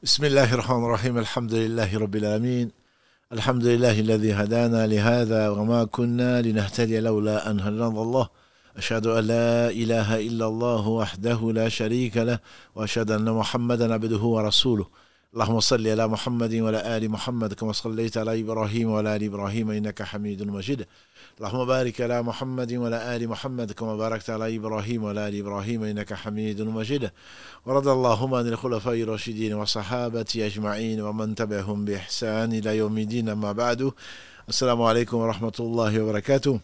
بسم الله الرحمن الرحيم الحمد لله رب العالمين الحمد لله الذي هدانا لهذا وما كنا لنهتدي لولا أن هدانا الله أشهد أن لا إله إلا الله وحده لا شريك له وأشهد أن محمدا عبده ورسوله اللهم صل على محمد وعلى آل محمد كما صليت على إبراهيم وعلى آل إبراهيم إنك حميد مجيد اللهم بارك على محمد وعلى آل محمد كما باركت على إبراهيم وعلى آل إبراهيم إنك حميد مجيد ورضى اللهم عن الخلفاء الراشدين والصحابة أجمعين ومن تبعهم بإحسان إلى يوم الدين أما بعد السلام عليكم ورحمة الله وبركاته.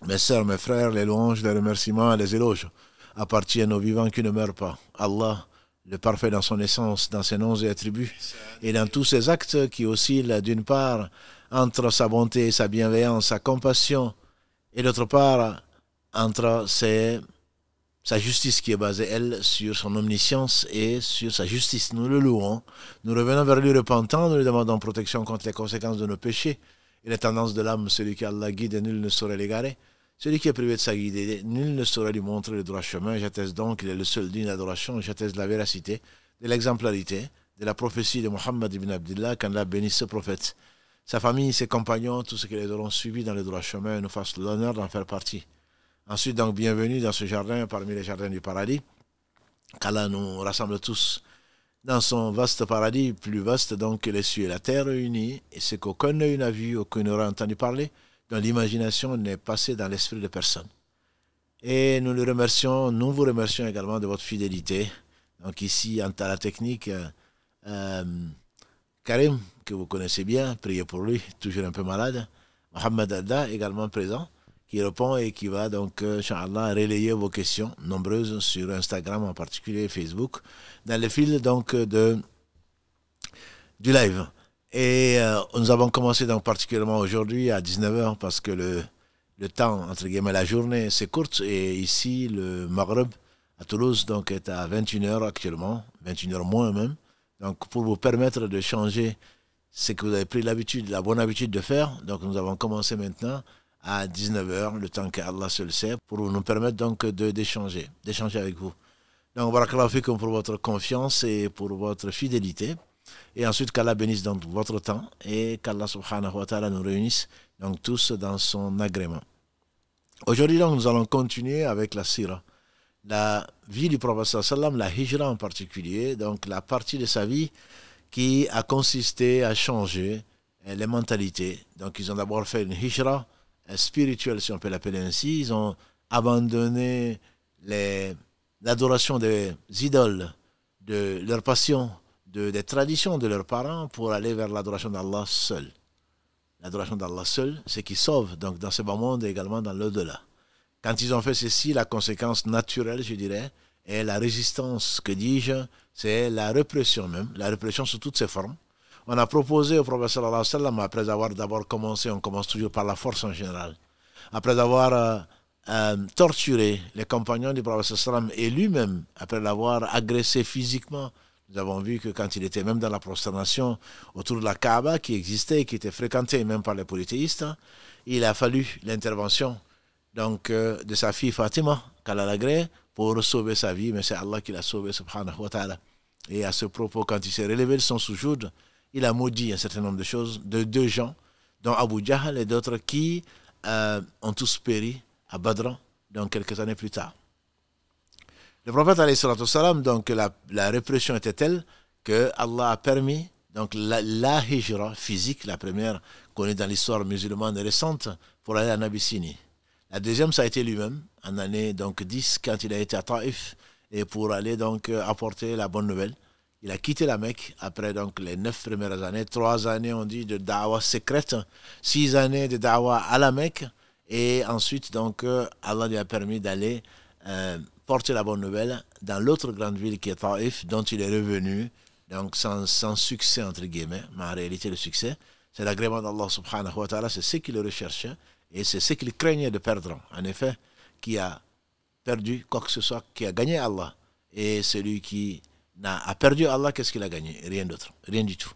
Mes sœurs, mes frères, les louanges, les remerciements et les éloges appartiennent aux vivants qui ne meurent pas. Allah, le parfait dans son essence, dans ses noms et attributs, et dans tous ses actes qui oscillent d'une part entre sa bonté, sa bienveillance, sa compassion, et d'autre part entre sa justice qui est basée, elle, sur son omniscience et sur sa justice. Nous le louons, nous revenons vers lui repentant, nous lui demandons protection contre les conséquences de nos péchés et les tendances de l'âme. Celui qui Allah guide, et nul ne saurait l'égarer. Celui qui est privé de sa guide, nul ne saurait lui montrer le droit chemin. J'atteste donc qu'il est le seul digne d'adoration. J'atteste de la véracité, de l'exemplarité, de la prophétie de Muhammad ibn Abdullah, qu'Allah bénisse ce prophète, sa famille, ses compagnons, tous ceux qui les auront suivis dans le droit chemin, et nous fassent l'honneur d'en faire partie. Ensuite, donc, bienvenue dans ce jardin, parmi les jardins du paradis, qu'Allah nous rassemble tous dans son vaste paradis, plus vaste donc que les cieux et la terre réunis, et ce qu'aucun œil n'a vu, aucun n'aura entendu parler, dont l'imagination n'est passée dans l'esprit de personne. Et nous le remercions, nous vous remercions également de votre fidélité. Donc ici, à la technique, Karim, que vous connaissez bien, priez pour lui, toujours un peu malade. Mohamed Adda, également présent, qui répond et qui va donc, Inch'Allah, relayer vos questions, nombreuses sur Instagram en particulier, Facebook, dans le fil donc du live. Et nous avons commencé donc particulièrement aujourd'hui à 19h parce que le temps, entre guillemets, la journée, c'est courte. Et ici, le Maghreb à Toulouse donc, est à 21h actuellement, 21h moins même. Donc pour vous permettre de changer ce que vous avez pris l'habitude, la bonne habitude de faire, donc nous avons commencé maintenant à 19h, le temps qu'Allah seul sait, pour nous permettre donc d'échanger avec vous. Donc, barakallahu fikum pour votre confiance et pour votre fidélité. Et ensuite, qu'Allah bénisse donc votre temps et qu'Allah subhanahu wa ta'ala nous réunisse donc tous dans son agrément. Aujourd'hui, donc, nous allons continuer avec la sira, la vie du prophète sallam, la hijra en particulier, donc la partie de sa vie qui a consisté à changer les mentalités. Donc, ils ont d'abord fait une hijra spirituelle, si on peut l'appeler ainsi. Ils ont abandonné l'adoration des idoles, de leur passion, des traditions de leurs parents pour aller vers l'adoration d'Allah seul. L'adoration d'Allah seul, c'est qui sauve donc dans ce bas monde et également dans l'au-delà. Quand ils ont fait ceci, la conséquence naturelle, je dirais, est la résistance, que dis-je, c'est la répression même, la répression sous toutes ses formes. On a proposé au prophète sallallahu alayhi wa sallam, après avoir d'abord commencé, on commence toujours par la force en général, après avoir torturé les compagnons du prophète sallallahu alayhi wa sallam et lui-même, après l'avoir agressé physiquement. Nous avons vu que quand il était même dans la prosternation autour de la Kaaba, qui existait et qui était fréquentée même par les polythéistes, il a fallu l'intervention donc, de sa fille Fatima, qu'Allah l'agrée, pour sauver sa vie, mais c'est Allah qui l'a sauvé, subhanahu wa ta'ala. Et à ce propos, quand il s'est relevé de son soujoud, il a maudit un certain nombre de choses, de deux gens, dont Abu Jahl et d'autres qui ont tous péri à Badr, donc quelques années plus tard. Le prophète, alayhi salatu wassalam, donc la répression était telle que Allah a permis donc la hijra physique, la première connue dans l'histoire musulmane récente, pour aller en Abyssinie. La deuxième, ça a été lui-même, en année donc 10, quand il a été à Taïf, et pour aller donc apporter la bonne nouvelle. Il a quitté la Mecque après donc les 9 premières années, 3 années on dit de da'wa secrète, 6 années de da'wa à la Mecque, et ensuite donc Allah lui a permis d'aller porter la bonne nouvelle dans l'autre grande ville qui est Taïf, dont il est revenu, donc sans succès entre guillemets, mais en réalité le succès, c'est l'agrément d'Allah subhanahu wa ta'ala, c'est ce qu'il recherchait, et c'est ce qu'il craignait de perdre. En effet, qui a perdu quoi que ce soit, qui a gagné Allah, et celui qui a perdu Allah, qu'est-ce qu'il a gagné? Rien d'autre, rien du tout.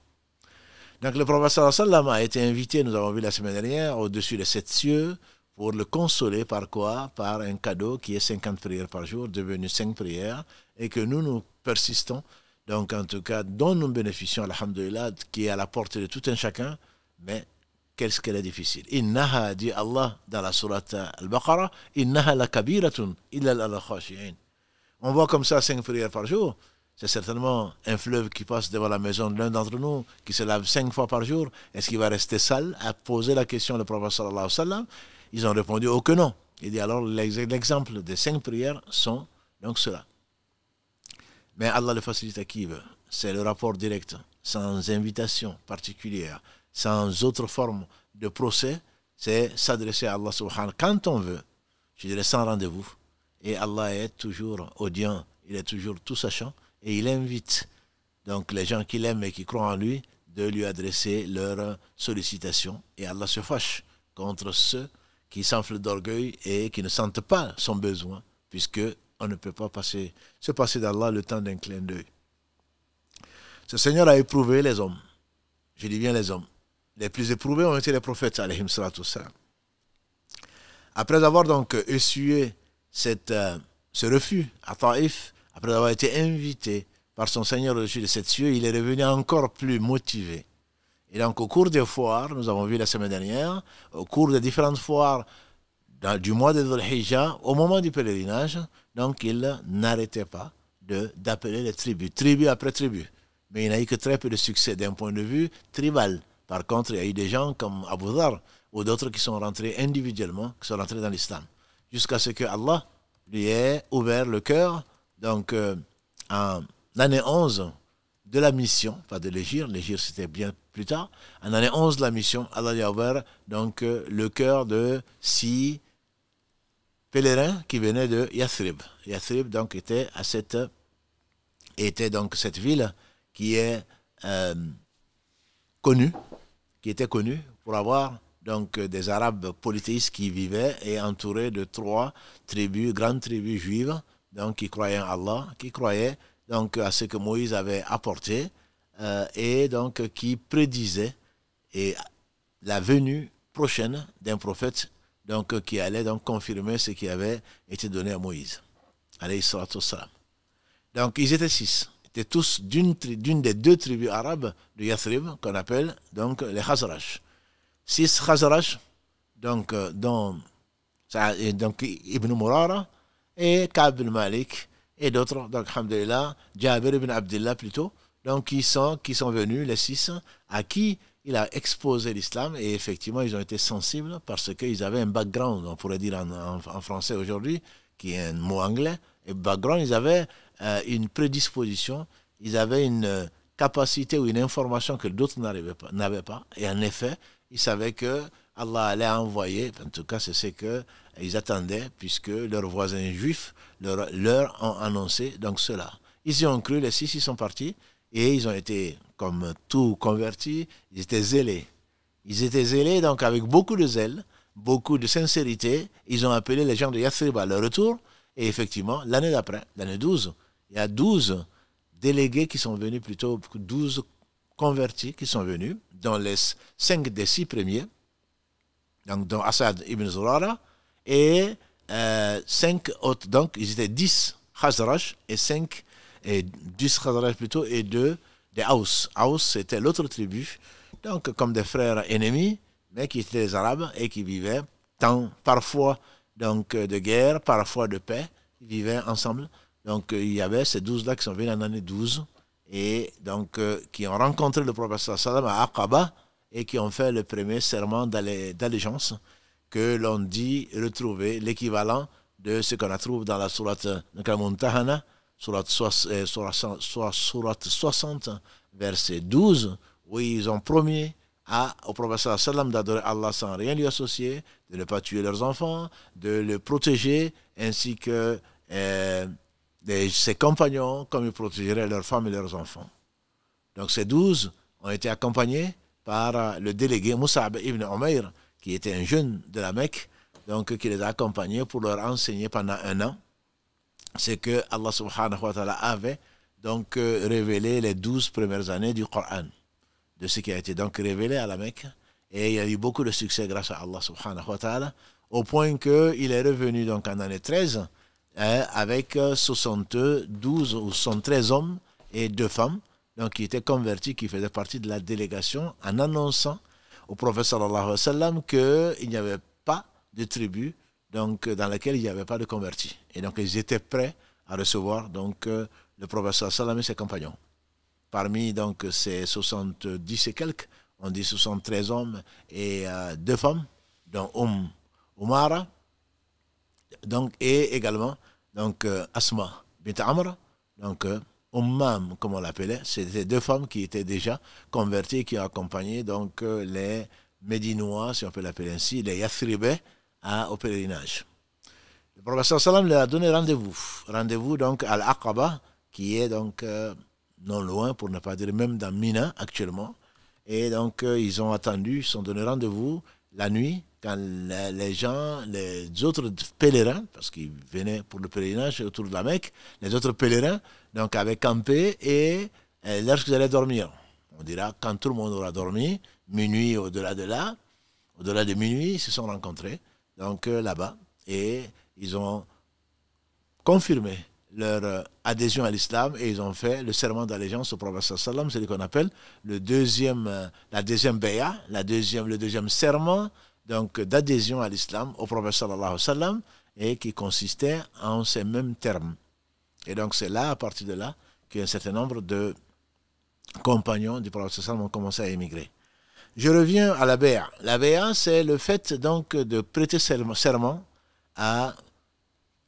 Donc le prophète sallallahu alayhi wa sallam a été invité, nous avons vu la semaine dernière, au-dessus des 7 cieux, pour le consoler par quoi? Par un cadeau qui est 50 prières par jour, devenu 5 prières, et que nous persistons donc en tout cas, dont nous bénéficions, alhamdulillah, qui est à la portée de tout un chacun, mais qu'est-ce qu'elle est difficile. Innaha, dit Allah dans la sourate Al-Baqarah, Innaha la kabiratun illa al-khashi'in. On voit comme ça 5 prières par jour. C'est certainement un fleuve qui passe devant la maison de l'un d'entre nous, qui se lave 5 fois par jour. Est-ce qu'il va rester sale? A posé la question le prophète sallallahu alayhi wa sallam. Ils ont répondu oh que non. Il dit alors l'exemple des 5 prières sont donc cela. Mais Allah le facilite à qui veut. C'est le rapport direct, sans invitation particulière, sans autre forme de procès. C'est s'adresser à Allah subhanahu quand on veut. Je dirais sans rendez-vous. Et Allah est toujours audient, il est toujours tout sachant. Et il invite donc les gens qui l'aiment et qui croient en lui de lui adresser leurs sollicitations. Et Allah se fâche contre ceux qui s'enflent d'orgueil et qui ne sentent pas son besoin, puisque on ne peut pas se passer d'Allah le temps d'un clin d'œil. Ce Seigneur a éprouvé les hommes. Je dis bien les hommes. Les plus éprouvés ont été les prophètes, alayhim salatu wassalam. Après avoir donc essuyé ce refus à Taïf, après avoir été invité par son Seigneur au-dessus de sept cieux, il est revenu encore plus motivé. Et donc au cours des foires, nous avons vu la semaine dernière, au cours des différentes foires du mois de Dhul Hijjah, au moment du pèlerinage, donc il n'arrêtait pas d'appeler les tribus, tribu après tribu. Mais il n'a eu que très peu de succès d'un point de vue tribal. Par contre, il y a eu des gens comme Abu Dhar ou d'autres qui sont rentrés individuellement, qui sont rentrés dans l'islam. Jusqu'à ce que Allah lui ait ouvert le cœur. Donc, en l'année 11 de la mission, pas de l'Hégire c'était bien plus tard, en l'année 11 de la mission, Allah lui a ouvert donc, le cœur de 6 pèlerins qui venaient de Yathrib. Yathrib donc, était donc cette ville qui est connue, pour avoir donc, des Arabes polythéistes qui vivaient et entourés de 3 tribus, grandes tribus juives, donc qui croyaient en Allah, qui croyaient donc à ce que Moïse avait apporté et donc qui prédisaient la venue prochaine d'un prophète donc qui allait donc confirmer ce qui avait été donné à Moïse. Alayhi salatu wassalam. Donc ils étaient 6. Ils étaient tous d'une des 2 tribus arabes de Yathrib qu'on appelle donc les Khazraj. 6 Khazraj, donc Ibn Murara et Ka'b ibn Malik et d'autres, donc alhamdulillah, Jabir ibn Abdullah plutôt, donc qui sont venus, les 6, à qui il a exposé l'islam et effectivement ils ont été sensibles parce qu'ils avaient un background, on pourrait dire en français aujourd'hui, qui est un mot anglais, et background, ils avaient une prédisposition, ils avaient une capacité ou une information que d'autres n'avaient pas, et en effet, ils savaient que Allah allait envoyer, en tout cas c'est ce qu'ils attendaient, puisque leurs voisins juifs leur ont annoncé donc cela. Ils y ont cru, les 6 ils sont partis, et ils ont été comme tout convertis, ils étaient zélés. Ils étaient zélés donc avec beaucoup de zèle, beaucoup de sincérité, ils ont appelé les gens de Yathrib à leur retour, et effectivement, l'année d'après, l'année 12, il y a 12 délégués qui sont venus, plutôt 12 convertis qui sont venus, dont les 5 des 6 premiers, donc dont Asad ibn Zurara, et 5 autres, donc ils étaient 10 Khazraj et 10 Khazraj plutôt, et 2 des Aus. Aus, c'était l'autre tribu, donc comme des frères ennemis, mais qui étaient des Arabes et qui vivaient parfois donc, de guerre, parfois de paix, ils vivaient ensemble. Donc il y avait ces 12-là qui sont venus en l'année 12 et donc qui ont rencontré le prophète sallam à Aqaba et qui ont fait le premier serment d'allégeance que l'on dit retrouver l'équivalent de ce qu'on trouve dans la sourate Al-Muntahana, sourate 60, verset 12, où ils ont promis au prophète sallam d'adorer Allah sans rien lui associer, de ne pas tuer leurs enfants, de le protéger, ainsi que ses compagnons, comme ils protégeraient leurs femmes et leurs enfants. Donc ces 12 ont été accompagnés par le délégué Mus'ab ibn Umayr, qui était un jeune de la Mecque, donc qui les a accompagnés pour leur enseigner pendant 1 an ce que Allah subhanahu wa ta'ala avait donc révélé les 12 premières années du Coran, de ce qui a été donc révélé à la Mecque. Et il y a eu beaucoup de succès grâce à Allah subhanahu wa ta'ala, au point qu'il est revenu donc en année 13 avec 72 ou 73 hommes et 2 femmes, donc qui étaient converties, qui faisaient partie de la délégation, en annonçant au prophète sallallahu alayhi wa sallam qu'il n'y avait pas de tribu donc, dans laquelle il n'y avait pas de convertis. Et donc ils étaient prêts à recevoir donc, le prophète sallallahu alayhi wa sallam et ses compagnons. Parmi donc, ces 70 et quelques, on dit 73 hommes et 2 femmes, dont Umara, donc, et également donc, Asma bint Amr, donc Ummam, comme on l'appelait, c'était 2 femmes qui étaient déjà converties, qui ont accompagné donc, les Médinois, si on peut l'appeler ainsi, les Yathribais au pèlerinage. Le prophète sallam leur a donné rendez-vous donc à l'Aqaba, qui est donc non loin, pour ne pas dire même dans Mina actuellement. Et donc ils ont attendu, ils se sont donné rendez-vous la nuit, quand les gens, les autres pèlerins, parce qu'ils venaient pour le pèlerinage autour de la Mecque, les autres pèlerins donc avaient campé et lorsqu'ils allaient dormir, on dira quand tout le monde aura dormi, minuit au-delà de minuit, ils se sont rencontrés donc là-bas et ils ont confirmé leur adhésion à l'islam et ils ont fait le serment d'allégeance au prophète sallam, c'est ce qu'on appelle la deuxième bay'a, le deuxième serment donc d'adhésion à l'islam au prophète sallallahu alayhi wa sallam et qui consistait en ces mêmes termes. Et donc c'est là, à partir de là, qu'un certain nombre de compagnons du prophète sallallahu alayhi wa sallam ont commencé à émigrer. Je reviens à la bay'a. La bay'a, c'est le fait donc de prêter serment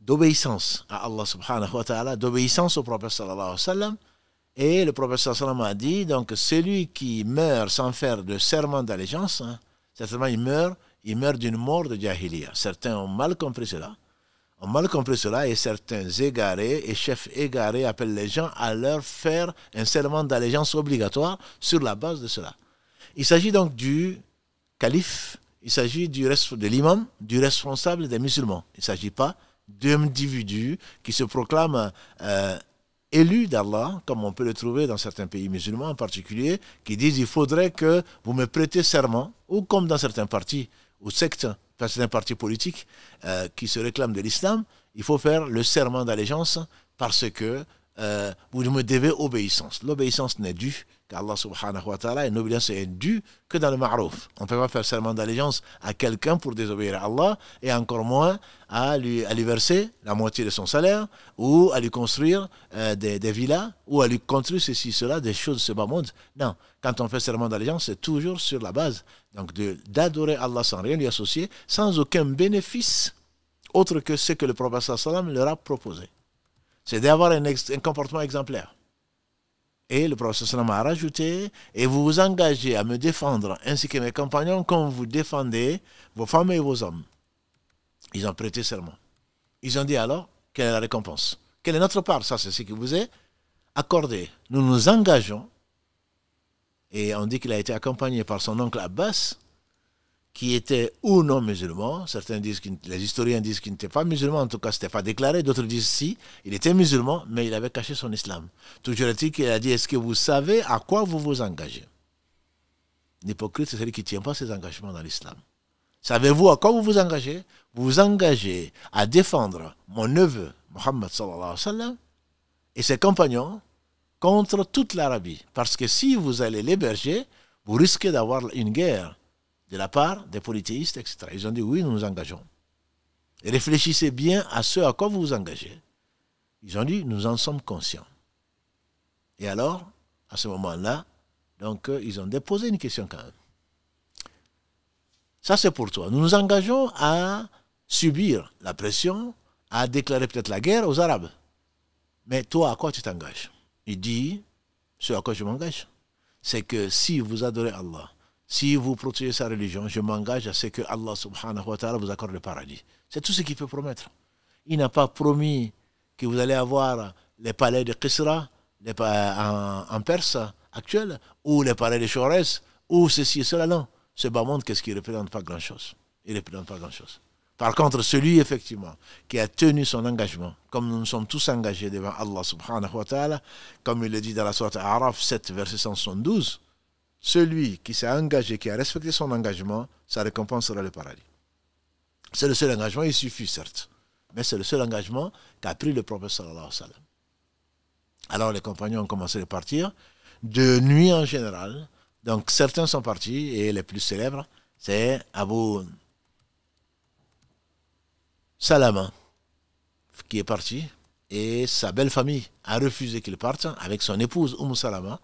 d'obéissance à Allah subhanahu wa ta'ala, d'obéissance au prophète sallallahu alayhi wa sallam. Et le prophète sallallahu alayhi wa sallam a dit, donc celui qui meurt sans faire de serment d'allégeance, certainement il meurt d'une mort de jahiliya. Certains ont mal compris cela. Et certains égarés et chefs égarés appellent les gens à leur faire un serment d'allégeance obligatoire sur la base de cela. Il s'agit donc du calife, il s'agit de l'imam, du responsable des musulmans. Il ne s'agit pas d'individus qui se proclament élus d'Allah, comme on peut le trouver dans certains pays musulmans en particulier, qui disent il faudrait que vous me prêtez serment, ou comme dans certains partis ou sectes, dans certains partis politiques qui se réclament de l'islam, il faut faire le serment d'allégeance parce que vous me devez obéissance. L'obéissance n'est due qu'à Allah subhanahu wa ta'ala et l'obéissance est due que dans le ma'rouf. On ne peut pas faire serment d'allégeance à quelqu'un pour désobéir à Allah et encore moins à lui verser la moitié de son salaire ou à lui construire des villas ou à lui construire ceci, cela, des choses de ce bas monde. Non, quand on fait serment d'allégeance, c'est toujours sur la base donc d'adorer Allah sans rien lui associer, sans aucun bénéfice autre que ce que le prophète sallallahu alayhi wa sallam leur a proposé. C'est d'avoir un comportement exemplaire. Et le prophète sallam a rajouté, et vous vous engagez à me défendre, ainsi que mes compagnons, comme vous défendez vos femmes et vos hommes. Ils ont prêté serment. Ils ont dit alors, quelle est la récompense? Quelle est notre part? Ça, c'est ce qui vous est accordé. Nous nous engageons, et on dit qu'il a été accompagné par son oncle Abbas, qui était ou non musulman. Certains disent les historiens disent qu'il n'était pas musulman, en tout cas, ce n'était pas déclaré. D'autres disent si, il était musulman, mais il avait caché son islam. Toujours est-il qu'il a dit, est-ce que vous savez à quoi vous vous engagez? L'hypocrite, c'est celui qui ne tient pas ses engagements dans l'islam. Savez-vous à quoi vous vous engagez? Vous vous engagez à défendre mon neveu, Mohammed sallallahu alayhi wa sallam, et ses compagnons contre toute l'Arabie. Parce que si vous allez l'héberger, vous risquez d'avoir une guerre de la part des polythéistes, etc. Ils ont dit, oui, nous nous engageons. Et réfléchissez bien à ce à quoi vous vous engagez. Ils ont dit, nous en sommes conscients. Et alors, à ce moment-là, donc, ils ont déposé une question quand même. Ça, c'est pour toi. Nous nous engageons à subir la pression, à déclarer peut-être la guerre aux Arabes. Mais toi, à quoi tu t'engages? Il dit, ce à quoi je m'engage, c'est que si vous adorez Allah, si vous protégez sa religion, je m'engage à ce que Allah subhanahu wa ta'ala vous accorde le paradis. C'est tout ce qu'il peut promettre. Il n'a pas promis que vous allez avoir les palais de Kisra en Perse actuel, ou les palais de Chorès, ou ceci et cela. Non. Ce bas monde, qu'est-ce qu'il ne représente pas grand-chose? Il ne représente pas grand-chose. Par contre, celui, effectivement, qui a tenu son engagement, comme nous nous sommes tous engagés devant Allah subhanahu wa ta'ala, comme il le dit dans la sourate Araf 7, verset 172, celui qui s'est engagé, qui a respecté son engagement, sa récompense sera le paradis. C'est le seul engagement, il suffit certes, mais c'est le seul engagement qu'a pris le prophète sallallahu alayhi wa sallam. Alors les compagnons ont commencé à partir, de nuit en général. Donc certains sont partis, et les plus célèbres, c'est Abu Salama qui est parti, et sa belle famille a refusé qu'il parte avec son épouse Salama.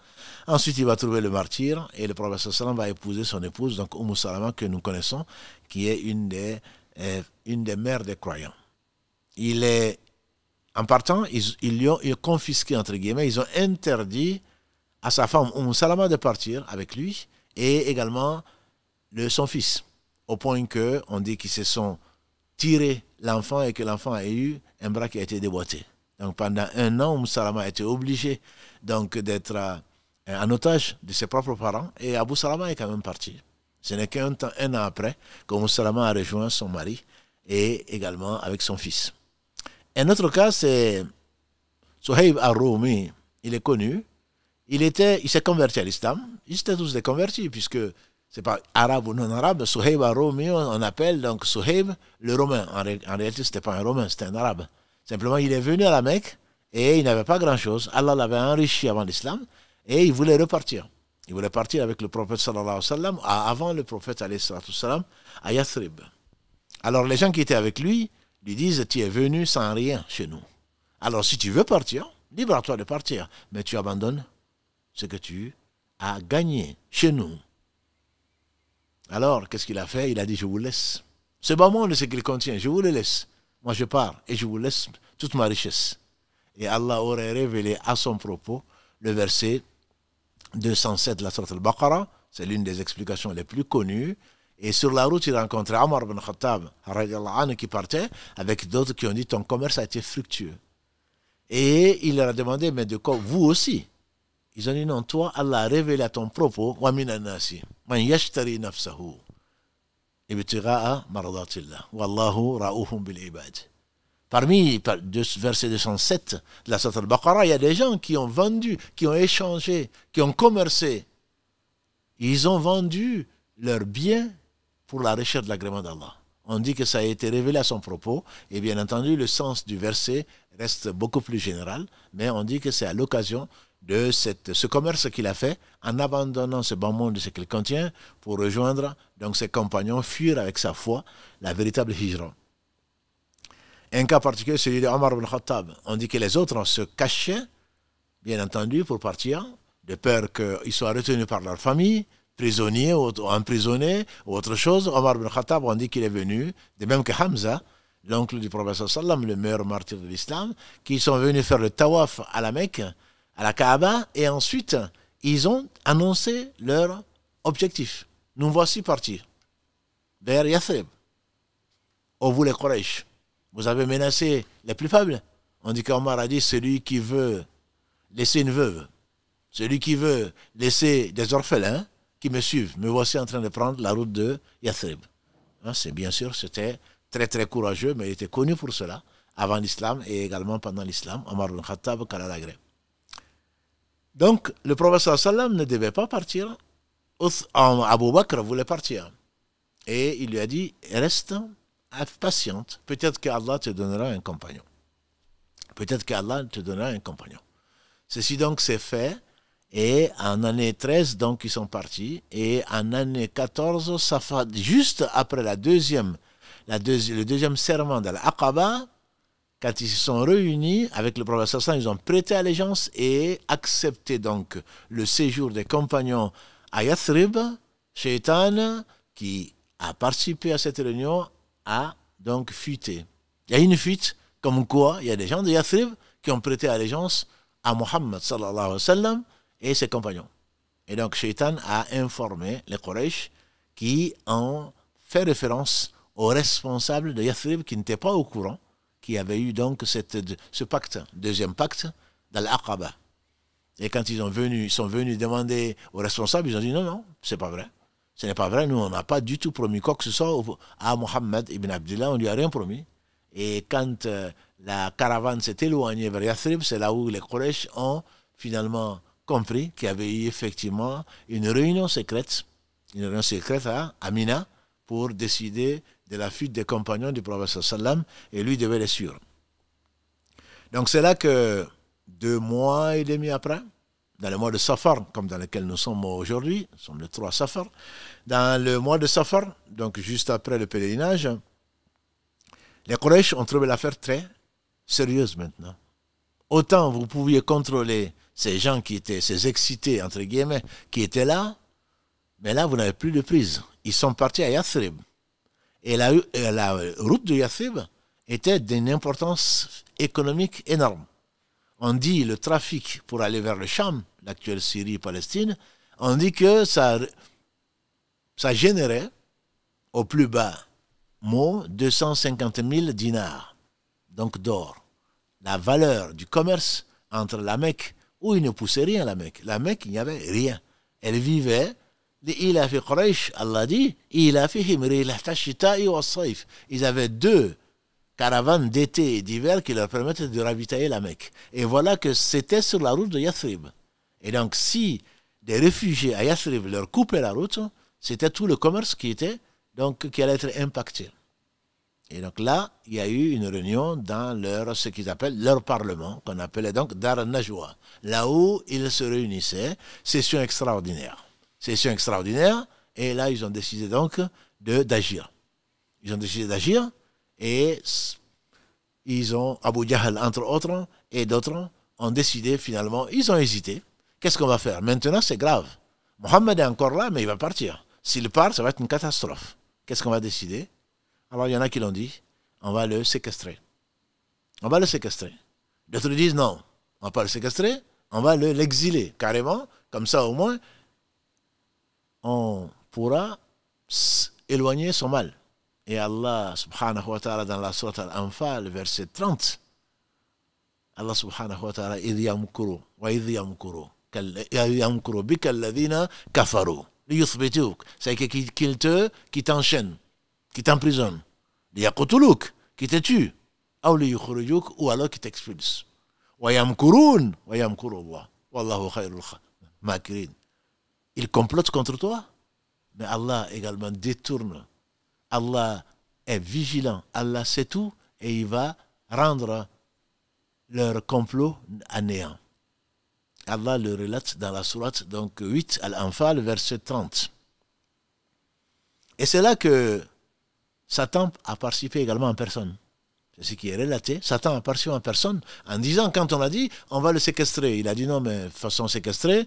Ensuite, il va trouver le martyr, et le prophète sallam va épouser son épouse, donc Salama, que nous connaissons, qui est une des mères des croyants. En partant, ils ont confisqué, entre guillemets, ils ont interdit à sa femme Salama de partir avec lui, et également son fils, au point qu'on dit qu'ils se sont tirés l'enfant, et que l'enfant a eu un bras qui a été déboîté. Donc pendant un an, Salama a été obligé donc d'être en otage de ses propres parents, et Abu Salama est quand même parti. Ce n'est qu'un an après que Salama a rejoint son mari, et également avec son fils. Un autre cas, c'est Suhaib al-Rumi. Il est connu. Il s'est converti à l'islam. Ils étaient tous des convertis, puisque c'est pas arabe ou non arabe. Suhaib al-Rumi, on appelle donc Suhaib le Romain. En réalité, ce n'était pas un Romain, c'était un arabe. Simplement, il est venu à la Mecque, et il n'avait pas grand-chose. Allah l'avait enrichi avant l'islam, et il voulait repartir. Il voulait partir avec le prophète sallallahu alayhi wa sallam, avant le prophète alayhi wa sallam, à Yathrib. Alors les gens qui étaient avec lui disent, tu es venu sans rien chez nous. Alors si tu veux partir, libre à toi de partir, mais tu abandonnes ce que tu as gagné chez nous. Alors qu'est-ce qu'il a fait? Il a dit, je vous laisse. Ce bas monde, ce qu'il contient, je vous le laisse. Moi je pars, et je vous laisse toute ma richesse. Et Allah aurait révélé à son propos le verset 207 de la sourate Al-Baqarah. C'est l'une des explications les plus connues. Et sur la route, il a rencontré Omar ibn Khattab qui partait, avec d'autres qui ont dit, ton commerce a été fructueux. Et il leur a demandé, mais de quoi? Vous aussi? Ils ont dit, non, toi, Allah a révélé à ton propos, wa minan nasi man yashtari nafsahu ibtigha'a mardatillah wallahu ra'ufun bil ibad. Parmi verset 207 de la sourate Al-Baqarah, il y a des gens qui ont vendu, qui ont échangé, qui ont commercé. Ils ont vendu leurs biens pour la recherche de l'agrément d'Allah. On dit que ça a été révélé à son propos, et bien entendu, le sens du verset reste beaucoup plus général, mais on dit que c'est à l'occasion de ce commerce qu'il a fait, en abandonnant ce bon monde de ce qu'il contient, pour rejoindre donc ses compagnons, fuir avec sa foi la véritable hijra. Un cas particulier, celui de Omar ibn Khattab. On dit que les autres se cachaient, bien entendu, pour partir, de peur qu'ils soient retenus par leur famille, prisonniers ou emprisonnés ou autre chose. Omar ibn Khattab, on dit qu'il est venu, de même que Hamza, l'oncle du prophète sallam, le meilleur martyr de l'islam, qui sont venus faire le tawaf à la Mecque, à la Kaaba, et ensuite ils ont annoncé leur objectif. Nous voici partis vers Yathrib. Oh vous les Quraysh, vous avez menacé les plus faibles. On dit qu'Omar a dit, celui qui veut laisser une veuve, celui qui veut laisser des orphelins qui me suivent, me voici en train de prendre la route de Yathrib. C'est bien sûr, c'était très très courageux, mais il était connu pour cela, avant l'islam et également pendant l'islam, Omar ibn Khattab, Kalalagré. Donc, le prophète sallam ne devait pas partir. Abu Bakr voulait partir. Et il lui a dit, reste patiente, peut-être qu'Allah te donnera un compagnon. Peut-être qu'Allah te donnera un compagnon. Ceci donc s'est fait, et en année 13, donc ils sont partis, et en année 14, ça fait juste après le deuxième serment de l'Aqaba, quand ils se sont réunis avec le prophète sallam, ils ont prêté allégeance et accepté donc le séjour des compagnons à Yathrib. Shaitan, qui a participé à cette réunion, a donc fuité. Il y a une fuite, comme quoi il y a des gens de Yathrib qui ont prêté allégeance à Muhammad sallallahu alayhi wa sallam et ses compagnons. Et donc Shaitan a informé les Quraysh qui ont fait référence aux responsables de Yathrib qui n'étaient pas au courant, qui avait eu donc ce pacte, deuxième pacte, dans l'Aqaba. Et quand ils sont venus demander aux responsables, ils ont dit non, c'est pas vrai. Ce n'est pas vrai, nous on n'a pas du tout promis quoi que ce soit à Mohammed ibn Abdullah, on lui a rien promis. Et quand la caravane s'est éloignée vers Yathrib, c'est là où les Quraysh ont finalement compris qu'il y avait eu effectivement une réunion secrète à Mina pour décider de la fuite des compagnons du prophète sallam, et lui devait les suivre. Donc c'est là que 2 mois et demi après, dans le mois de Safar, comme dans lequel nous sommes aujourd'hui, nous sommes le 3 Safar, dans le mois de Safar, donc juste après le pèlerinage, les Quraysh ont trouvé l'affaire très sérieuse maintenant. Autant vous pouviez contrôler ces gens qui étaient, ces excités, entre guillemets, qui étaient là, mais là, vous n'avez plus de prise. Ils sont partis à Yathrib. Et la route de Yathrib était d'une importance économique énorme. On dit le trafic pour aller vers le Cham, l'actuelle Syrie-Palestine, on dit que ça générait au plus bas mot 250 000 dinars, donc d'or. La valeur du commerce entre la Mecque, où il ne poussait rien la Mecque. La Mecque, il n'y avait rien. Elle vivait, ils avaient 2 caravanes d'été et d'hiver qui leur permettaient de ravitailler la Mecque. Et voilà que c'était sur la route de Yathrib. Et donc, si des réfugiés à Yathrib leur coupaient la route, c'était tout le commerce qui allait être impacté. Et donc là, il y a eu une réunion dans ce qu'ils appellent leur parlement, qu'on appelait donc Dar al-Najwa, là où ils se réunissaient, session extraordinaire. Session extraordinaire, et là, ils ont décidé donc d'agir. Ils ont décidé d'agir, et ils ont, Abu Jahl entre autres, et d'autres, ont décidé finalement, ils ont hésité. Qu'est-ce qu'on va faire? Maintenant, c'est grave. Mohammed est encore là, mais il va partir. S'il part, ça va être une catastrophe. Qu'est-ce qu'on va décider? Alors, il y en a qui l'ont dit, on va le séquestrer. On va le séquestrer. D'autres disent non, on ne va pas le séquestrer, on va l'exiler carrément, comme ça au moins, on pourra éloigner son mal. Et Allah subhanahu wa ta'ala dans la sourate Al-Anfal, verset 30, Allah subhanahu wa ta'ala, idh yamkuru, wa idh yamkuru bika alladhina kafaru, liyuthbituuk, c'est qui t'enchaîne, qui t'emprisonne, liyaqtuluuk, qui te tue, ou alors qui t'expulse. Wa yamkurun, wa yamkuru Allah, wallahu khayrul makirin. Ils complotent contre toi, mais Allah également détourne. Allah est vigilant, Allah sait tout, et il va rendre leur complot à néant. Allah le relate dans la sourate donc 8 Al-Anfal, verset 30. Et c'est là que Satan a participé également en personne. C'est ce qui est relaté. Satan a participé en personne en disant, quand on a dit, on va le séquestrer. Il a dit non, mais de façon séquestrée,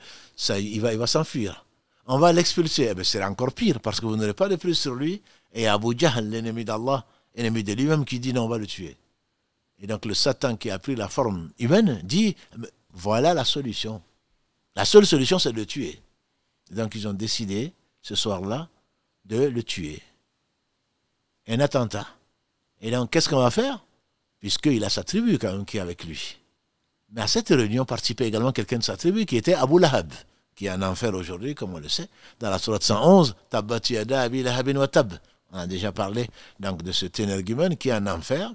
il va s'enfuir. On va l'expulser. Eh bien, c'est encore pire, parce que vous n'aurez pas de plus sur lui. Et Abu Jahl, l'ennemi d'Allah, ennemi de lui-même, qui dit non, on va le tuer. Et donc le Satan qui a pris la forme humaine dit, voilà la solution. La seule solution, c'est de le tuer. Et donc ils ont décidé, ce soir-là, de le tuer. Un attentat. Et donc, qu'est-ce qu'on va faire? Puisqu'il a sa tribu quand même qui est avec lui. Mais à cette réunion participait également quelqu'un de sa tribu qui était Abu Lahab, qui est en enfer aujourd'hui, comme on le sait. Dans la sourate 111, Tabbat yada abi lahabin wa tab. On a déjà parlé donc de cet énergumène qui est en enfer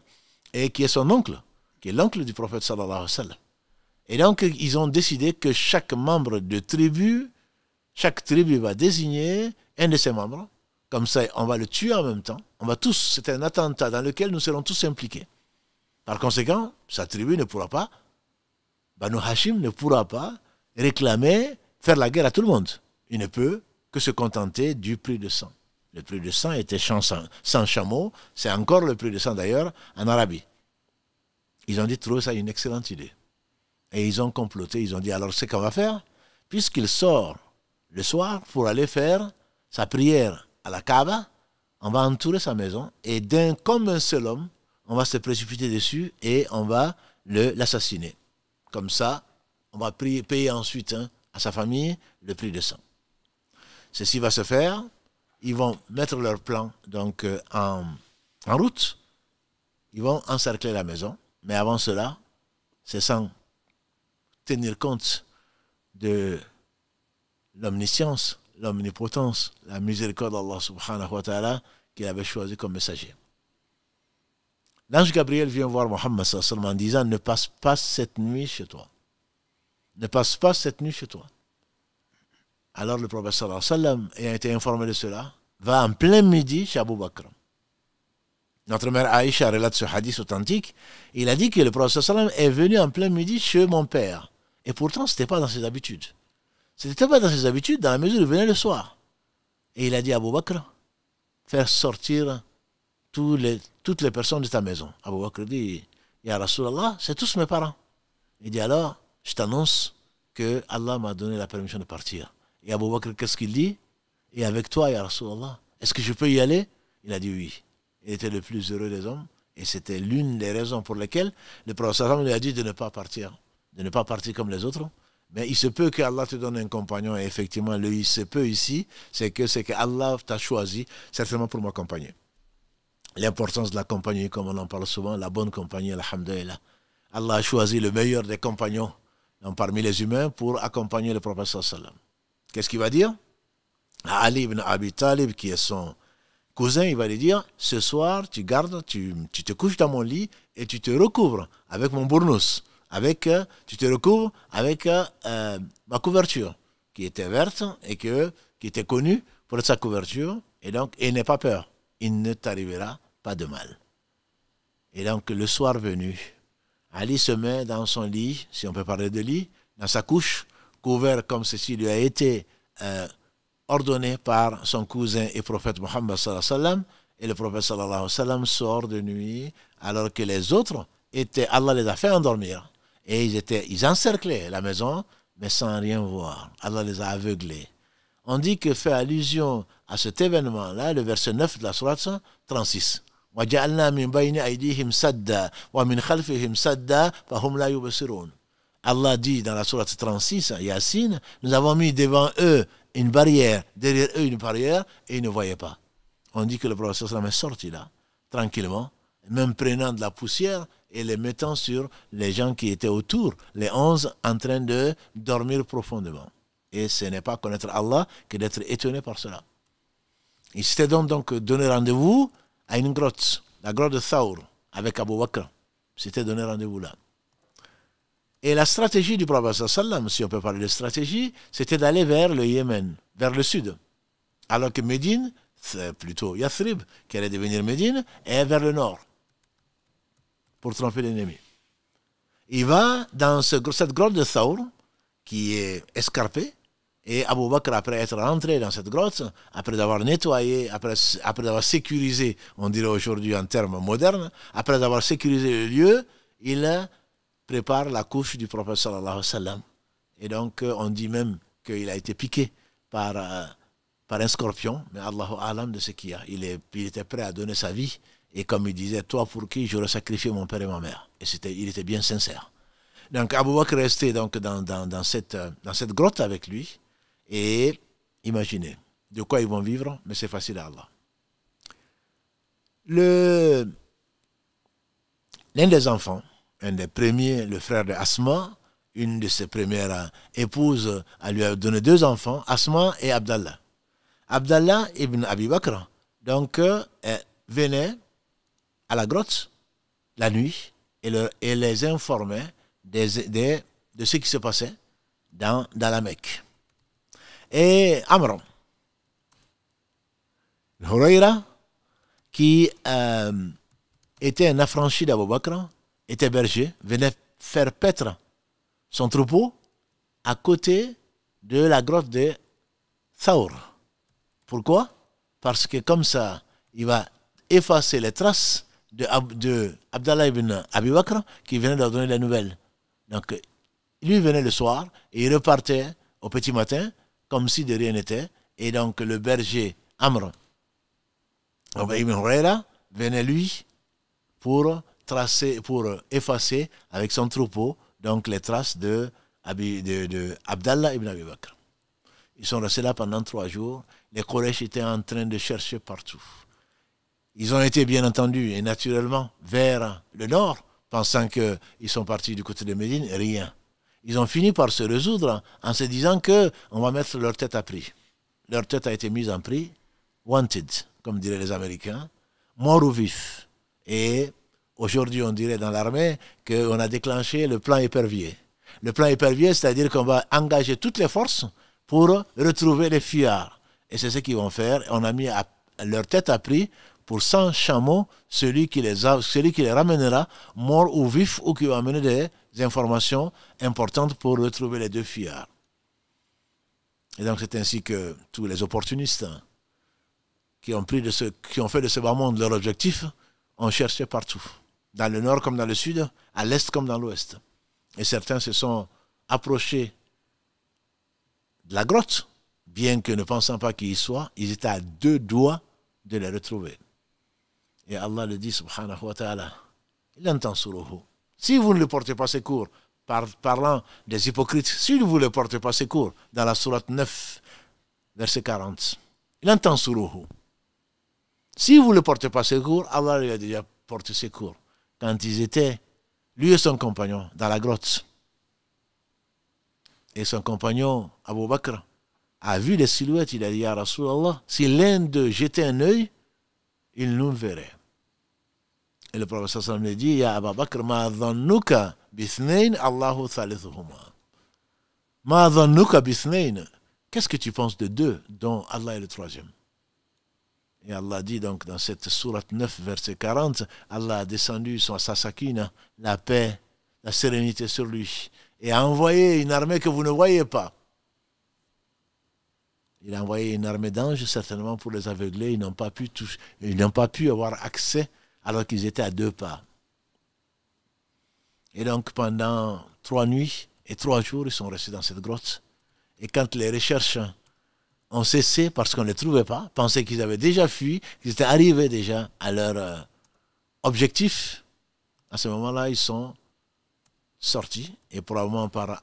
et qui est son oncle, qui est l'oncle du prophète sallallahu alayhi wa sallam. Et donc, ils ont décidé que chaque membre de tribu, chaque tribu va désigner un de ses membres. Comme ça, on va le tuer en même temps. On va tous, c'est un attentat dans lequel nous serons tous impliqués. Par conséquent, sa tribu ne pourra pas, Banu Hashim ne pourra pas réclamer, faire la guerre à tout le monde. Il ne peut que se contenter du prix de sang. Le prix de sang était 100 chameaux. C'est encore le prix de sang d'ailleurs en Arabie. Ils ont dit trouver ça une excellente idée. Et ils ont comploté. Ils ont dit alors c'est qu'on va faire, puisqu'il sort le soir pour aller faire sa prière à la Kaaba, on va entourer sa maison et comme un seul homme, on va se précipiter dessus et on va l'assassiner. Comme ça, on va payer ensuite à sa famille le prix de sang. Ceci va se faire. Ils vont mettre leur plan donc, en route. Ils vont encercler la maison. Mais avant cela, c'est sans tenir compte de l'omniscience, l'omnipotence, la miséricorde d'Allah subhanahu wa ta'ala qu'il avait choisi comme messager. L'ange Gabriel vient voir Mohammed sallallahu alayhi wa sallam en disant, ne passe pas cette nuit chez toi. Ne passe pas cette nuit chez toi. Alors le prophète sallallahu alayhi wa sallam, ayant été informé de cela, va en plein midi chez Abu Bakr. Notre mère Aïcha relate ce hadith authentique. Il a dit que le prophète sallam est venu en plein midi chez mon père. Et pourtant, ce n'était pas dans ses habitudes. Ce n'était pas dans ses habitudes dans la mesure où il venait le soir. Et il a dit à Abu Bakr, faire sortir toutes les personnes de ta maison. Abu Bakr dit, Ya Rasulallah, c'est tous mes parents. Il dit alors, je t'annonce que Allah m'a donné la permission de partir. Et Abu Bakr, qu'est-ce qu'il dit? Et avec toi, Ya Rasulallah, est-ce que je peux y aller? Il a dit oui. Il était le plus heureux des hommes. Et c'était l'une des raisons pour lesquelles le prophète lui a dit de ne pas partir. De ne pas partir comme les autres. Mais il se peut qu'Allah te donne un compagnon. Et effectivement, le il se peut ici, c'est que Allah t'a choisi certainement pour m'accompagner. L'importance de la compagnie, comme on en parle souvent, la bonne compagnie, alhamdulillah. Allah a choisi le meilleur des compagnons parmi les humains pour accompagner le prophète sallam. Qu'est-ce qu'il va dire? Ali ibn Abi Talib, qui est son cousin, il va lui dire, ce soir, tu te couches dans mon lit et tu te recouvres avec mon bournous. Tu te recouvres avec ma couverture, qui était verte et qui était connue pour sa couverture. Et donc, il n'aie pas peur. Il ne t'arrivera pas de mal. Et donc, le soir venu, Ali se met dans son lit, si on peut parler de lit, dans sa couche, couvert comme ceci lui a été ordonné par son cousin et prophète Mohammed sallallahu alayhi wa sallam. Et le prophète sallallahu alayhi wa sallam sort de nuit, alors que les autres Allah les a fait endormir. Et ils encerclaient la maison, mais sans rien voir. Allah les a aveuglés. On dit que fait allusion à cet événement-là, le verset 9 de la sourate 36. وَجَعَلْنَا مِنْ بَيْنِ أَيْدِيهِمْ سَدًّا وَمِنْ خَلْفِهِمْ سَدًّا فَهُمْ لَا يُبْصِرُونَ. Allah dit dans la sourate 36, Yassine, nous avons mis devant eux une barrière, derrière eux une barrière, et ils ne voyaient pas. On dit que le prophète est sorti là, tranquillement, même prenant de la poussière et les mettant sur les gens qui étaient autour, les 11 en train de dormir profondément. Et ce n'est pas connaître Allah que d'être étonné par cela. Il s'était donc donné rendez-vous à une grotte, la grotte de Thawr, avec Abu Bakr. C'était donné rendez-vous là. Et la stratégie du prophète sallam, si on peut parler de stratégie, c'était d'aller vers le Yémen, vers le sud. Alors que Médine, c'est plutôt Yathrib, qui allait devenir Médine, est vers le nord, pour tromper l'ennemi. Il va dans cette grotte de Thawr, qui est escarpée, et Abu Bakr, après être rentré dans cette grotte, après avoir nettoyé, après avoir sécurisé, on dirait aujourd'hui en termes modernes, après avoir sécurisé le lieu, il prépare la couche du prophète sallallahu alayhi wa sallam. Et donc, on dit même qu'il a été piqué par un scorpion, mais Allahu alam de ce qu'il y a. Il était prêt à donner sa vie, et comme il disait, toi pour qui j'aurais sacrifié mon père et ma mère. Et il était bien sincère. Donc, Abu Bakr restait donc dans cette grotte avec lui, et imaginez de quoi ils vont vivre, mais c'est facile à Allah. L'un des enfants, un des premiers, le frère de Asma, une de ses premières épouses, elle lui a donné 2 enfants, Asma et Abdallah. Abdallah ibn Abi Bakr, donc, venait à la grotte la nuit et les informait de ce qui se passait dans la Mecque. Et Amr Hurayra, qui était un affranchi d'Abu Bakr, était berger, venait faire paître son troupeau à côté de la grotte de Thawr. Pourquoi? Parce que comme ça, il va effacer les traces de Abdallah ibn Abi Bakr qui venait leur donner la nouvelle. Donc, lui venait le soir et il repartait au petit matin comme si de rien n'était. Et donc, le berger Amr ibn Hurayra venait lui pour effacer avec son troupeau donc les traces de Abdallah ibn Abi Bakr. Ils sont restés là pendant 3 jours. Les Quraysh étaient en train de chercher partout. Ils ont été bien entendu et naturellement vers le nord, pensant qu'ils sont partis du côté de Médine, rien. Ils ont fini par se résoudre en se disant qu'on va mettre leur tête à prix. Leur tête a été mise en prix, wanted, comme diraient les Américains, mort ou vif. Et aujourd'hui, on dirait dans l'armée qu'on a déclenché le plan épervier. Le plan épervier, c'est-à-dire qu'on va engager toutes les forces pour retrouver les fuyards. Et c'est ce qu'ils vont faire. On a mis leur tête à prix pour 100 chameaux celui qui les ramènera, morts ou vifs, ou qui va amener des informations importantes pour retrouver les deux fuyards. Et donc c'est ainsi que tous les opportunistes qui ont fait de ce bas monde leur objectif ont cherché partout, dans le nord comme dans le sud, à l'est comme dans l'ouest. Et certains se sont approchés de la grotte, bien que ne pensant pas qu'il y soit, ils étaient à 2 doigts de les retrouver. Et Allah le dit, subhanahu wa ta'ala, si vous ne le portez pas secours, parlant des hypocrites, si vous ne le portez pas secours, dans la sourate 9, verset 40, si vous ne le portez pas secours, Allah lui a déjà porté secours. Quand ils étaient, lui et son compagnon, dans la grotte. Et son compagnon, Abu Bakr, a vu les silhouettes, il a dit, Ya Rasulallah, si l'un d'eux jetait un œil, il nous verrait. Et le prophète sallam lui dit, Ya Abu Bakr, ma dhannuka bithnayn, Allahu thalithuhuma. Ma dhannuka bithnayn. Qu'est-ce que tu penses de 2 dont Allah est le 3e? Et Allah dit donc dans cette sourate 9, verset 40, Allah a descendu sa sakina, la paix, la sérénité sur lui, et a envoyé une armée que vous ne voyez pas. Il a envoyé une armée d'anges, certainement pour les aveugler, ils n'ont pas pu avoir accès alors qu'ils étaient à 2 pas. Et donc pendant 3 nuits et 3 jours, ils sont restés dans cette grotte. Et quand les recherches ont cessé parce qu'on ne les trouvait pas, pensaient qu'ils avaient déjà fui, qu'ils étaient arrivés déjà à leur objectif, à ce moment-là, ils sont sortis, et probablement par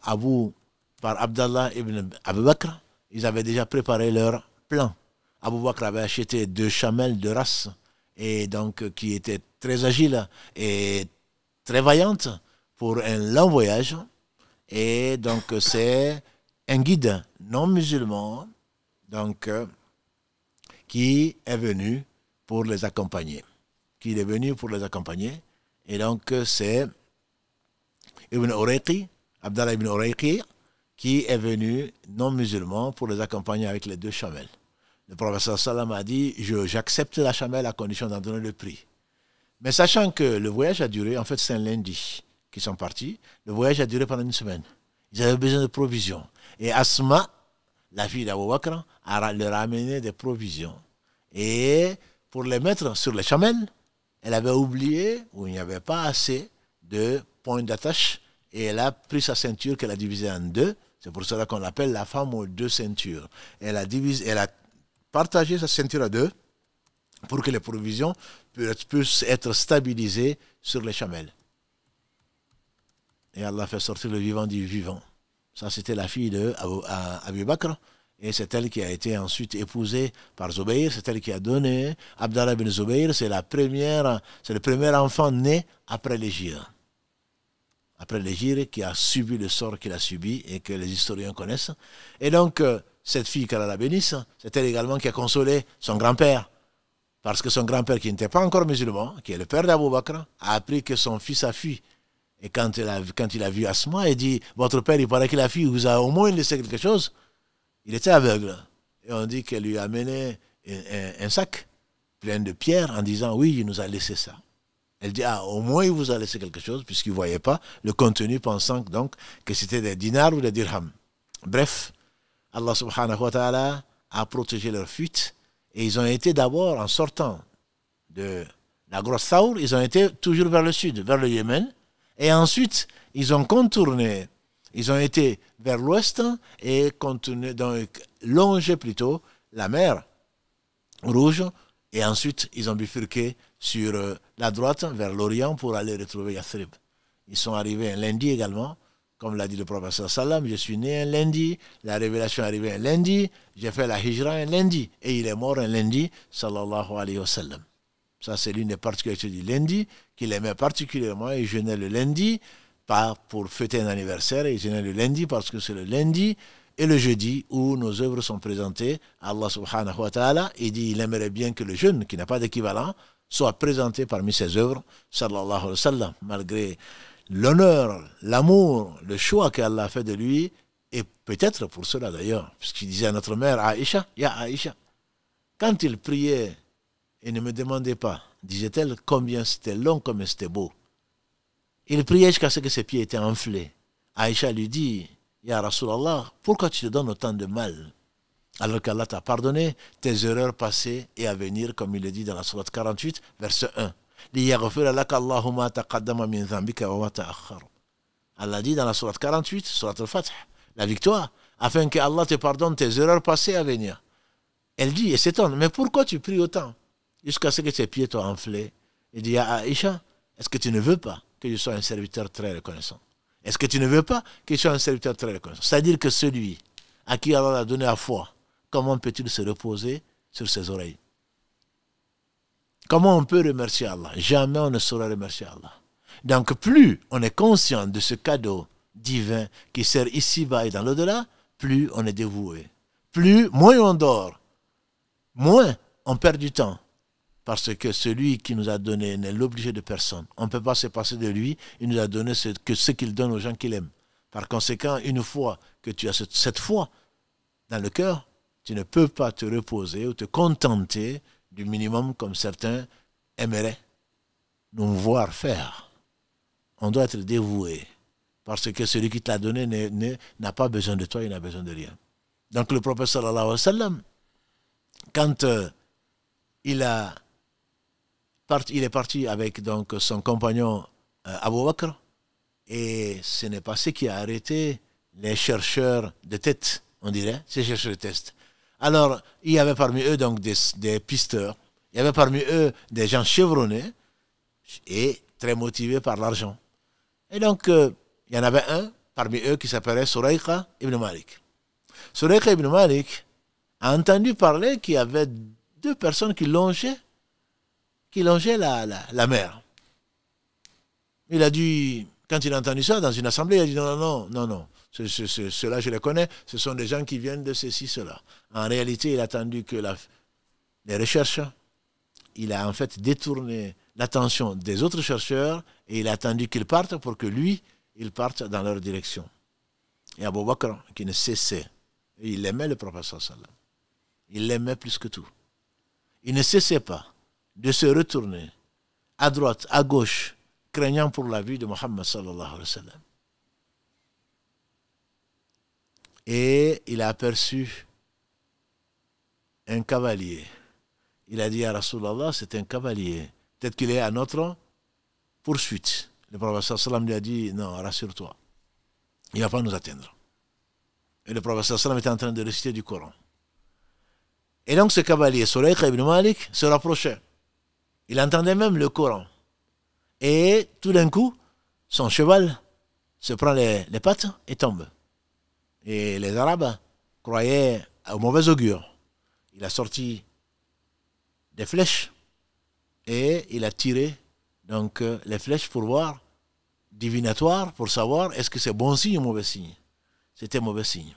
Abdallah ibn Abu Bakr, ils avaient déjà préparé leur plan. Abu Bakr avait acheté 2 chamelles de race, et donc qui étaient très agiles et très vaillantes pour un long voyage. Et donc c'est un guide non musulman donc, qui est venu pour les accompagner. Et donc c'est Abdallah ibn Urayqi, qui est venu non musulman pour les accompagner avec les 2 chamelles. Le prophète sallam a dit, j'accepte la chamelle à condition d'en donner le prix. Mais sachant que le voyage a duré, en fait c'est un lundi qu'ils sont partis, le voyage a duré pendant 1 semaine. Ils avaient besoin de provisions. Et Asma, la fille d'Abu Bakr, leur a amené des provisions. Et pour les mettre sur les chamelles, elle avait oublié, ou il n'y avait pas assez de points d'attache, et elle a pris sa ceinture qu'elle a divisée en 2. C'est pour cela qu'on l'appelle la femme aux 2 ceintures. Elle a partagé sa ceinture à 2 pour que les provisions puissent être stabilisées sur les chamelles. Et Allah fait sortir le vivant du vivant. Ça, c'était la fille d'Abu Bakr. Et c'est elle qui a été ensuite épousée par Zubayr. C'est elle qui a donné Abdallah bin Zubayr. C'est le premier enfant né après l'Hégire. Après l'Hégire, qui a subi le sort qu'il a subi et que les historiens connaissent. Et donc, cette fille, qu'Allah la bénisse, c'est elle également qui a consolé son grand-père. Parce que son grand-père, qui n'était pas encore musulman, qui est le père d'Abu Bakr, a appris que son fils a fui. Et quand il a vu Asma, il dit, votre père, il paraît qu'il a fui, il vous a au moins laissé quelque chose. Il était aveugle. Et on dit qu'elle lui a amené un sac plein de pierres en disant, oui, il nous a laissé ça. Elle dit, au moins il vous a laissé quelque chose, puisqu'il ne voyait pas le contenu, pensant donc que c'était des dinars ou des dirhams. Bref, Allah subhanahu wa ta'ala a protégé leur fuite, et ils ont été d'abord, en sortant de la grosse Thawr, ils ont été toujours vers le sud, vers le Yémen, et ensuite, ils ont contourné, ils ont été vers l'ouest et longé plutôt la mer Rouge, et ensuite, ils ont bifurqué sur la droite vers l'Orient pour aller retrouver Yathrib. Ils sont arrivés un lundi également, comme l'a dit le prophète sallam, je suis né un lundi, la révélation est arrivée un lundi, j'ai fait la hijra un lundi, et il est mort un lundi, sallallahu alayhi wa sallam. Ça, c'est l'une des particularités du lundi, qu'il aimait particulièrement. Il jeûnait le lundi, pas pour fêter un anniversaire, il jeûnait le lundi parce que c'est le lundi et le jeudi où nos œuvres sont présentées à Allah subhanahu wa ta'ala. Il dit il aimerait bien que le jeûne, qui n'a pas d'équivalent, soit présenté parmi ses œuvres, sallallahu alayhi wa sallam, malgré l'honneur, l'amour, le choix qu'Allah a fait de lui, et peut-être pour cela d'ailleurs, puisqu'il disait à notre mère Aïcha, Ya Aïcha, quand il priait et ne me demandez pas, disait-elle, combien c'était long, combien c'était beau. Il priait jusqu'à ce que ses pieds étaient enflés. Aïcha lui dit, Ya Rasulallah, pourquoi tu te donnes autant de mal alors qu'Allah t'a pardonné tes erreurs passées et à venir, comme il le dit dans la sourate 48, verset 1. Allah dit dans la sourate 48, sourate al-Fath, la victoire, afin que Allah te pardonne tes erreurs passées et à venir. Elle dit, et s'étonne, mais pourquoi tu pries autant jusqu'à ce que tes pieds soient enflés? Il dit, à Aïcha, est-ce que tu ne veux pas que je sois un serviteur très reconnaissant? Est-ce que tu ne veux pas que je sois un serviteur très reconnaissant? C'est-à-dire que celui à qui Allah a donné la foi, comment peut-il se reposer sur ses oreilles? Comment on peut remercier Allah? Jamais on ne saura remercier Allah. Donc plus on est conscient de ce cadeau divin qui sert ici-bas et dans l'au-delà, plus on est dévoué. Moins on dort, moins on perd du temps. Parce que celui qui nous a donné n'est l'obligé de personne. On ne peut pas se passer de lui. Il nous a donné ce qu'il donne aux gens qu'il aime. Par conséquent, une fois que tu as cette foi dans le cœur, tu ne peux pas te reposer ou te contenter du minimum comme certains aimeraient nous voir faire. On doit être dévoué. Parce que celui qui te l'a donné n'a pas besoin de toi, il n'a besoin de rien. Donc le prophète sallallahu alayhi wa sallam, quand il est parti avec donc son compagnon Abu Bakr, et ce n'est pas ce qui a arrêté les chercheurs de tête, on dirait, ces chercheurs de test. Alors, il y avait parmi eux donc des pisteurs, il y avait parmi eux des gens chevronnés et très motivés par l'argent. Et donc, il y en avait un parmi eux qui s'appelait Surayqa ibn Malik. Surayqa ibn Malik a entendu parler qu'il y avait deux personnes qui longeaient la mer. Il a dit, quand il a entendu ça dans une assemblée, il a dit non, ceux-là je les connais, ce sont des gens qui viennent de ceci, cela. En réalité, il a attendu que les recherches, il a en fait détourné l'attention des autres chercheurs et il a attendu qu'ils partent pour que lui, il parte dans leur direction. Et Abu Bakr, qui ne cessait, et il aimait le prophète sallallahu alayhi wa sallam, il l'aimait plus que tout. Il ne cessait pas de se retourner à droite, à gauche, craignant pour la vie de Mohammed sallallahu alayhi wa sallam. Et il a aperçu un cavalier. Il a dit à Rasulallah, c'est un cavalier. Peut-être qu'il est à notre poursuite. Le prophète sallallahu alayhi wa sallam lui a dit, non, rassure-toi, il ne va pas nous atteindre. Et le prophète sallallahu alayhi wa sallam était en train de réciter du Coran. Et donc ce cavalier, Surayqa ibn Malik, se rapprochait. Il entendait même le Coran. Et tout d'un coup, son cheval se prend les pattes et tombe. Et les Arabes croyaient au mauvais augure. Il a sorti des flèches et il a tiré donc les flèches pour voir, divinatoire, pour savoir est-ce que c'est bon signe ou mauvais signe. C'était mauvais signe.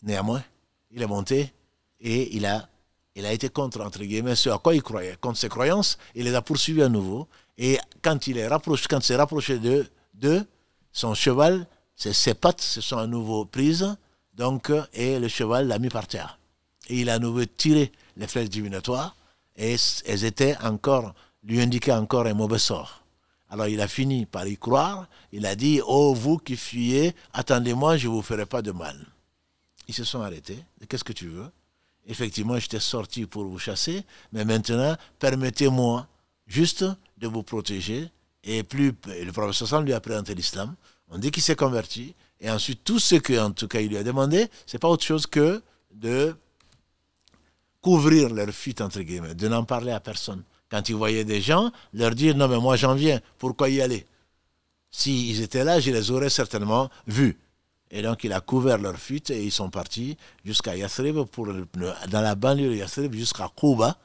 Néanmoins, il est monté et il a été contre, entre guillemets, ce à quoi il croyait. Contre ses croyances, il les a poursuivis à nouveau. Et quand il s'est rapproché de son cheval, ses pattes se sont à nouveau prises, donc, et le cheval l'a mis par terre. Et il a à nouveau tiré les flèches divinatoires, et elles étaient encore, lui indiquaient encore un mauvais sort. Alors il a fini par y croire, il a dit, oh vous qui fuyez, attendez-moi, je ne vous ferai pas de mal. Ils se sont arrêtés, qu'est-ce que tu veux? Effectivement, j'étais sorti pour vous chasser, mais maintenant, permettez-moi juste de vous protéger. Et le prophète sallam lui a présenté l'islam. On dit qu'il s'est converti. Et ensuite, tout ce qu'en tout cas il lui a demandé, c'est pas autre chose que de couvrir leur fuite, entre guillemets, de n'en parler à personne. Quand il voyait des gens, leur dire, non mais moi j'en viens, pourquoi y aller? S'ils étaient là, je les aurais certainement vus. Et donc, il a couvert leur fuite et ils sont partis jusqu'à Yathrib, dans la banlieue de Yathrib, jusqu'à Kouba,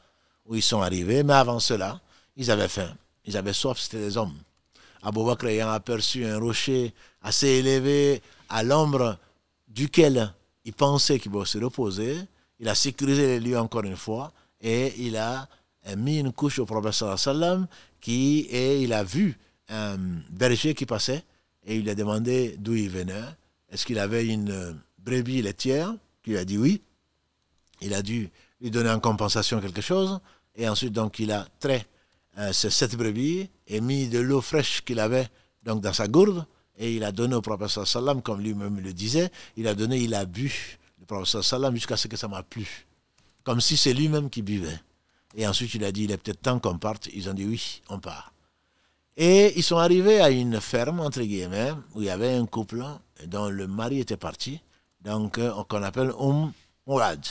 où ils sont arrivés. Mais avant cela, ils avaient faim, ils avaient soif, c'était des hommes. Abu Bakr ayant aperçu un rocher assez élevé, à l'ombre duquel il pensait qu'il pouvait se reposer, il a sécurisé les lieux encore une fois et il a mis une couche au prophète sallallahu alayhi wa sallam et il a vu un berger qui passait et il lui a demandé d'où il venait. Est-ce qu'il avait une brebis laitière? Il a dit oui. Il a dû lui donner en compensation quelque chose. Et ensuite, donc, il a trait cette brebis et mis de l'eau fraîche qu'il avait donc, dans sa gourde. Et il a donné au prophète sallam, comme lui-même le disait, il a bu le prophète sallam jusqu'à ce que ça m'a plu. Comme si c'est lui-même qui buvait. Et ensuite, il a dit, il est peut-être temps qu'on parte. Ils ont dit, oui, on part. Et ils sont arrivés à une ferme, entre guillemets, où il y avait un couple dont le mari était parti, donc qu'on appelle Mourad.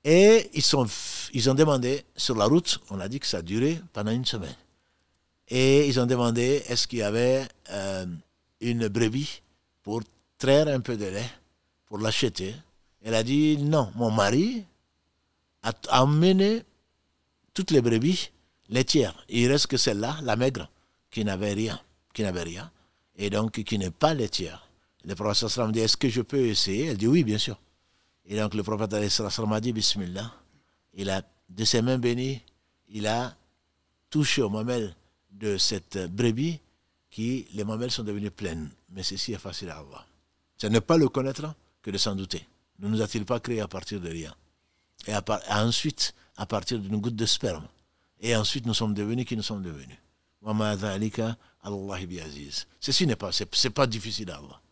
Et ils ont demandé, sur la route, on a dit que ça a duré pendant une semaine. Et ils ont demandé, est-ce qu'il y avait une brebis pour traire un peu de lait, pour l'acheter. Elle a dit, non, mon mari a emmené toutes les brebis laitières. Il reste que celle-là, la maigre, qui n'avait rien. Et donc qui n'est pas laitière. Le prophète sallam dit, est-ce que je peux essayer? Elle dit, oui, bien sûr. Et donc le prophète sallam a dit, Bismillah. Il a, de ses mains bénies, il a touché aux mamelles de cette brebis, les mamelles sont devenues pleines. Mais ceci est facile à avoir. Ce n'est pas le connaître que de s'en douter. Ne nous a-t-il pas créé à partir de rien? Et ensuite, à partir d'une goutte de sperme. Et ensuite, nous sommes devenus qui nous sommes devenus. Ceci n'est pas, c'est pas difficile à avoir.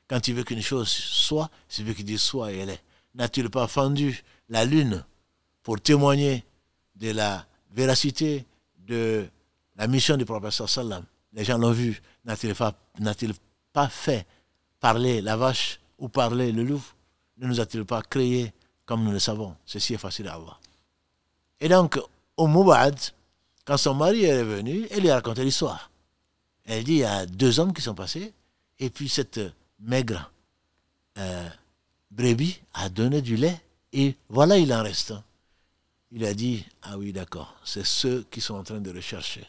Quand tu veux qu'une chose soit, c'est veut qu'il dise soit et elle est. N'a-t-il pas fendu la lune pour témoigner de la véracité de la mission du prophète sallam? Les gens l'ont vu. N'a-t-il pas fait parler la vache ou parler le loup? Ne nous a-t-il pas créé comme nous le savons? Ceci est facile à avoir. Et donc, au Moubad, quand son mari est revenu, elle lui a raconté l'histoire. Elle dit, il y a 2 hommes qui sont passés, et puis cette maigre brebis a donné du lait, et voilà, il en reste. Il a dit, ah oui, d'accord, c'est ceux qui sont en train de rechercher.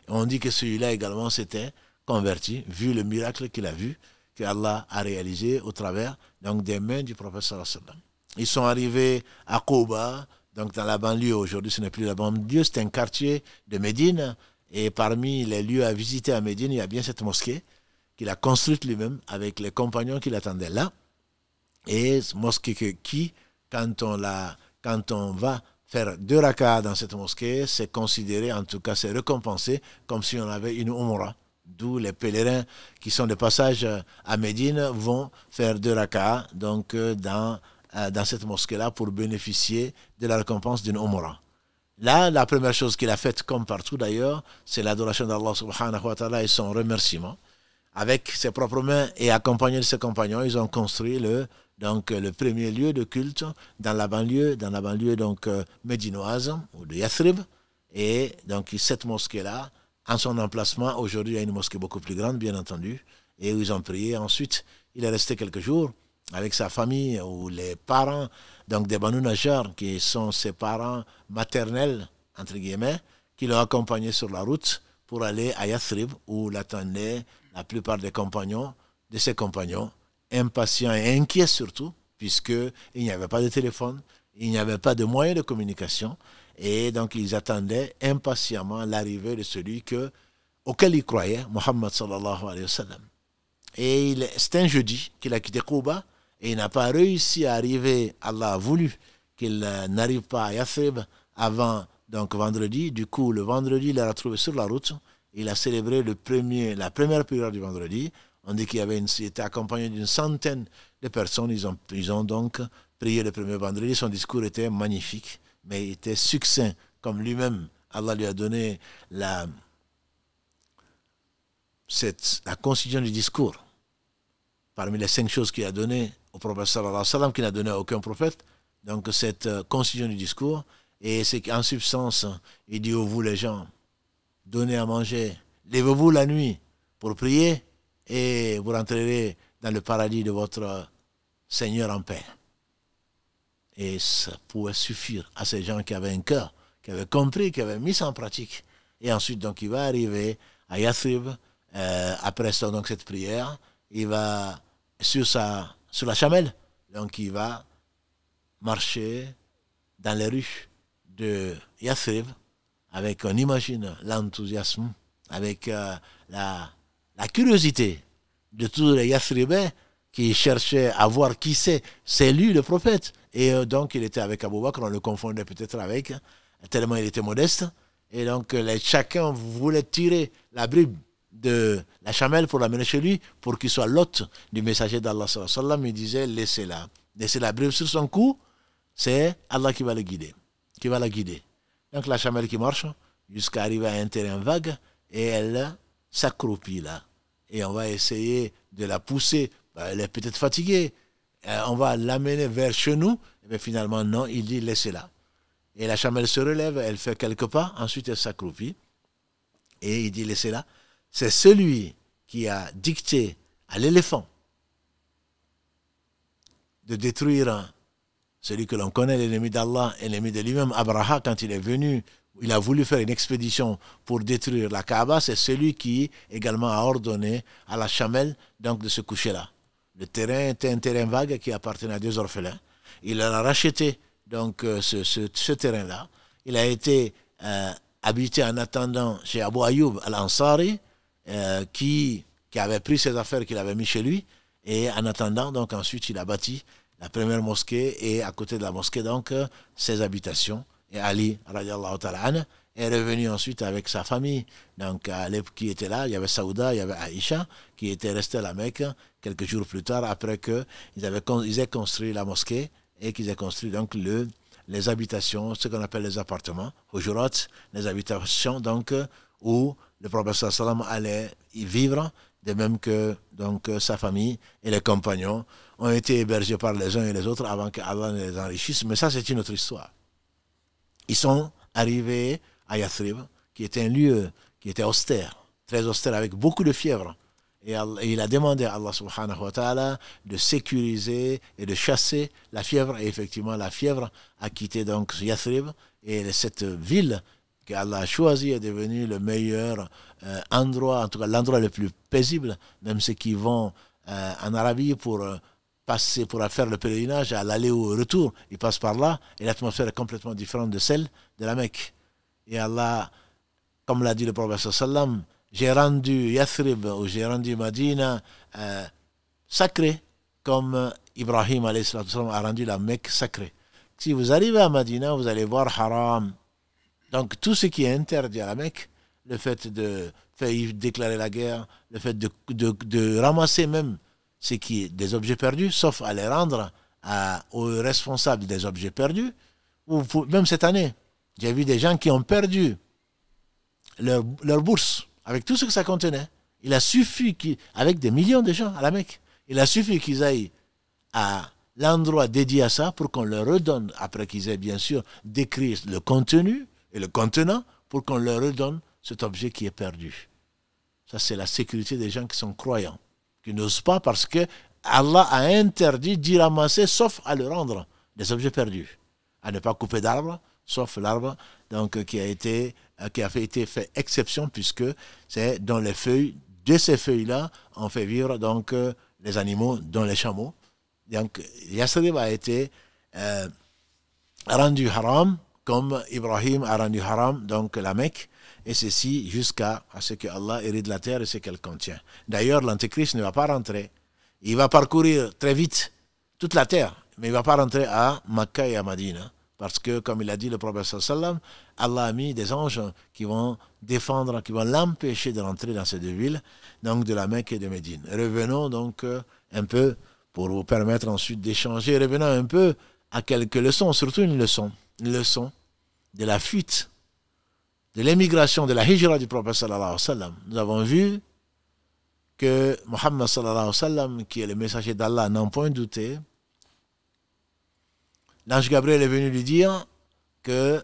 Et on dit que celui-là également s'était converti, vu le miracle qu'il a vu, que Allah a réalisé au travers donc, des mains du prophète sallallahu alayhi wa sallam. Ils sont arrivés à Kouba, donc dans la banlieue. Aujourd'hui, ce n'est plus la banlieue, c'est un quartier de Médine. Et parmi les lieux à visiter à Médine, il y a bien cette mosquée qu'il a construite lui-même avec les compagnons qui l'attendaient là. Et mosquée qui, quand on va faire 2 rakas dans cette mosquée, c'est considéré, en tout cas, c'est récompensé comme si on avait une umrah. D'où les pèlerins qui sont de passage à Médine vont faire 2 rakas donc, dans cette mosquée-là pour bénéficier de la récompense d'une umrah. Là, la première chose qu'il a faite, comme partout d'ailleurs, c'est l'adoration d'Allah subhanahu wa ta'ala et son remerciement. Avec ses propres mains et accompagné de ses compagnons, ils ont construit le premier lieu de culte dans la banlieue donc, médinoise ou de Yathrib. Et donc cette mosquée-là, en son emplacement, aujourd'hui il y a une mosquée beaucoup plus grande, bien entendu, et où ils ont prié. Ensuite, il est resté quelques jours avec sa famille ou les parents donc des Banu Najjar, qui sont ses parents maternels, entre guillemets, qui l'ont accompagné sur la route pour aller à Yathrib, où l'attendaient la plupart de ses compagnons, impatients et inquiets surtout, puisqu'il n'y avait pas de téléphone, il n'y avait pas de moyens de communication, et donc ils attendaient impatiemment l'arrivée de celui auquel ils croyaient, Muhammad sallallahu alayhi wa sallam. Et c'est un jeudi qu'il a quitté Kouba, et il n'a pas réussi à arriver, Allah a voulu qu'il n'arrive pas à Yathrib avant donc vendredi. Du coup, le vendredi, il l'a retrouvé sur la route. Il a célébré la première prière du vendredi. On dit qu'il était accompagné d'une centaine de personnes. Ils ont donc prié le premier vendredi. Son discours était magnifique, mais il était succinct, comme lui-même. Allah lui a donné la concision du discours. Parmi les 5 choses qu'il a données au prophète sallallahu alayhi wa sallam, qu'il n'a donné à aucun prophète, donc cette concision du discours, et c'est qu'en substance, il dit aux vous les gens, donnez à manger, levez-vous la nuit pour prier, et vous rentrerez dans le paradis de votre Seigneur en paix. Et ça pouvait suffire à ces gens qui avaient un cœur, qui avaient compris, qui avaient mis ça en pratique. Et ensuite, donc, il va arriver à Yathrib, après ça, donc, cette prière, il va sur la chamelle, donc il va marcher dans les rues de Yathrib avec, on imagine, l'enthousiasme, avec la curiosité de tous les Yathribais qui cherchait à voir qui c'est lui le prophète. Et donc il était avec Abou Bakr, on le confondait peut-être avec, tellement il était modeste. Et donc chacun voulait tirer la bribe de la chamelle pour l'amener chez lui, pour qu'il soit l'hôte du messager d'Allah sallallahu alayhi wa sallam. Il disait, laissez-la. Laissez la bribe sur son cou, c'est Allah qui va le guider, qui va la guider. Donc la chamelle qui marche, jusqu'à arriver à un terrain vague, et elle s'accroupit là. Et on va essayer de la pousser. Elle est peut-être fatiguée. On va l'amener vers chez nous. Mais finalement, non, il dit, laissez-la. Et la chamelle se relève, elle fait quelques pas, ensuite elle s'accroupit. Et il dit, laissez-la. C'est celui qui a dicté à l'éléphant de détruire celui que l'on connaît, l'ennemi d'Allah, l'ennemi de lui-même, Abraha, quand il est venu, il a voulu faire une expédition pour détruire la Kaaba, c'est celui qui également a ordonné à la chamelle donc, de se coucher là. Le terrain était un terrain vague qui appartenait à deux orphelins. Il leur a racheté donc, ce terrain-là. Il a été habité en attendant chez Abu Ayyub al-Ansari, qui avait pris ses affaires qu'il avait mis chez lui. Et en attendant, donc ensuite, il a bâti la première mosquée et à côté de la mosquée, donc, ses habitations. Et Ali, radiallahu ta'ala, est revenu ensuite avec sa famille. Donc, qui était là, il y avait Saouda, il y avait Aïcha, qui était resté à la Mecque quelques jours plus tard, après qu'ils aient construit la mosquée et qu'ils aient construit donc les habitations, ce qu'on appelle les appartements, hujurat, les habitations donc, où le prophète sallam allait y vivre, de même que donc, sa famille et les compagnons ont été hébergés par les uns et les autres avant qu'Allah ne les enrichisse. Mais ça, c'est une autre histoire. Ils sont arrivés à Yathrib, qui était un lieu qui était austère, très austère, avec beaucoup de fièvre. Et il a demandé à Allah subhanahu wa ta'ala de sécuriser et de chasser la fièvre. Et effectivement, la fièvre a quitté donc Yathrib. Et cette ville qu'Allah a choisie est devenue le meilleur endroit, en tout cas l'endroit le plus paisible. Même ceux qui vont en Arabie pour passer, pour faire le pèlerinage, à l'aller ou au retour, ils passent par là. Et l'atmosphère est complètement différente de celle de la Mecque. Et Allah, comme l'a dit le prophète sallam, j'ai rendu Yathrib ou j'ai rendu Madina sacré, comme Ibrahim a rendu la Mecque sacrée. Si vous arrivez à Madina, vous allez voir Haram. Donc tout ce qui est interdit à la Mecque, le fait de faire déclarer la guerre, le fait de ramasser même ce qui est des objets perdus, sauf à les rendre aux responsables des objets perdus, ou même cette année, j'ai vu des gens qui ont perdu leur bourse, avec tout ce que ça contenait. Il a suffi, avec des millions de gens à la Mecque, il a suffi qu'ils aillent à l'endroit dédié à ça pour qu'on leur redonne, après qu'ils aient bien sûr décrit le contenu et le contenant, pour qu'on leur redonne cet objet qui est perdu. Ça, c'est la sécurité des gens qui sont croyants, qui n'osent pas parce que Allah a interdit d'y ramasser, sauf à le rendre, des objets perdus. À ne pas couper d'arbre, sauf l'arbre donc, qui a été fait exception, puisque c'est dans les feuilles, de ces feuilles-là, on fait vivre donc, les animaux, dont les chameaux. Donc, Yathrib a été rendu haram, comme Ibrahim a rendu haram, donc la Mecque, et ceci jusqu'à ce que Allah hérite la terre et ce qu'elle contient. D'ailleurs, l'Antéchrist ne va pas rentrer. Il va parcourir très vite toute la terre, mais il ne va pas rentrer à Makkah et à Madina. Parce que, comme il a dit le prophète sallam, Allah a mis des anges qui vont défendre, qui vont l'empêcher de rentrer dans ces deux villes, donc de la Mecque et de Médine. Revenons donc un peu, pour vous permettre ensuite d'échanger, revenons un peu à quelques leçons, surtout une leçon de la fuite, de l'émigration, de la hijra du prophète sallallahu alayhi wa sallam. Nous avons vu que Muhammad sallallahu alayhi wa sallam, qui est le messager d'Allah, n'en point douté. L'ange Gabriel est venu lui dire que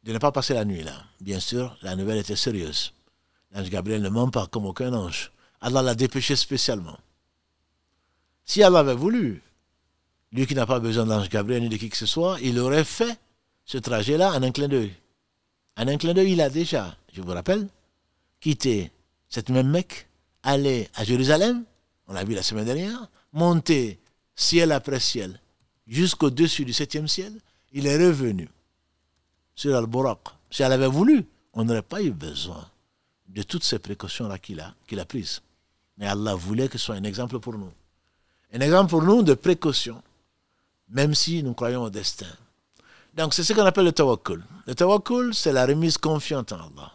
de ne pas passer la nuit là. Bien sûr, la nouvelle était sérieuse. L'ange Gabriel ne ment pas comme aucun ange. Allah l'a dépêché spécialement. Si Allah avait voulu, lui qui n'a pas besoin d'ange Gabriel ni de qui que ce soit, il aurait fait ce trajet-là en un clin d'œil. En un clin d'œil, il a déjà, je vous rappelle, quitté cette même Mecque, allé à Jérusalem, on l'a vu la semaine dernière, monté ciel après ciel, jusqu'au-dessus du 7e ciel, il est revenu sur Al-Buraq. Si elle avait voulu, on n'aurait pas eu besoin de toutes ces précautions-là qu'il a prises. Mais Allah voulait que ce soit un exemple pour nous. Un exemple pour nous de précaution, même si nous croyons au destin. Donc c'est ce qu'on appelle le tawakkul. Le tawakkul, c'est la remise confiante en Allah.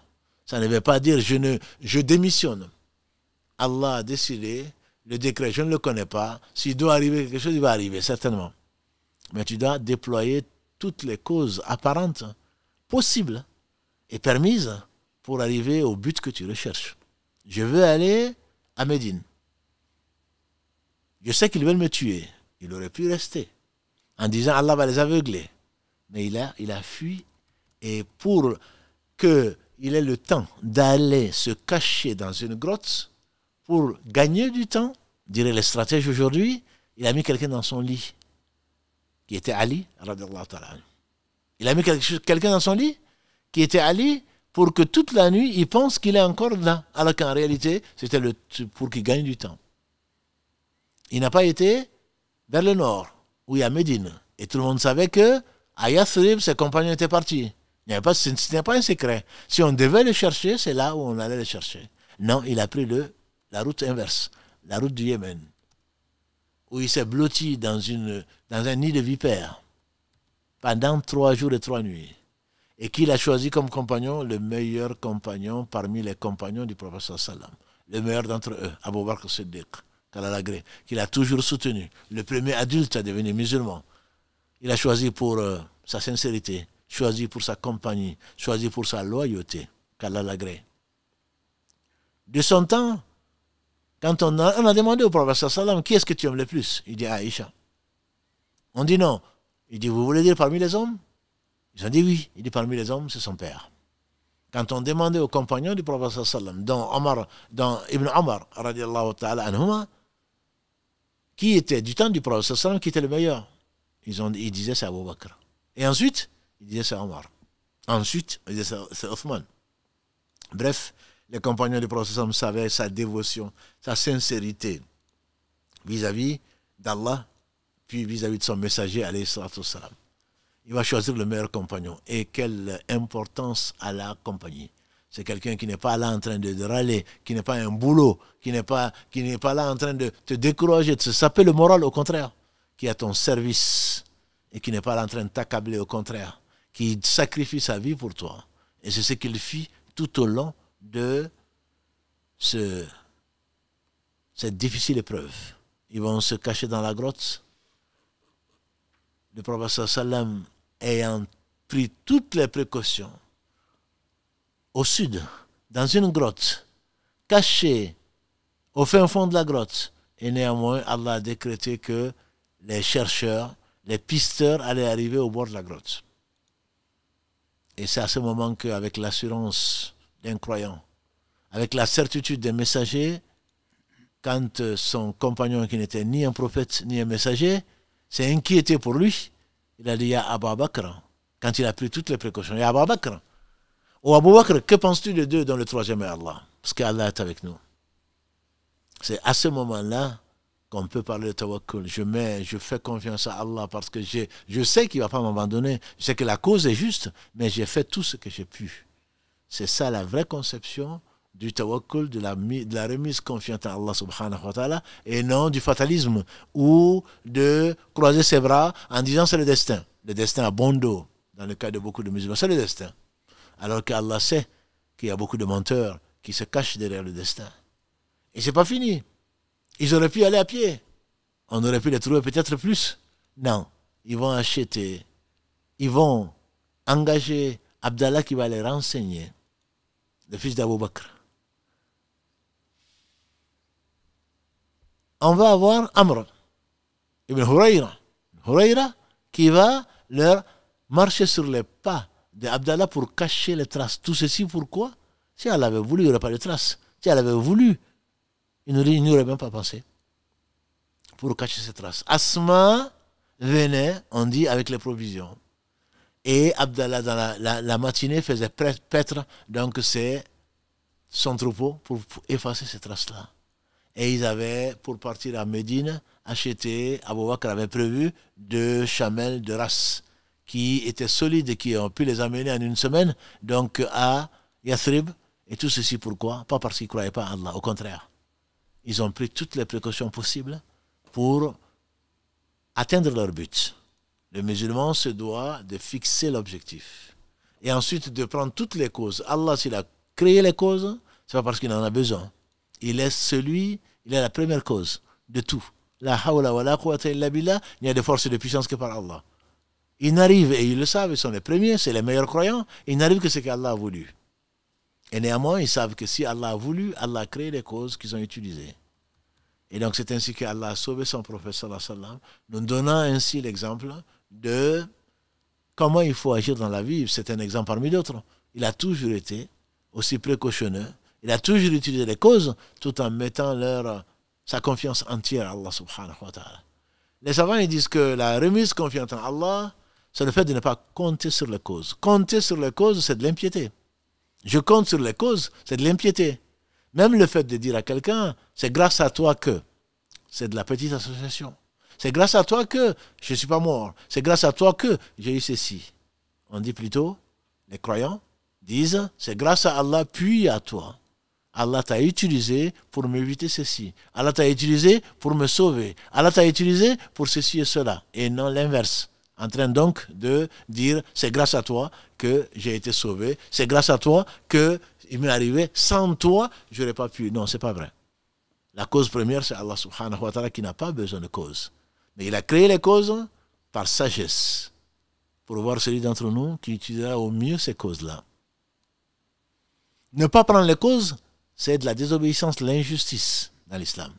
Ça ne veut pas dire je démissionne. Allah a décidé, le décret, je ne le connais pas. S'il doit arriver quelque chose, il va arriver, certainement. Mais tu dois déployer toutes les causes apparentes, possibles et permises pour arriver au but que tu recherches. Je veux aller à Médine. Je sais qu'ils veulent me tuer. Il aurait pu rester en disant Allah va les aveugler. Mais il a fui. Et pour qu'il ait le temps d'aller se cacher dans une grotte, pour gagner du temps, diraient les stratèges aujourd'hui, il a mis quelqu'un dans son lit, qui était Ali, radiallahu ta'ala. Il a mis quelqu'un dans son lit, qui était Ali, pour que toute la nuit, il pense qu'il est encore là. Alors qu'en réalité, c'était pour qu'il gagne du temps. Il n'a pas été vers le nord, où il y a Médine. Et tout le monde savait que à Yathrib, ses compagnons étaient partis. Ce n'est pas un secret. Si on devait le chercher, c'est là où on allait le chercher. Non, il a pris la route inverse, la route du Yémen, où il s'est blotti dans un nid de vipères pendant 3 jours et 3 nuits. Et qu'il a choisi comme compagnon le meilleur compagnon parmi les compagnons du prophète sallam. Le meilleur d'entre eux, Abu Bakr Siddiq, qu'il a toujours soutenu. Le premier adulte à devenir musulman. Il a choisi pour sa sincérité, choisi pour sa compagnie, choisi pour sa loyauté, qu'Allah l'agrée. De son temps, quand on a demandé au prophète sallam, qui est-ce que tu aimes le plus? Il dit Aïcha. On dit non. Il dit, vous voulez dire parmi les hommes? Ils ont dit oui. Il dit parmi les hommes, c'est son père. Quand on demandait aux compagnons du prophète sallam, dont Ibn Omar, radiallahu ta'ala anhuma, qui était du temps du prophète sallam, qui était le meilleur? Ils disaient c'est Abu Bakr. Et ensuite, ils disaient c'est Omar. Ensuite, ils disaient c'est Othman. Bref, les compagnons du prophète sallam savaient sa dévotion, sa sincérité vis-à-vis d'Allah, puis vis-à-vis de son messager, alayhi salatu wassalam. Il va choisir le meilleur compagnon. Et quelle importance à la compagnie. C'est quelqu'un qui n'est pas là en train de râler, qui n'est pas un boulot, qui n'est pas là en train de te décourager, de se saper le moral, au contraire, qui est à ton service et qui n'est pas là en train de t'accabler, au contraire, qui sacrifie sa vie pour toi. Et c'est ce qu'il fit tout au long de cette difficile épreuve. Ils vont se cacher dans la grotte. Le prophète sallam ayant pris toutes les précautions au sud, dans une grotte, caché au fin fond de la grotte, et néanmoins Allah a décrété que les chercheurs, les pisteurs allaient arriver au bord de la grotte. Et c'est à ce moment qu'avec l'assurance d'un croyant, avec la certitude des messagers, quand son compagnon qui n'était ni un prophète ni un messager s'est inquiété pour lui, il a dit ya Abu Bakr, quand il a pris toutes les précautions, ya Abu Bakr, ou Abu Bakr, que penses-tu de deux dont le troisième est Allah? Parce qu'Allah est avec nous. C'est à ce moment-là qu'on peut parler de tawakkul. Je fais confiance à Allah parce que je sais qu'il ne va pas m'abandonner. Je sais que la cause est juste, mais j'ai fait tout ce que j'ai pu. C'est ça la vraie conception du tawakkul, de la remise confiante à Allah subhanahu wa ta'ala, et non du fatalisme ou de croiser ses bras en disant c'est le destin. Le destin a bon dos, dans le cas de beaucoup de musulmans, c'est le destin. Alors qu'Allah sait qu'il y a beaucoup de menteurs qui se cachent derrière le destin. Et c'est pas fini. Ils auraient pu aller à pied. On aurait pu les trouver peut-être plus. Non. Ils vont acheter. Ils vont engager Abdallah qui va les renseigner. Le fils d'Abu Bakr. On va avoir Amr ibn Hurayra qui va leur marcher sur les pas d'Abdallah pour cacher les traces. Tout ceci pourquoi? Si elle avait voulu, il n'y aurait pas de traces. Si elle avait voulu, il n'y aurait même pas pensé pour cacher ces traces. Asma venait, on dit, avec les provisions. Et Abdallah, dans la matinée, faisait paître donc c'est son troupeau pour effacer ces traces-là. Et ils avaient, pour partir à Médine, acheté, Abu Bakr avait prévu 2 chamelles de race qui étaient solides et qui ont pu les amener en une semaine, donc à Yathrib. Et tout ceci pourquoi? Pas parce qu'ils ne croyaient pas à Allah, au contraire. Ils ont pris toutes les précautions possibles pour atteindre leur but. Le musulman se doit de fixer l'objectif. Et ensuite de prendre toutes les causes. Allah, s'il a créé les causes, c'est pas parce qu'il en a besoin. Il est la première cause de tout. La hawla wa la quwwata illa billah, il n'y a de force et de puissance que par Allah. Ils n'arrivent, et ils le savent, ils sont les premiers, c'est les meilleurs croyants, ils n'arrivent que ce qu'Allah a voulu. Et néanmoins, ils savent que si Allah a voulu, Allah a créé les causes qu'ils ont utilisées. Et donc c'est ainsi qu'Allah a sauvé son prophète sallallahu alayhi wa sallam, nous donnant ainsi l'exemple de comment il faut agir dans la vie. C'est un exemple parmi d'autres. Il a toujours été aussi précautionneux, il a toujours utilisé les causes tout en mettant sa confiance entière à Allah subhanahu wa ta'ala. Les savants ils disent que la remise confiante en Allah, c'est le fait de ne pas compter sur les causes. Compter sur les causes, c'est de l'impiété. Je compte sur les causes, c'est de l'impiété. Même le fait de dire à quelqu'un, c'est grâce à toi que, c'est de la petite association. C'est grâce à toi que je ne suis pas mort. C'est grâce à toi que j'ai eu ceci. On dit plutôt, les croyants disent, c'est grâce à Allah puis à toi. Allah t'a utilisé pour m'éviter ceci. Allah t'a utilisé pour me sauver. Allah t'a utilisé pour ceci et cela. Et non l'inverse. En train donc de dire, c'est grâce à toi que j'ai été sauvé. C'est grâce à toi qu'il m'est arrivé. Sans toi, je n'aurais pas pu. Non, ce n'est pas vrai. La cause première, c'est Allah subhanahu wa ta'ala qui n'a pas besoin de cause. Mais il a créé les causes par sagesse. Pour voir celui d'entre nous qui utilisera au mieux ces causes-là. Ne pas prendre les causes, c'est de la désobéissance, de l'injustice dans l'islam.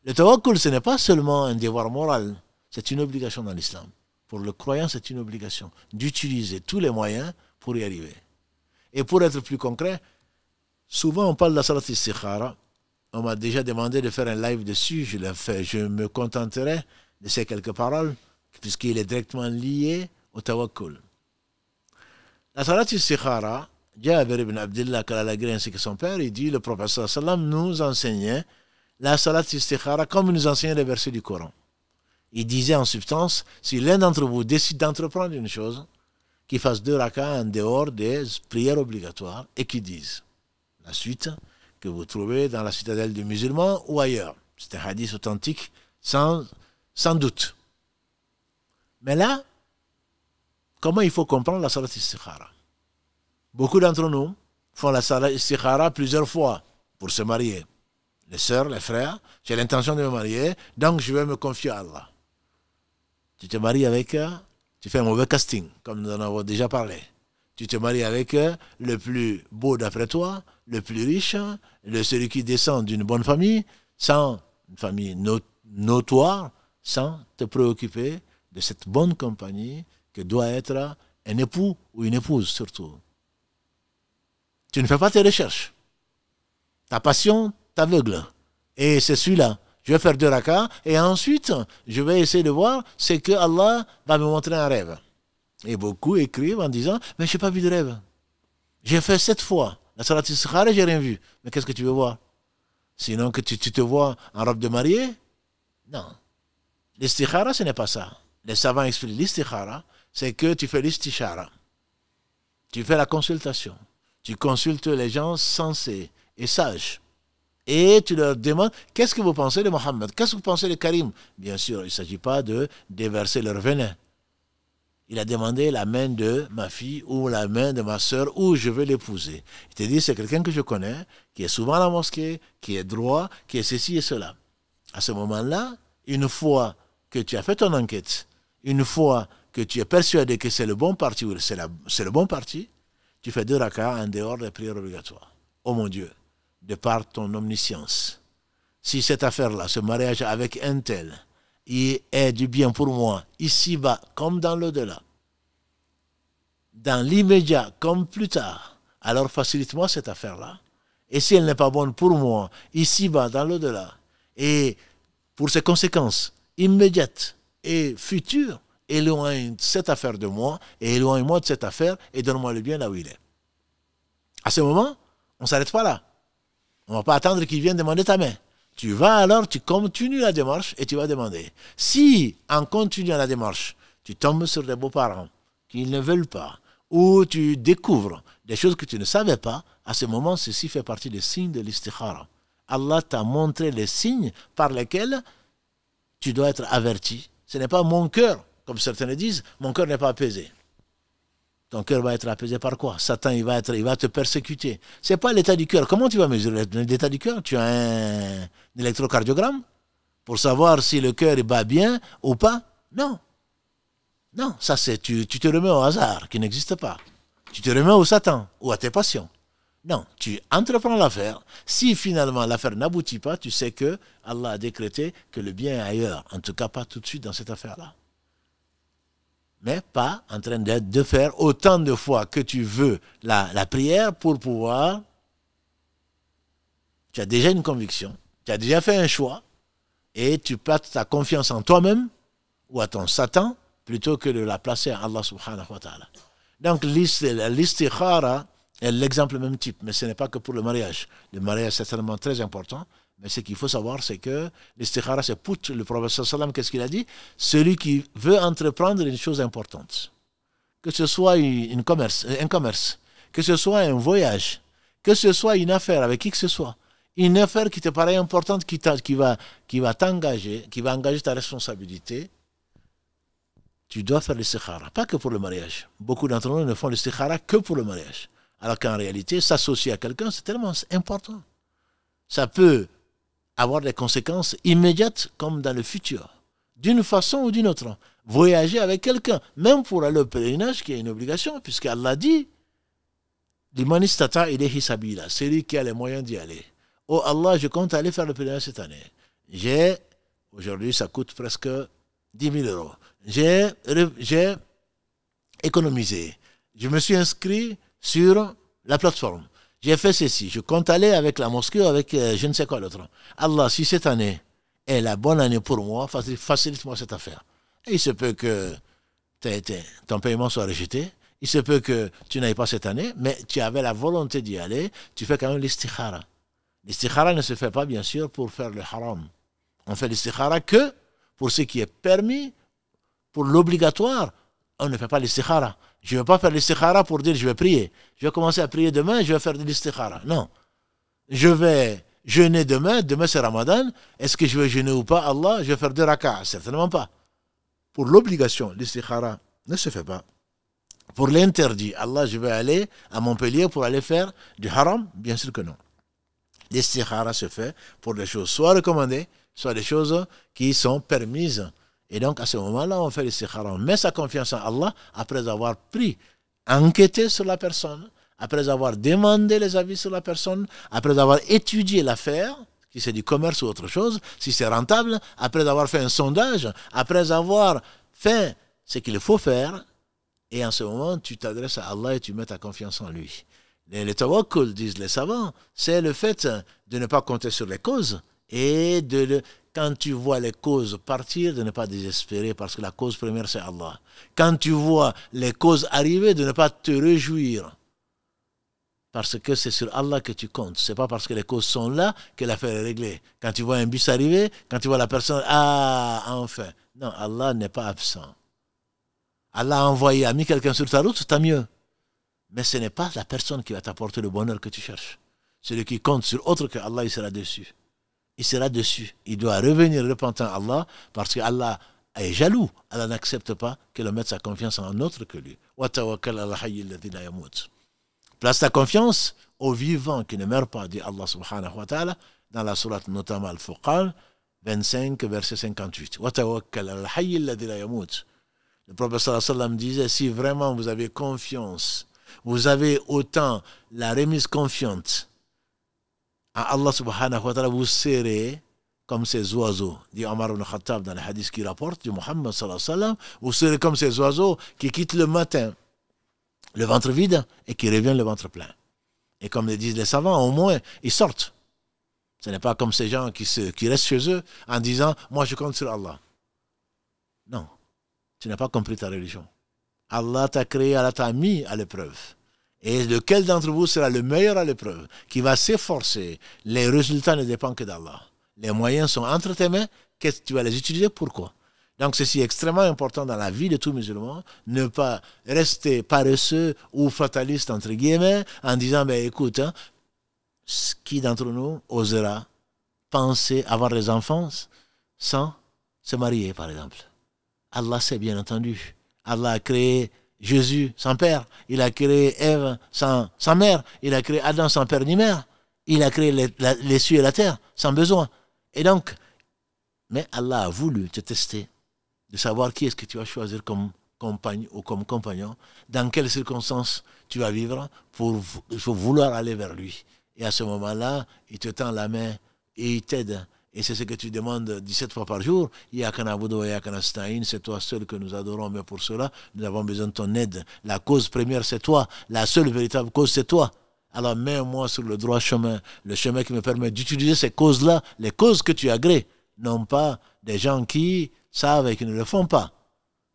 Le tawakkul, ce n'est pas seulement un devoir moral, c'est une obligation dans l'islam. Pour le croyant, c'est une obligation d'utiliser tous les moyens pour y arriver. Et pour être plus concret, souvent on parle de la salat istikhara. On m'a déjà demandé de faire un live dessus, je l'ai fait. Je me contenterai de ces quelques paroles, puisqu'il est directement lié au tawakkul. La salat istikhara, Jabir ibn Abdullah, Kalalagré ainsi que son père, il dit, le prophète sallam nous enseignait la salat istikhara comme il nous enseignait les versets du Coran. Il disait en substance, si l'un d'entre vous décide d'entreprendre une chose, qu'il fasse 2 rakats en dehors des prières obligatoires et qu'il dise la suite que vous trouvez dans la citadelle du musulman ou ailleurs. C'est un hadith authentique, sans doute. Mais là, comment il faut comprendre la salat istikhara? Beaucoup d'entre nous font la salat istikhara plusieurs fois pour se marier. Les sœurs, les frères, j'ai l'intention de me marier, donc je vais me confier à Allah. Tu te maries avec, tu fais un mauvais casting, comme nous en avons déjà parlé. Tu te maries avec le plus beau d'après toi, le plus riche, celui qui descend d'une bonne famille, sans une famille notoire, sans te préoccuper de cette bonne compagnie que doit être un époux ou une épouse surtout. Tu ne fais pas tes recherches. Ta passion t'aveugle. Et c'est celui-là. Je vais faire 2 rakats et ensuite, je vais essayer de voir ce que Allah va me montrer un rêve. Et beaucoup écrivent en disant, mais je n'ai pas vu de rêve. J'ai fait 7 fois la salat istikhara et je n'ai rien vu. Mais qu'est-ce que tu veux voir? Sinon que tu te vois en robe de mariée? Non. L'istikhara, ce n'est pas ça. Les savants expliquent l'istikhara, c'est que tu fais l'istishara. Tu fais la consultation. Tu consultes les gens sensés et sages. Et tu leur demandes, qu'est-ce que vous pensez de Mohammed? Qu'est-ce que vous pensez de Karim? Bien sûr, il ne s'agit pas de déverser leur venin. Il a demandé la main de ma fille ou la main de ma soeur ou je veux l'épouser. Il te dit, c'est quelqu'un que je connais, qui est souvent à la mosquée, qui est droit, qui est ceci et cela. À ce moment-là, une fois que tu as fait ton enquête, une fois que tu es persuadé que c'est le bon parti ou c'est le bon parti, tu fais 2 rakats en dehors des prières obligatoires. Oh mon Dieu, de par ton omniscience, si cette affaire-là, ce mariage avec un tel, il est du bien pour moi, ici-bas comme dans l'au-delà, dans l'immédiat comme plus tard, alors facilite-moi cette affaire-là. Et si elle n'est pas bonne pour moi, ici-bas dans l'au-delà, et pour ses conséquences immédiates et futures, éloigne cette affaire de moi et éloigne-moi de cette affaire et donne-moi le bien là où il est. À ce moment, on ne s'arrête pas là. On ne va pas attendre qu'il vienne demander ta main. Tu vas alors, tu continues la démarche et tu vas demander. Si, en continuant la démarche, tu tombes sur des beaux-parents qui ne veulent pas, ou tu découvres des choses que tu ne savais pas, à ce moment, ceci fait partie des signes de l'istikhara. Allah t'a montré les signes par lesquels tu dois être averti. Ce n'est pas mon cœur, comme certains le disent, mon cœur n'est pas apaisé. Ton cœur va être apaisé par quoi? Satan, il va te persécuter. Ce n'est pas l'état du cœur. Comment tu vas mesurer l'état du cœur? Tu as un électrocardiogramme pour savoir si le cœur bat bien ou pas? Non. Non, ça c'est tu te remets au hasard qui n'existe pas. Tu te remets au Satan ou à tes passions. Non, tu entreprends l'affaire. Si finalement l'affaire n'aboutit pas, tu sais que Allah a décrété que le bien est ailleurs. En tout cas, pas tout de suite dans cette affaire-là. Mais pas en train de faire autant de fois que tu veux la prière pour pouvoir... Tu as déjà une conviction, tu as déjà fait un choix et tu places ta confiance en toi-même ou à ton Satan plutôt que de la placer à Allah subhanahu wa ta'ala. Donc l'istikhara est l'exemple même type, mais ce n'est pas que pour le mariage. Le mariage est certainement très important, mais ce qu'il faut savoir, c'est que l'istikhara, c'est pour le prophète sallam, qu'est-ce qu'il a dit? Celui qui veut entreprendre une chose importante, que ce soit un commerce, que ce soit un voyage, que ce soit une affaire avec qui que ce soit, une affaire qui te paraît importante, qui va t'engager, qui va engager ta responsabilité, tu dois faire l'istikhara, pas que pour le mariage. Beaucoup d'entre nous ne font l'istikhara que pour le mariage. Alors qu'en réalité, s'associer à quelqu'un, c'est tellement important. Ça peut avoir des conséquences immédiates comme dans le futur, d'une façon ou d'une autre. Voyager avec quelqu'un, même pour aller au pèlerinage, qui est une obligation, puisque Allah dit « Liman istata ilayhi sabila » celui qui a les moyens d'y aller. « Oh Allah, je compte aller faire le pèlerinage cette année. Aujourd'hui, ça coûte presque 10 000 euros. J'ai économisé. Je me suis inscrit sur la plateforme. J'ai fait ceci. Je compte aller avec la mosquée ou avec je ne sais quoi l'autre. Allah, si cette année est la bonne année pour moi, facilite-moi cette affaire. » Et il se peut que ton paiement soit rejeté. Il se peut que tu n'ailles pas cette année, mais tu avais la volonté d'y aller. Tu fais quand même l'istikhara. L'istikhara ne se fait pas, bien sûr, pour faire le haram. On fait l'istikhara que pour ce qui est permis. Pour l'obligatoire, on ne fait pas l'istikhara. Je ne vais pas faire l'istikhara pour dire je vais prier. Je vais commencer à prier demain et je vais faire de l'istikhara. Non. Je vais jeûner demain c'est Ramadan. Est-ce que je vais jeûner ou pas? Allah, je vais faire 2 rak'ahs. Certainement pas. Pour l'obligation, l'istikhara ne se fait pas. Pour l'interdit, Allah, je vais aller à Montpellier pour aller faire du haram? Bien sûr que non. L'istikhara se fait pour des choses soit recommandées, soit des choses qui sont permises. Et donc, à ce moment-là, on fait l'istikhara. On met sa confiance en Allah après avoir enquêté sur la personne, après avoir demandé les avis sur la personne, après avoir étudié l'affaire, si c'est du commerce ou autre chose, si c'est rentable, après avoir fait un sondage, après avoir fait ce qu'il faut faire. Et en ce moment, tu t'adresses à Allah et tu mets ta confiance en lui. Le tawakkul, disent les savants, c'est le fait de ne pas compter sur les causes et quand tu vois les causes partir, de ne pas désespérer parce que la cause première, c'est Allah. Quand tu vois les causes arriver, de ne pas te réjouir parce que c'est sur Allah que tu comptes. Ce n'est pas parce que les causes sont là que l'affaire est réglée. Quand tu vois un bus arriver, quand tu vois la personne, ah, enfin. Non, Allah n'est pas absent. Allah a mis quelqu'un sur ta route, tant mieux. Mais ce n'est pas la personne qui va t'apporter le bonheur que tu cherches. Celui qui compte sur autre que Allah, il sera dessus. Il sera dessus. Il doit revenir repentant à Allah parce qu'Allah est jaloux. Allah n'accepte pas que l'on mette sa confiance en un autre que lui. Place ta confiance au vivant qui ne meurt pas, dit Allah subhanahu wa ta'ala, dans la sourate notamment Al-Furqan, 25, verset 58. Le prophète sallallahu alayhi wa sallam disait, si vraiment vous avez confiance, vous avez autant la remise confiante à Allah subhanahu wa ta'ala, vous serez comme ces oiseaux, dit Omar ibn Khattab dans le hadith qui rapporte du Muhammad sallallahu alayhi wa sallam, vous serez comme ces oiseaux qui quittent le matin le ventre vide et qui reviennent le ventre plein. Et comme le disent les savants, au moins, ils sortent. Ce n'est pas comme ces gens qui restent chez eux en disant, moi je compte sur Allah. Non, tu n'as pas compris ta religion. Allah t'a créé, Allah t'a mis à l'épreuve. Et lequel d'entre vous sera le meilleur à l'épreuve, qui va s'efforcer? Les résultats ne dépendent que d'Allah. Les moyens sont entre tes mains, qu'est-ce que tu vas les utiliser? Pourquoi? Donc ceci est extrêmement important dans la vie de tout musulman, ne pas rester paresseux ou fataliste entre guillemets, en disant, ben écoute, qui d'entre nous osera penser avoir des enfants sans se marier, par exemple. Allah sait, bien entendu. Allah a créé Jésus sans père. Il a créé Ève sans mère. Il a créé Adam sans père ni mère. Il a créé les cieux et la terre sans besoin. Et donc, mais Allah a voulu te tester, de savoir qui est-ce que tu vas choisir comme compagne ou comme compagnon, dans quelles circonstances tu vas vivre il faut vouloir aller vers lui. Et à ce moment-là, il te tend la main et il t'aide. Et c'est ce que tu demandes 17 fois par jour. C'est toi seul que nous adorons, mais pour cela, nous avons besoin de ton aide. La cause première, c'est toi. La seule véritable cause, c'est toi. Alors mets-moi sur le droit chemin, le chemin qui me permet d'utiliser ces causes-là, les causes que tu agrées, non pas des gens qui savent et qui ne le font pas,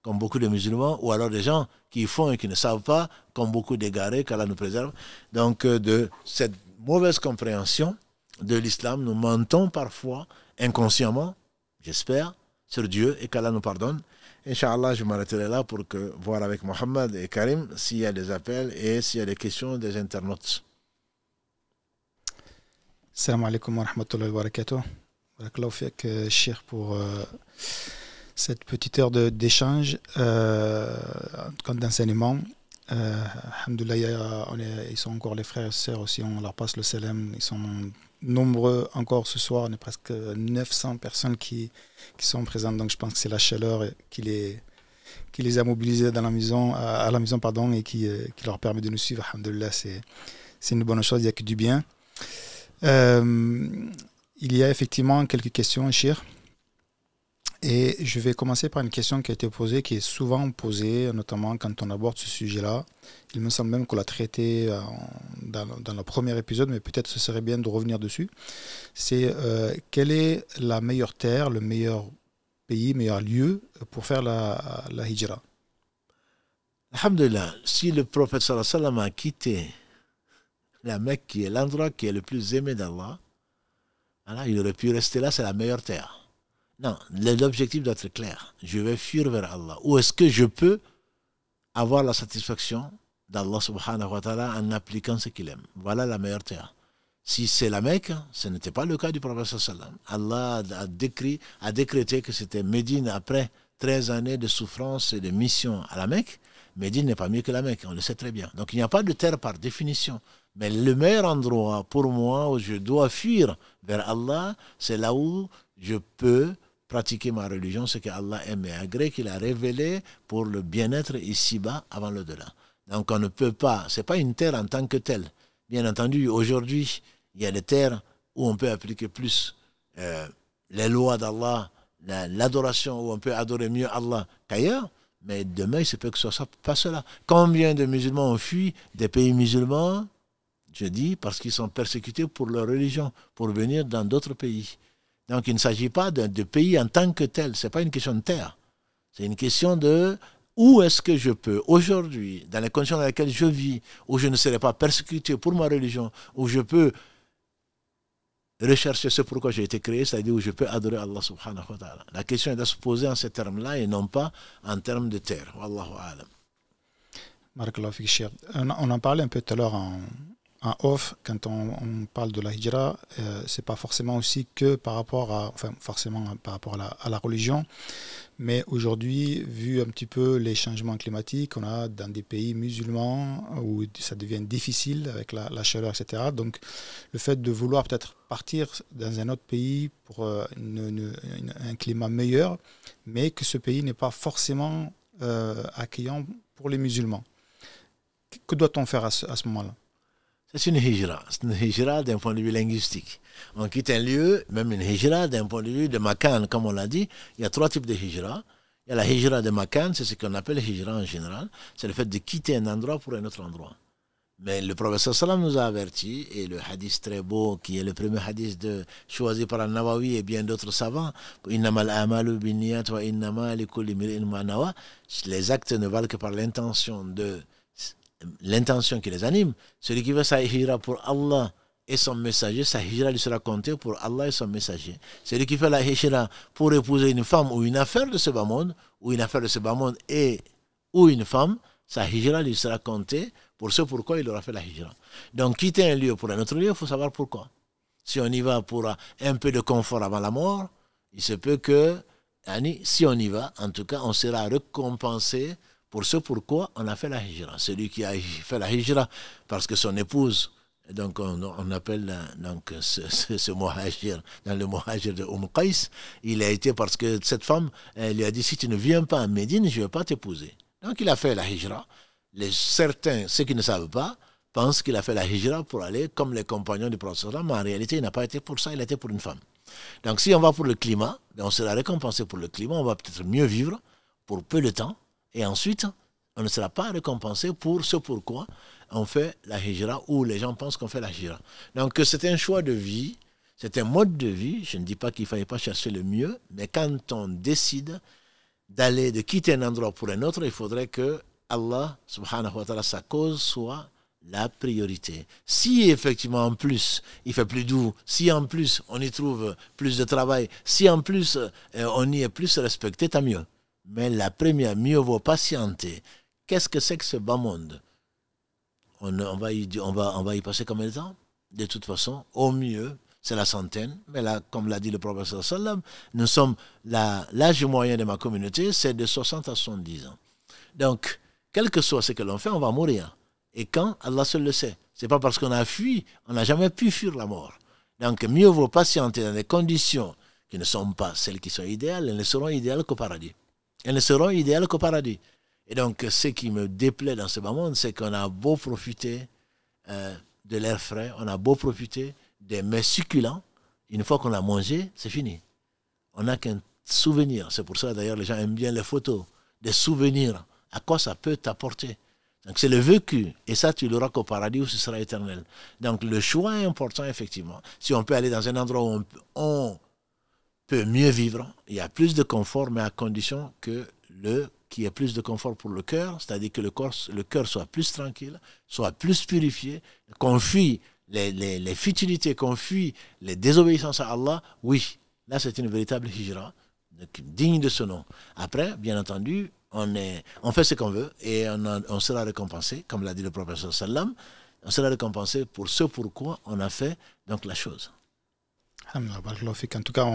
comme beaucoup de musulmans, ou alors des gens qui font et qui ne savent pas, comme beaucoup d'égarés, qu'Allah nous préserve. Donc de cette mauvaise compréhension de l'islam, nous mentons parfois, inconsciemment, j'espère, sur Dieu, et qu'Allah nous pardonne. Inch'Allah, je m'arrêterai là pour voir avec Mohamed et Karim s'il y a des appels et s'il y a des questions des internautes. Salam alaikum wa rahmatullahi wa barakatuh. Barakallahu fiak, Cheikh, pour cette petite heure d'échange, d'enseignement. Alhamdoulilah, ils sont encore les frères et sœurs aussi, on leur passe le salam. Ils sont nombreux encore ce soir, on est presque 900 personnes qui sont présentes, donc je pense que c'est la chaleur qui les a mobilisés dans la maison, à la maison pardon, et qui leur permet de nous suivre. Alhamdoulilah, c'est une bonne chose, il n'y a que du bien. Il y a effectivement quelques questions, Chir. Et je vais commencer par une question qui a été posée, qui est souvent posée, notamment quand on aborde ce sujet-là. Il me semble même qu'on l'a traité dans le premier épisode, mais peut-être ce serait bien de revenir dessus. C'est quelle est la meilleure terre, le meilleur pays, meilleur lieu pour faire la hijra? Alhamdulillah, si le prophète sallallahu alayhi wa sallam a quitté la Mecque, qui est l'endroit qui est le plus aimé d'Allah, il aurait pu rester là, c'est la meilleure terre. Non, l'objectif doit être clair. Je vais fuir vers Allah. Où est-ce que je peux avoir la satisfaction d'Allah subhanahu wa ta'ala en appliquant ce qu'il aime? Voilà la meilleure terre. Si c'est la Mecque, ce n'était pas le cas du prophète sallallahu alayhi wa sallam. Allah a décrété que c'était Médine après 13 années de souffrance et de mission à la Mecque. Médine n'est pas mieux que la Mecque, on le sait très bien. Donc il n'y a pas de terre par définition. Mais le meilleur endroit pour moi où je dois fuir vers Allah, c'est là où je peux pratiquer ma religion, ce que Allah aime et agrée, qu'il a révélé pour le bien-être ici-bas avant l'au-delà. Donc on ne peut pas, ce n'est pas une terre en tant que telle. Bien entendu, aujourd'hui, il y a des terres où on peut appliquer plus les lois d'Allah, l'adoration, où on peut adorer mieux Allah qu'ailleurs, mais demain, il se peut que ce soit pas cela. Combien de musulmans ont fui des pays musulmans, je dis, parce qu'ils sont persécutés pour leur religion, pour venir dans d'autres pays. Donc il ne s'agit pas de pays en tant que tel, ce n'est pas une question de terre. C'est une question de où est-ce que je peux aujourd'hui, dans les conditions dans lesquelles je vis, où je ne serai pas persécuté pour ma religion, où je peux rechercher ce pourquoi j'ai été créé, c'est-à-dire où je peux adorer Allah subhanahu wa ta'ala. La question est de se poser en ces termes-là et non pas en termes de terre. Wallahu a'lam. Barakallahu fik, Cheikh. On en parlait un peu tout à l'heure en off, quand on parle de la hijra, c'est pas forcément aussi que par rapport à, enfin forcément par rapport à la religion, mais aujourd'hui, vu un petit peu les changements climatiques, on a dans des pays musulmans où ça devient difficile avec la chaleur, etc. Donc le fait de vouloir peut-être partir dans un autre pays pour un climat meilleur, mais que ce pays n'est pas forcément accueillant pour les musulmans. Que doit-on faire à ce moment-là? C'est une hijra. C'est une hijra d'un point de vue linguistique. On quitte un lieu, même une hijra d'un point de vue de makan, comme on l'a dit. Il y a trois types de hijra. Il y a la hijra de makan, c'est ce qu'on appelle hijra en général. C'est le fait de quitter un endroit pour un autre endroit. Mais le prophète sallam nous a avertis, et le hadith très beau, qui est le premier hadith choisi par Al-Nawawi et bien d'autres savants, les actes ne valent que par l'intention qui les anime. Celui qui veut sa hijra pour Allah et son messager, sa hijra lui sera comptée pour Allah et son messager. Celui qui fait la hijra pour épouser une femme ou une affaire de ce bas monde, ou une affaire de ce bas monde ou une femme, sa hijra lui sera comptée pour ce pourquoi il aura fait la hijra. Donc quitter un lieu pour un autre lieu, il faut savoir pourquoi. Si on y va pour un peu de confort avant la mort, il se peut que Si on y va, en tout cas, on sera récompensé pour ce pourquoi on a fait la hijra. Celui qui a fait la hijra parce que son épouse, donc on appelle donc ce muhajir, dans le muhajir de Qais, il a été parce que cette femme, elle lui a dit, si tu ne viens pas à Médine, je ne vais pas t'épouser. Donc il a fait la hijra. Certains, ceux qui ne savent pas, pensent qu'il a fait la hijra pour aller comme les compagnons du prophète, mais en réalité, il n'a pas été pour ça, il a été pour une femme. Donc si on va pour le climat, on sera récompensé pour le climat, on va peut-être mieux vivre pour peu de temps, et ensuite, on ne sera pas récompensé pour ce pourquoi on fait la hijra, ou les gens pensent qu'on fait la hijra. Donc c'est un choix de vie, c'est un mode de vie, je ne dis pas qu'il ne fallait pas chercher le mieux, mais quand on décide de quitter un endroit pour un autre, il faudrait que Allah, subhanahu wa ta'ala, sa cause soit la priorité. Si effectivement en plus il fait plus doux, si en plus on y trouve plus de travail, si en plus on y est plus respecté, tant mieux. Mais la première, mieux vaut patienter. Qu'est-ce que c'est que ce bas monde? On va y passer combien de temps? De toute façon, au mieux, c'est la centaine. Mais là, comme l'a dit le prophète sallam, nous sommes l'âge moyen de ma communauté, c'est de 60 à 70 ans. Donc, quel que soit ce que l'on fait, on va mourir. Et quand, Allah seul le sait. C'est pas parce qu'on a fui, on n'a jamais pu fuir la mort. Donc, mieux vaut patienter dans des conditions qui ne sont pas celles qui sont idéales, elles ne seront idéales qu'au paradis. Elles ne seront idéales qu'au paradis. Et donc, ce qui me déplaît dans ce bas monde, c'est qu'on a beau profiter de l'air frais, on a beau profiter des mets succulents, une fois qu'on a mangé, c'est fini. On n'a qu'un souvenir. C'est pour ça, d'ailleurs, les gens aiment bien les photos, des souvenirs. À quoi ça peut t'apporter? Donc c'est le vécu, et ça tu l'auras qu'au paradis où ce sera éternel. Donc le choix est important effectivement. Si on peut aller dans un endroit où on peut mieux vivre, il y a plus de confort, mais à condition qu'il y ait plus de confort pour le cœur, c'est-à-dire que le cœur soit plus tranquille, soit plus purifié, qu'on fuit les futilités, qu'on fuit les désobéissances à Allah. Oui, là c'est une véritable hijra, digne de ce nom. Après, bien entendu, on fait ce qu'on veut et on sera récompensé, comme l'a dit le prophète sallam, on sera récompensé pour ce pourquoi on a fait donc la chose. En tout cas,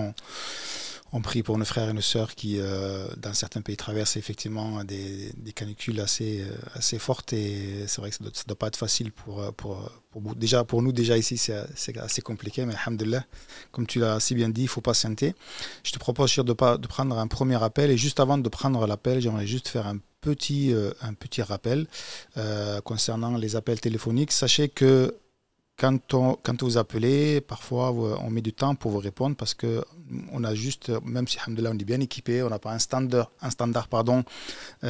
on prie pour nos frères et nos sœurs qui, dans certains pays, traversent effectivement des canicules assez fortes, et c'est vrai que ça ne doit pas être facile pour nous déjà ici, c'est assez compliqué, mais alhamdoulilah, comme tu l'as si bien dit, il faut patienter. Je te propose de prendre un premier appel, et juste avant de prendre l'appel, j'aimerais juste faire un petit rappel concernant les appels téléphoniques. Sachez que quand vous appelez, parfois on met du temps pour vous répondre parce que on a juste, même si alhamdoulilah, on est bien équipé, on n'a pas un standard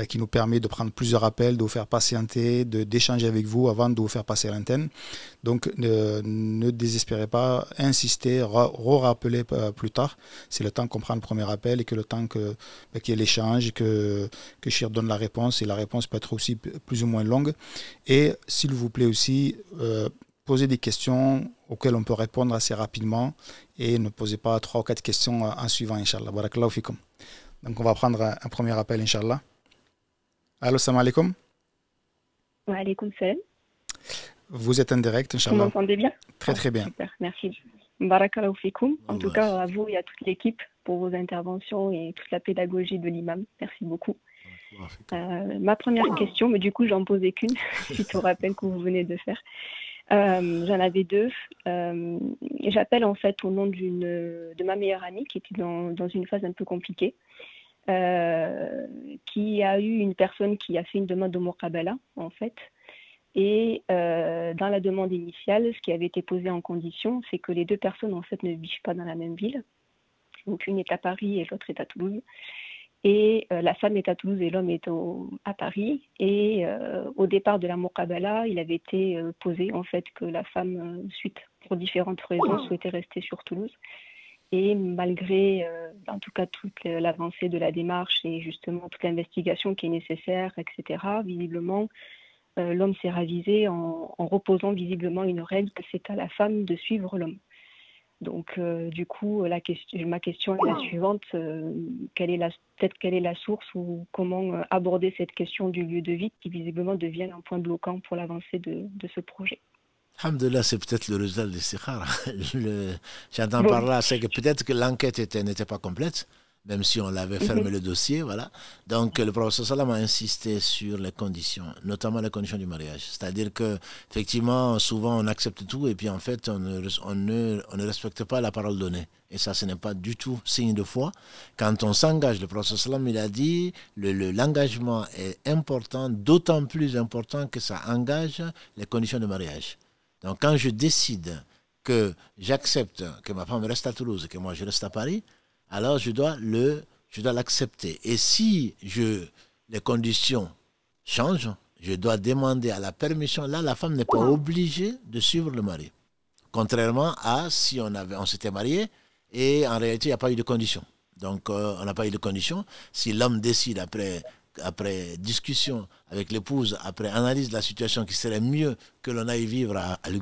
qui nous permet de prendre plusieurs appels, de vous faire patienter, d'échanger avec vous avant de vous faire passer à l'antenne. Donc ne désespérez pas, insistez, rappeler plus tard. C'est le temps qu'on prend le premier appel et que le temps qu'il y ait l'échange, que Chir donne la réponse, et la réponse peut être aussi plus ou moins longue. Et s'il vous plaît aussi, posez des questions auxquelles on peut répondre assez rapidement, et ne posez pas 3 ou 4 questions en suivant, Inch'Allah. Barakallahu fikum. Donc on va prendre un premier appel, Inch'Allah. Allô, salam alaikum. Wa alaikum salam. Vous êtes en direct, Inch'Allah. Vous m'entendez bien? Très très bien. Super, merci. Barakallahu fikum. En tout cas, à vous et à toute l'équipe pour vos interventions et toute la pédagogie de l'imam. Merci beaucoup. Ma première question, mais du coup j'en posais qu'une, suite au rappel que vous venez de faire. J'en avais 2. J'appelle en fait au nom de ma meilleure amie qui était dans une phase un peu compliquée, qui a eu une personne qui a fait une demande de muqabala en fait, et dans la demande initiale, ce qui avait été posé en condition, c'est que les 2 personnes en fait ne vivent pas dans la même ville. Donc une est à Paris et l'autre est à Toulouse. Et la femme est à Toulouse et l'homme est à Paris. Et au départ de la muqabala, il avait été posé en fait que la femme, pour différentes raisons, souhaitait rester sur Toulouse. Et malgré, en tout cas, toute l'avancée de la démarche et justement toute l'investigation qui est nécessaire, etc., visiblement, l'homme s'est ravisé en reposant visiblement une règle que c'est à la femme de suivre l'homme. Donc, du coup, ma question est la suivante. Quelle est la source, ou comment aborder cette question du lieu de vie qui visiblement devient un point bloquant pour l'avancée de ce projet? Alhamdulillah, c'est peut-être le résultat de l'istikhara. J'entends par là, c'est que peut-être que l'enquête n'était pas complète. même si on l'avait fermé le dossier, voilà. Donc le prophète sallam a insisté sur les conditions, notamment les conditions du mariage. C'est-à-dire que effectivement, souvent on accepte tout et puis en fait on ne respecte pas la parole donnée. Et ça, ce n'est pas du tout signe de foi. Quand on s'engage, le prophète sallam, il a dit, l'engagement est important, d'autant plus important que ça engage les conditions de mariage. Donc quand je décide que j'accepte que ma femme reste à Toulouse et que moi je reste à Paris, alors je dois l'accepter. Et si les conditions changent, je dois demander à la permission. Là, la femme n'est pas obligée de suivre le mari. Contrairement à si on s'était marié et en réalité, il n'y a pas eu de conditions. Donc, on n'a pas eu de conditions. Si l'homme décide après discussion avec l'épouse, après analyse de la situation qu'il serait mieux que l'on aille vivre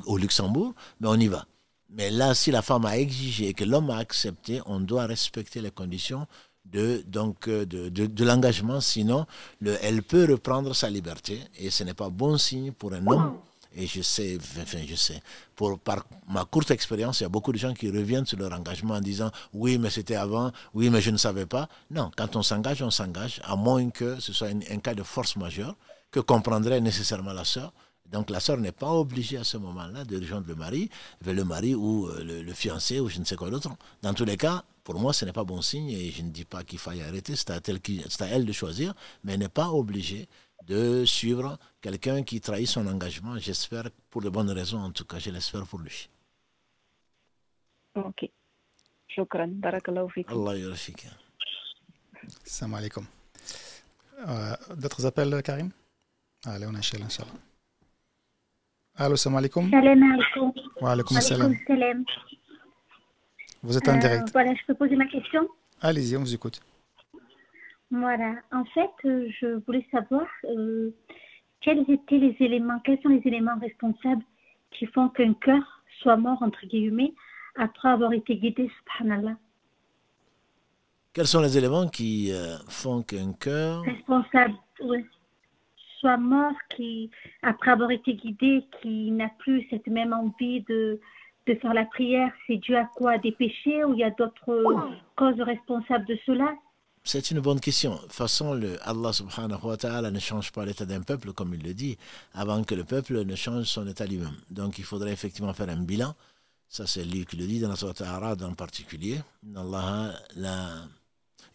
au Luxembourg, mais on y va. Mais là, si la femme a exigé et que l'homme a accepté, on doit respecter les conditions de l'engagement. Sinon, elle peut reprendre sa liberté et ce n'est pas bon signe pour un homme. Et je sais, par ma courte expérience, il y a beaucoup de gens qui reviennent sur leur engagement en disant « Oui, mais c'était avant, oui, mais je ne savais pas ». Non, quand on s'engage, à moins que ce soit un cas de force majeure que comprendrait nécessairement la sœur. Donc la sœur n'est pas obligée à ce moment-là de rejoindre le mari ou le fiancé ou je ne sais quoi d'autre. Dans tous les cas, pour moi, ce n'est pas bon signe et je ne dis pas qu'il faille arrêter, c'est à elle de choisir, mais elle n'est pas obligée de suivre quelqu'un qui trahit son engagement. J'espère pour de bonnes raisons, en tout cas, je l'espère pour lui. Ok. Shukran. Barakallahu fikum. Allah yarfik. Salam alaikum. D'autres appels, Karim? Allez, on enchaîne, Inch'Allah. Allô, salam alaikum. Salam alaikum. Wa alaikum salam. Vous êtes en direct. Voilà, je peux poser ma question? Allez-y, on vous écoute. Voilà, en fait, je voulais savoir quels sont les éléments responsables qui font qu'un cœur soit mort, entre guillemets, après avoir été guidé, subhanallah. Quels sont les éléments qui font qu'un cœur... Responsable, oui. Soit mort, après avoir été guidé, qui n'a plus cette même envie de faire la prière, c'est dû à quoi? Des péchés ou il y a d'autres causes responsables de cela? C'est une bonne question. De toute façon, Allah subhanahu wa ta'ala ne change pas l'état d'un peuple, comme il le dit, avant que le peuple ne change son état lui-même. Donc il faudrait effectivement faire un bilan. Ça, c'est lui qui le dit dans la sourate A'rad en particulier. Allah la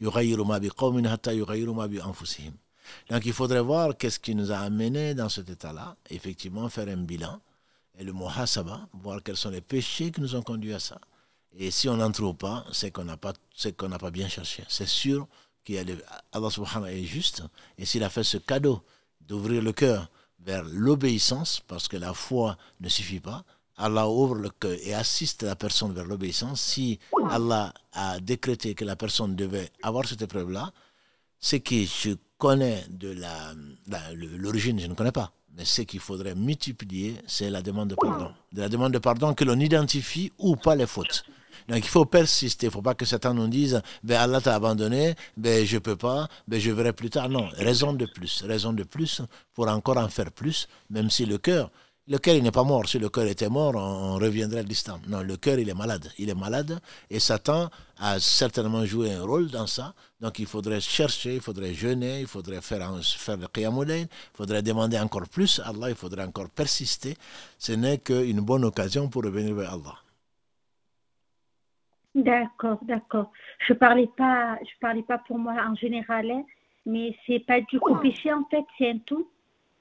yughayyiru ma biqawmin hatta yughayyiru ma bi anfusihim. Donc il faudrait voir qu'est-ce qui nous a amenés dans cet état-là, effectivement faire un bilan, et le muhasaba, voir quels sont les péchés qui nous ont conduits à ça. Et si on n'en trouve pas, c'est qu'on n'a pas bien cherché. C'est sûr qu'Allah subhanahu est juste, et s'il a fait ce cadeau d'ouvrir le cœur vers l'obéissance, parce que la foi ne suffit pas, Allah ouvre le cœur et assiste la personne vers l'obéissance. Si Allah a décrété que la personne devait avoir cette épreuve-là, ce que je connais de l'origine, je ne connais pas. Mais ce qu'il faudrait multiplier, c'est la demande de pardon. De la demande de pardon que l'on identifie ou pas les fautes. Donc il faut persister, il ne faut pas que Satan nous dise « Allah t'a abandonné, je ne peux pas, je verrai plus tard ». Non, raison de plus pour encore en faire plus, même si le cœur il n'est pas mort. Si le cœur était mort, on reviendrait à l'islam. Non, le cœur, il est malade et Satan a certainement joué un rôle dans ça. Donc il faudrait chercher, il faudrait jeûner, il faudrait faire le qiyamul layl, il faudrait demander encore plus à Allah, il faudrait encore persister. Ce n'est qu'une bonne occasion pour revenir vers Allah. D'accord. Je parlais pas pour moi en général, hein, mais c'est pas du coup péché en fait, c'est un tout.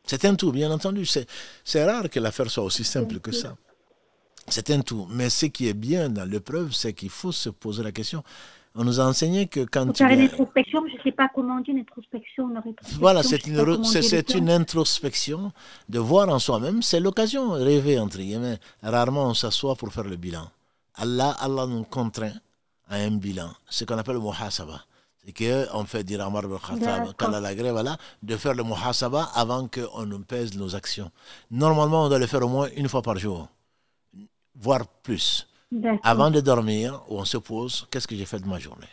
C'est un tout, bien entendu. C'est rare que l'affaire soit aussi simple que ça. C'est un tout. Mais ce qui est bien dans l'épreuve, c'est qu'il faut se poser la question. On nous a enseigné que quand tu... Faire une introspection, je ne sais pas comment on dit une introspection. Voilà, c'est une introspection de voir en soi-même. C'est l'occasion rêvée, entre guillemets. Rarement on s'assoit pour faire le bilan. Allah nous contraint à un bilan. Ce qu'on appelle le muhasaba. C'est qu'on fait dire à Omar ibn Khattab, qu'Allah l'agrée, voilà, de faire le muhasaba avant qu'on nous pèse nos actions. Normalement, on doit le faire au moins une fois par jour, voire plus. Avant de dormir, où on se pose, qu'est-ce que j'ai fait de ma journée?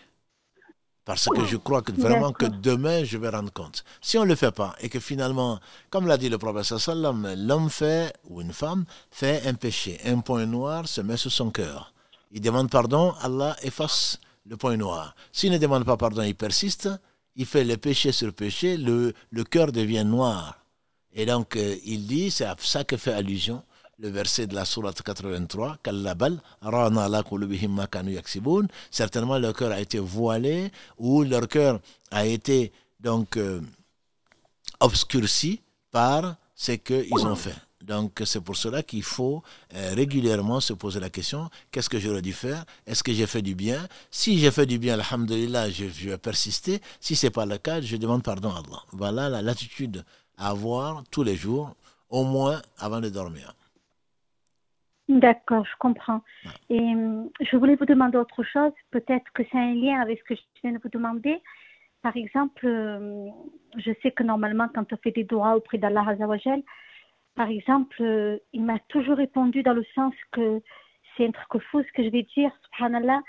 Parce que je crois que vraiment que demain, je vais rendre compte. Si on ne le fait pas, et que finalement, comme l'a dit le prophète sallam, l'homme fait, ou une femme, fait un péché, un point noir se met sur son cœur. Il demande pardon, Allah efface le point noir. S'il ne demande pas pardon, il persiste, il fait le péché sur péché, le cœur devient noir. Et donc, il dit, c'est à ça que fait allusion le verset de la sourate 83, certainement leur cœur a été voilé, ou leur cœur a été donc obscurci par ce qu'ils ont fait. Donc c'est pour cela qu'il faut régulièrement se poser la question, qu'est-ce que j'aurais dû faire? Est-ce que j'ai fait du bien? Si j'ai fait du bien, alhamdulillah, je vais persister. Si ce n'est pas le cas, je demande pardon à Allah. Voilà l'attitude à avoir tous les jours, au moins avant de dormir. D'accord, je comprends. Et je voulais vous demander autre chose. Peut-être que c'est un lien avec ce que je viens de vous demander. Par exemple, je sais que normalement, quand on fait des doigts auprès d'Allah Azzawajal, par exemple, il m'a toujours répondu dans le sens que c'est un truc fou ce que je vais dire, subhanallah.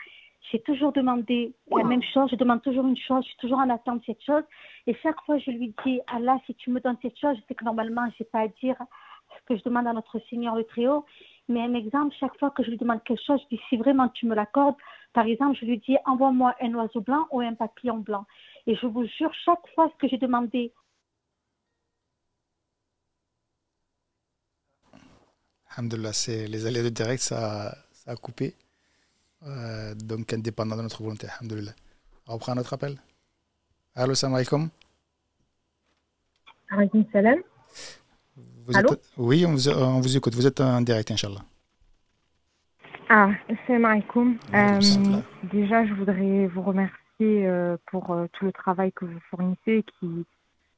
J'ai toujours demandé la même chose, je demande toujours une chose, je suis toujours en attente de cette chose. Et chaque fois, je lui dis, Allah, si tu me donnes cette chose, je sais que normalement, je n'ai pas à dire ce que je demande à notre Seigneur le Très-Haut. Mais un exemple, chaque fois que je lui demande quelque chose, je dis, si vraiment tu me l'accordes, par exemple, je lui dis, envoie-moi un oiseau blanc ou un papillon blanc. Et je vous jure, chaque fois ce que j'ai demandé. Alhamdulillah, c'est les aléas de direct, ça a coupé. Donc, indépendant de notre volonté. Alhamdulillah. On reprend notre appel. Allô, salam alaikum. Alaykoum salam. Allô? Oui, on vous écoute. Vous êtes en direct, Inch'Allah. Salam alaikum. Déjà, je voudrais vous remercier pour tout le travail que vous fournissez qui,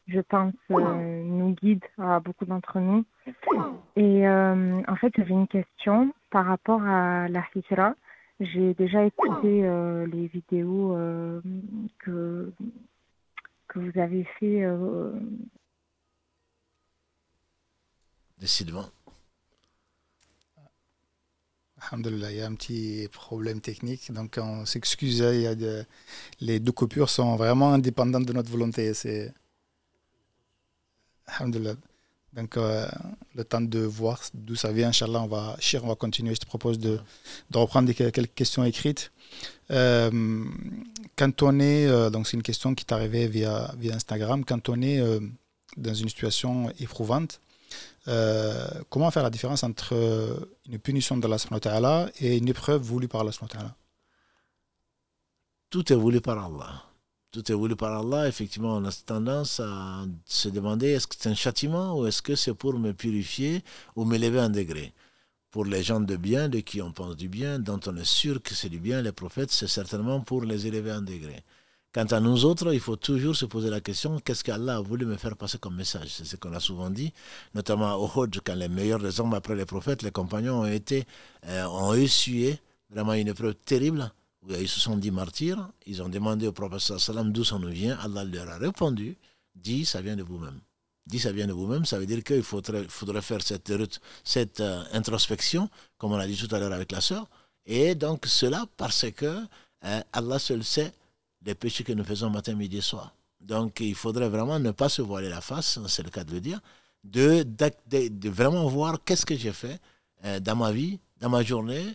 je pense, nous guide à beaucoup d'entre nous. Et en fait, j'avais une question par rapport à la hijra. J'ai déjà écouté les vidéos que vous avez fait. Décidément. Alhamdulillah, il y a un petit problème technique, donc on s'excuse. Les deux coupures sont vraiment indépendantes de notre volonté. Alhamdulillah. Donc, le temps de voir d'où ça vient, Inch'Allah, on va continuer. Je te propose de reprendre quelques questions écrites. Quand on est, donc c'est une question qui t'est arrivée via Instagram, quand on est dans une situation éprouvante, comment faire la différence entre une punition d'Allah subhanahu wa ta'ala et une épreuve voulue par Allah subhanahu wa ta'ala? Tout est voulu par Allah. Tout est voulu par Allah. Effectivement, on a tendance à se demander est-ce que c'est un châtiment ou est-ce que c'est pour me purifier ou m'élever un degré. Pour les gens de bien, de qui on pense du bien, dont on est sûr que c'est du bien, les prophètes, c'est certainement pour les élever un degré. Quant à nous autres, il faut toujours se poser la question, qu'est-ce qu'Allah a voulu me faire passer comme message? C'est ce qu'on a souvent dit, notamment au Uhud, quand les meilleurs des hommes après les prophètes, les compagnons ont essuyé vraiment une épreuve terrible, où ils se sont dit martyrs. Ils ont demandé au prophète sallam d'où ça nous vient. Allah leur a répondu, dit ça vient de vous-même. Dit ça vient de vous-même, ça veut dire qu'il faudrait faire cette introspection, comme on a dit tout à l'heure avec la sœur. Et donc cela parce que Allah seul sait les péchés que nous faisons matin, midi et soir. Donc il faudrait vraiment ne pas se voiler la face, c'est le cas de le dire, de vraiment voir qu'est-ce que j'ai fait dans ma vie, dans ma journée,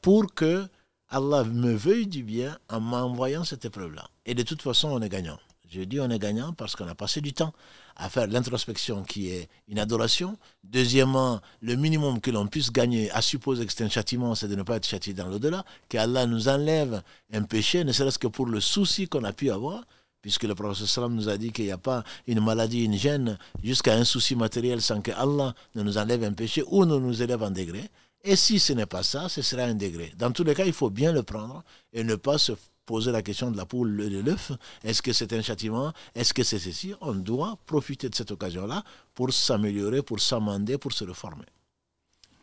pour que Allah me veuille du bien en m'envoyant cette épreuve-là. Et de toute façon, on est gagnant. Je dis on est gagnant parce qu'on a passé du temps à faire l'introspection qui est une adoration. Deuxièmement, le minimum que l'on puisse gagner, à supposer que c'est un châtiment, c'est de ne pas être châtié dans l'au-delà, qu'Allah nous enlève un péché, ne serait-ce que pour le souci qu'on a pu avoir, puisque le prophète sallam nous a dit qu'il n'y a pas une maladie, une gêne, jusqu'à un souci matériel sans que Allah ne nous enlève un péché ou ne nous élève un degré. Et si ce n'est pas ça, ce sera un degré. Dans tous les cas, il faut bien le prendre et ne pas se poser la question de la poule et de l'œuf. Est-ce que c'est un châtiment? Est-ce que c'est ceci? On doit profiter de cette occasion-là pour s'améliorer, pour s'amender, pour se reformer.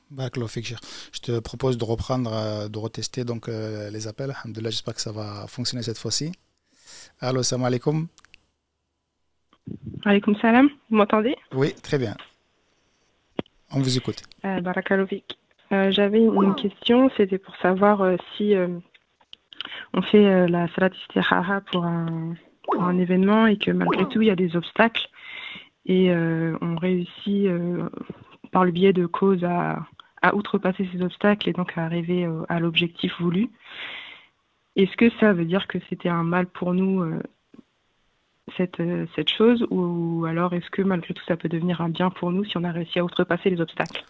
Je te propose de reprendre, de retester donc, les appels. Alhamdulillah, j'espère que ça va fonctionner cette fois-ci. Allô, salam alaikum. Alaykoum salam, vous m'entendez? Oui, très bien. On vous écoute. Barakalovic. J'avais une question, c'était pour savoir si on fait la salat istihara pour un événement et que malgré tout il y a des obstacles et on réussit par le biais de causes à outrepasser ces obstacles et donc à arriver à l'objectif voulu. est-ce que ça veut dire que c'était un mal pour nous, cette chose, ou alors est-ce que malgré tout ça peut devenir un bien pour nous si on a réussi à outrepasser les obstacles?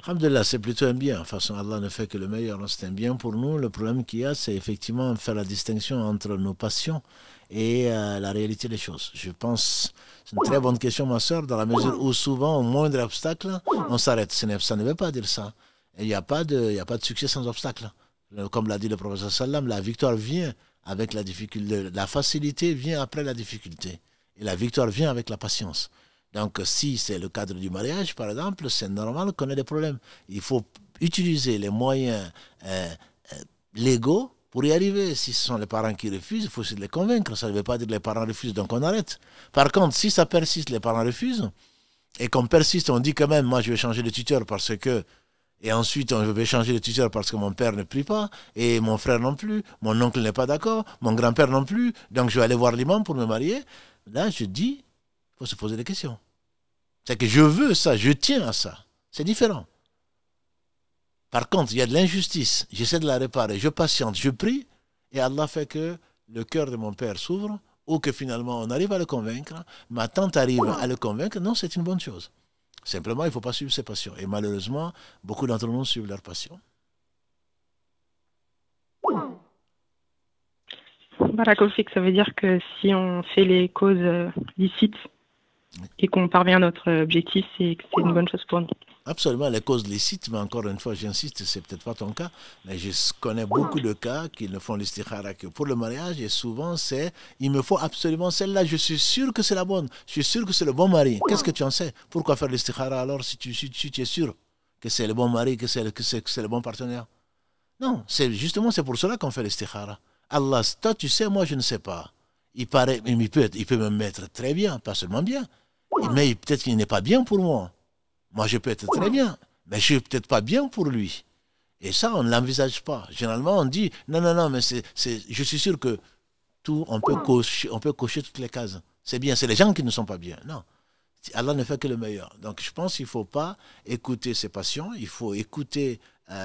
Alhamdulillah, c'est plutôt un bien. De toute façon, Allah ne fait que le meilleur. C'est un bien pour nous. Le problème qu'il y a, c'est effectivement faire la distinction entre nos passions et la réalité des choses. Je pense, c'est une très bonne question, ma soeur, dans la mesure où souvent, au moindre obstacle, on s'arrête. Ça ne veut pas dire ça. Il n'y a pas de succès sans obstacle. Comme l'a dit le professeur Sallam, la victoire vient avec la difficulté. La facilité vient après la difficulté. Et la victoire vient avec la patience. Donc, si c'est le cadre du mariage, par exemple, c'est normal qu'on ait des problèmes. Il faut utiliser les moyens légaux pour y arriver. Si ce sont les parents qui refusent, il faut essayer de les convaincre. Ça ne veut pas dire que les parents refusent, donc on arrête. Par contre, si ça persiste, les parents refusent, et qu'on persiste, on dit quand même, moi je vais changer de tuteur parce que... Et ensuite, je vais changer de tuteur parce que mon père ne prie pas, et mon frère non plus, mon oncle n'est pas d'accord, mon grand-père non plus, donc je vais aller voir l'imam pour me marier. Là, je dis, il faut se poser des questions. C'est que je veux ça, je tiens à ça. C'est différent. Par contre, il y a de l'injustice. J'essaie de la réparer. Je patiente, je prie. Et Allah fait que le cœur de mon père s'ouvre ou que finalement on arrive à le convaincre. Ma tante arrive à le convaincre. Non, c'est une bonne chose. Simplement, il ne faut pas suivre ses passions. Et malheureusement, beaucoup d'entre nous suivent leurs passions. Barakallahu, ça veut dire que si on fait les causes licites et qu'on parvient à notre objectif, c'est que c'est une bonne chose pour nous. Absolument, les causes licites, mais encore une fois, j'insiste, c'est peut-être pas ton cas, mais je connais beaucoup de cas qui ne font l'istikhara que pour le mariage, et souvent c'est, il me faut absolument celle-là, je suis sûr que c'est la bonne, je suis sûr que c'est le bon mari. Qu'est-ce que tu en sais? Pourquoi faire l'istikhara alors si tu es sûr que c'est le bon mari, que c'est le bon partenaire? Non, c'est pour cela qu'on fait l'istikhara. Allah, toi tu sais, moi je ne sais pas. Il peut me mettre très bien, pas seulement bien, mais peut-être qu'il n'est pas bien pour moi. Moi, je peux être très bien, mais je ne suis peut-être pas bien pour lui. Et ça, on ne l'envisage pas. Généralement, on dit, non, mais je suis sûr que on peut cocher toutes les cases. C'est bien, c'est les gens qui ne sont pas bien. Non, Allah ne fait que le meilleur. Donc, je pense qu'il ne faut pas écouter ses passions, il faut écouter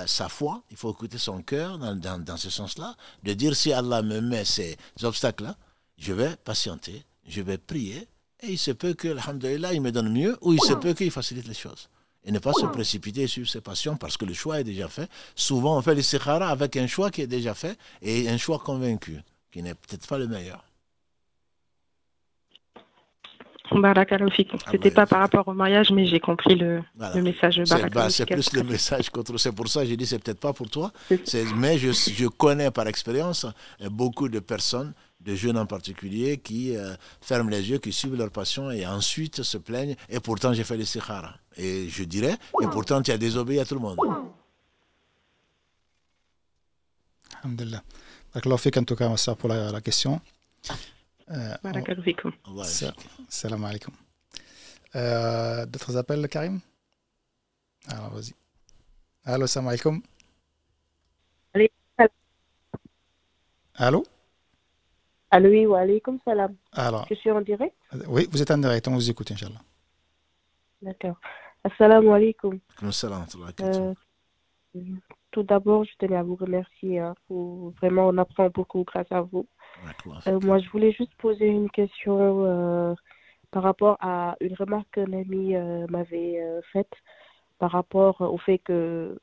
sa foi, il faut écouter son cœur dans ce sens-là, de dire si Allah me met ces obstacles-là, je vais patienter, je vais prier, et il se peut que, alhamdoulilah, il me donne mieux, ou il se peut qu'il facilite les choses. Et ne pas se précipiter sur ses passions, parce que le choix est déjà fait. Souvent, on fait l'istikhara avec un choix qui est déjà fait, et un choix convaincu, qui n'est peut-être pas le meilleur. Barakallahu fik. C'était pas par rapport au mariage, mais j'ai compris le message. C'est plus le message qu'autre. C'est pour ça que j'ai dit c'est peut-être pas pour toi. Mais je connais par expérience beaucoup de personnes, de jeunes en particulier, qui ferment les yeux, qui suivent leur passion et ensuite se plaignent. Et pourtant j'ai fait l'istikhara. Et je dirais, et pourtant tu as désobéi à tout le monde. Alhamdulillah. Barakallahu fik en tout cas, ça pour la question. Barakallahu fikum. Salam alaikum. D'autres appels, Karim? Alors, vas-y. Allô, salam alaikum. Allô? Allô, oui, wa alaikum salam. Alors, je suis en direct? Oui, vous êtes en direct, on vous écoute, Inch'Allah. D'accord. Assalamu alaikum. Tout d'abord, je tenais à vous remercier. Vraiment, on apprend beaucoup grâce à vous. Moi, je voulais juste poser une question par rapport à une remarque qu'un ami m'avait faite par rapport au fait que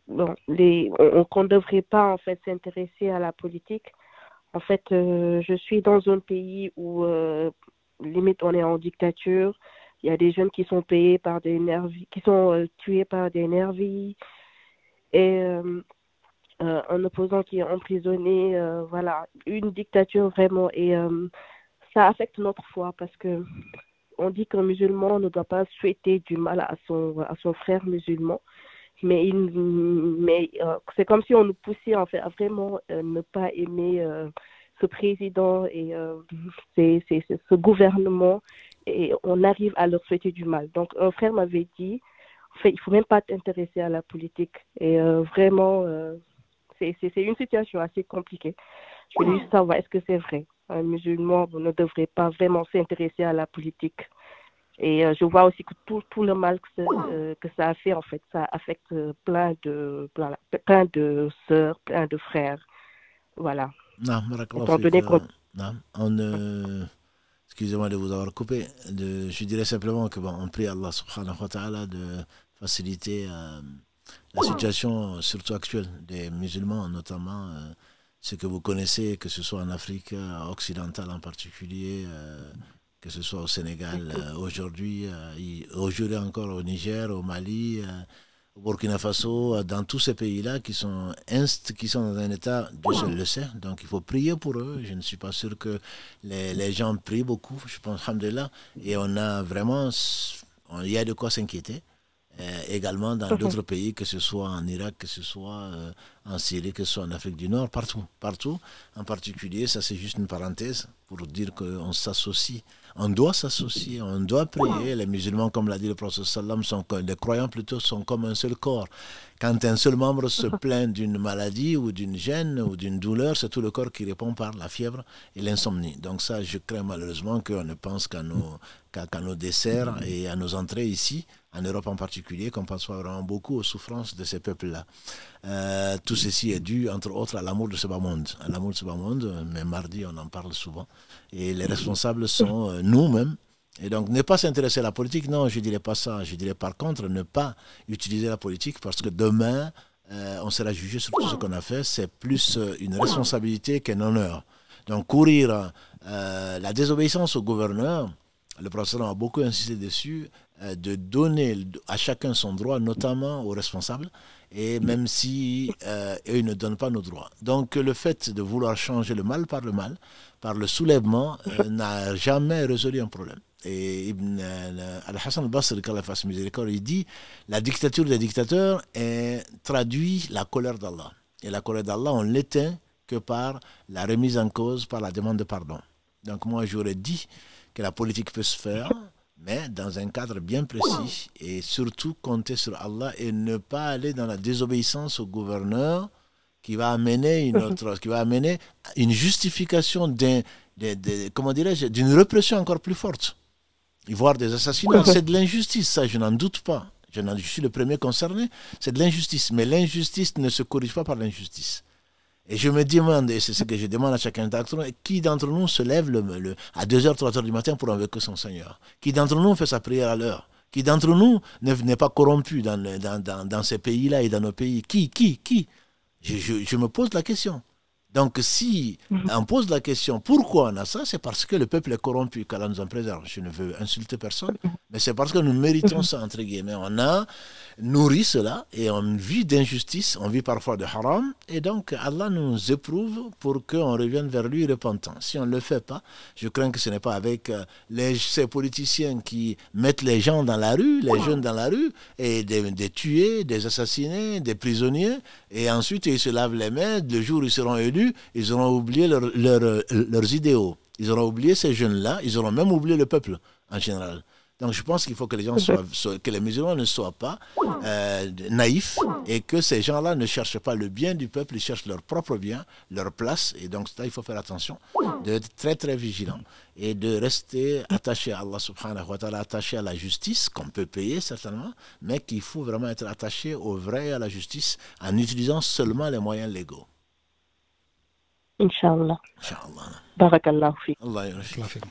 qu'on ne devrait pas en fait s'intéresser à la politique. En fait, je suis dans un pays où limite on est en dictature. Il y a des jeunes qui sont payés par des nervis, qui sont tués par des nervis, et un opposant qui est emprisonné, voilà, une dictature vraiment, et ça affecte notre foi parce que on dit qu'un musulman ne doit pas souhaiter du mal à son frère musulman, mais c'est comme si on nous poussait en fait à vraiment ne pas aimer ce président et ce gouvernement, et on arrive à leur souhaiter du mal. Donc un frère m'avait dit, en fait, il faut même pas t'intéresser à la politique, et vraiment c'est une situation assez compliquée. Je voulais juste savoir, est-ce que c'est vrai? Un musulman ne devrait pas vraiment s'intéresser à la politique. Et je vois aussi que tout le mal que ça a fait, en fait, ça affecte plein de sœurs, plein de frères. Voilà. Non, étant donné qu'on... Excusez-moi de vous avoir coupé. Je dirais simplement que on prie Allah subhanahu wa ta'ala de faciliter la situation, surtout actuelle, des musulmans, notamment ce que vous connaissez, que ce soit en Afrique occidentale en particulier, que ce soit au Sénégal aujourd'hui encore au Niger, au Mali, au Burkina Faso, dans tous ces pays-là qui sont dans un état, Dieu seul le sait, donc il faut prier pour eux. Je ne suis pas sûr que les gens prient beaucoup, je pense, alhamdulillah, et on a vraiment, il y a de quoi s'inquiéter. Également dans d'autres pays, que ce soit en Irak, que ce soit en Syrie, que ce soit en Afrique du Nord, partout. En particulier, ça c'est juste une parenthèse pour dire qu'on s'associe. On doit s'associer, on doit prier. Les musulmans, comme l'a dit le prophète sallam, les croyants plutôt sont comme un seul corps. Quand un seul membre se plaint d'une maladie ou d'une gêne ou d'une douleur, c'est tout le corps qui répond par la fièvre et l'insomnie. Donc ça, je crains malheureusement qu'on ne pense qu'à nos desserts et à nos entrées ici, en Europe en particulier, qu'on pense pas vraiment beaucoup aux souffrances de ces peuples-là. Tout ceci est dû, entre autres, à l'amour de ce bas monde. À l'amour de ce bas monde, mais mardi, on en parle souvent. Et les responsables sont nous-mêmes. Et donc, ne pas s'intéresser à la politique, non, je ne dirais pas ça. Je dirais par contre, ne pas utiliser la politique parce que demain, on sera jugé sur tout ce qu'on a fait. C'est plus une responsabilité qu'un honneur. Donc, courir la désobéissance au gouverneur, le professeur a beaucoup insisté dessus, de donner à chacun son droit, notamment aux responsables, et même si eux ne donnent pas nos droits. Donc le fait de vouloir changer le mal, par le soulèvement, n'a jamais résolu un problème. Et Ibn Al-Hassan al-Basri, qu'Allah fasse miséricorde, il dit la dictature des dictateurs traduit la colère d'Allah. Et la colère d'Allah, on l'éteint que par la remise en cause, par la demande de pardon. Donc moi, j'aurais dit que la politique peut se faire, mais dans un cadre bien précis, et surtout compter sur Allah et ne pas aller dans la désobéissance au gouverneur qui va amener une justification d'une répression encore plus forte, voire des assassinats. C'est de l'injustice, ça, je n'en doute pas. Je suis le premier concerné, c'est de l'injustice. Mais l'injustice ne se corrige pas par l'injustice. Et je me demande, et c'est ce que je demande à chacun d'entre nous, qui d'entre nous se lève à 2h, 3h du matin pour invoquer son Seigneur? Qui d'entre nous fait sa prière à l'heure? Qui d'entre nous n'est pas corrompu dans ces pays-là et dans nos pays? Qui je me pose la question. Donc si on pose la question pourquoi on a ça, c'est parce que le peuple est corrompu, qu'Allah nous en préserve. Je ne veux insulter personne, mais c'est parce que nous méritons ça, entre guillemets. On a nourri cela et on vit d'injustice, on vit parfois de haram, et donc Allah nous éprouve pour qu'on revienne vers lui repentant. Si on ne le fait pas, je crains que ce n'est pas avec ces politiciens qui mettent les gens dans la rue, les jeunes dans la rue, et des tués, des assassinés, des prisonniers, et ensuite ils se lavent les mains, le jour où ils seront élus, ils auront oublié leurs idéaux. Ils auront oublié ces jeunes-là, ils auront même oublié le peuple en général. Donc je pense qu'il faut que les gens que les musulmans ne soient pas naïfs et que ces gens-là ne cherchent pas le bien du peuple, ils cherchent leur propre bien, leur place. Et donc ça, il faut faire attention, d'être très très vigilant et de rester attaché à Allah subhanahu wa ta'ala, attaché à la justice, qu'on peut payer certainement, mais qu'il faut vraiment être attaché au vrai et à la justice en utilisant seulement les moyens légaux. Inch'Allah. Inch'Allah. Barakallahu fik. Allah yarfik.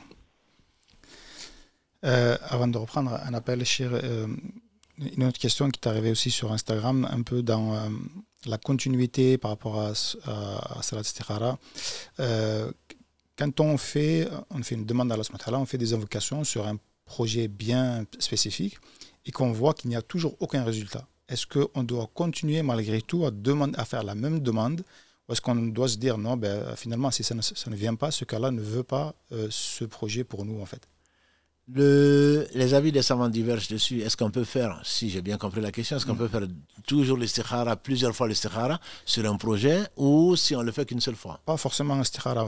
Avant de reprendre un appel, une autre question qui est arrivée aussi sur Instagram, un peu dans la continuité par rapport à Salat Istikhara. Quand on fait une demande à Allah subhanahu wa ta'ala, on fait des invocations sur un projet bien spécifique et qu'on voit qu'il n'y a toujours aucun résultat. Est-ce qu'on doit continuer malgré tout à faire la même demande? Ou est-ce qu'on doit se dire non, finalement, si ça ne vient pas, ce qu'Allah ne veut pas ce projet pour nous, en fait? Les avis des savants divergent dessus. Est-ce qu'on peut faire, si j'ai bien compris la question, est-ce qu'on peut faire toujours l'istikhara, plusieurs fois l'istikhara sur un projet, ou si on le fait qu'une seule fois? Pas forcément l'istikhara,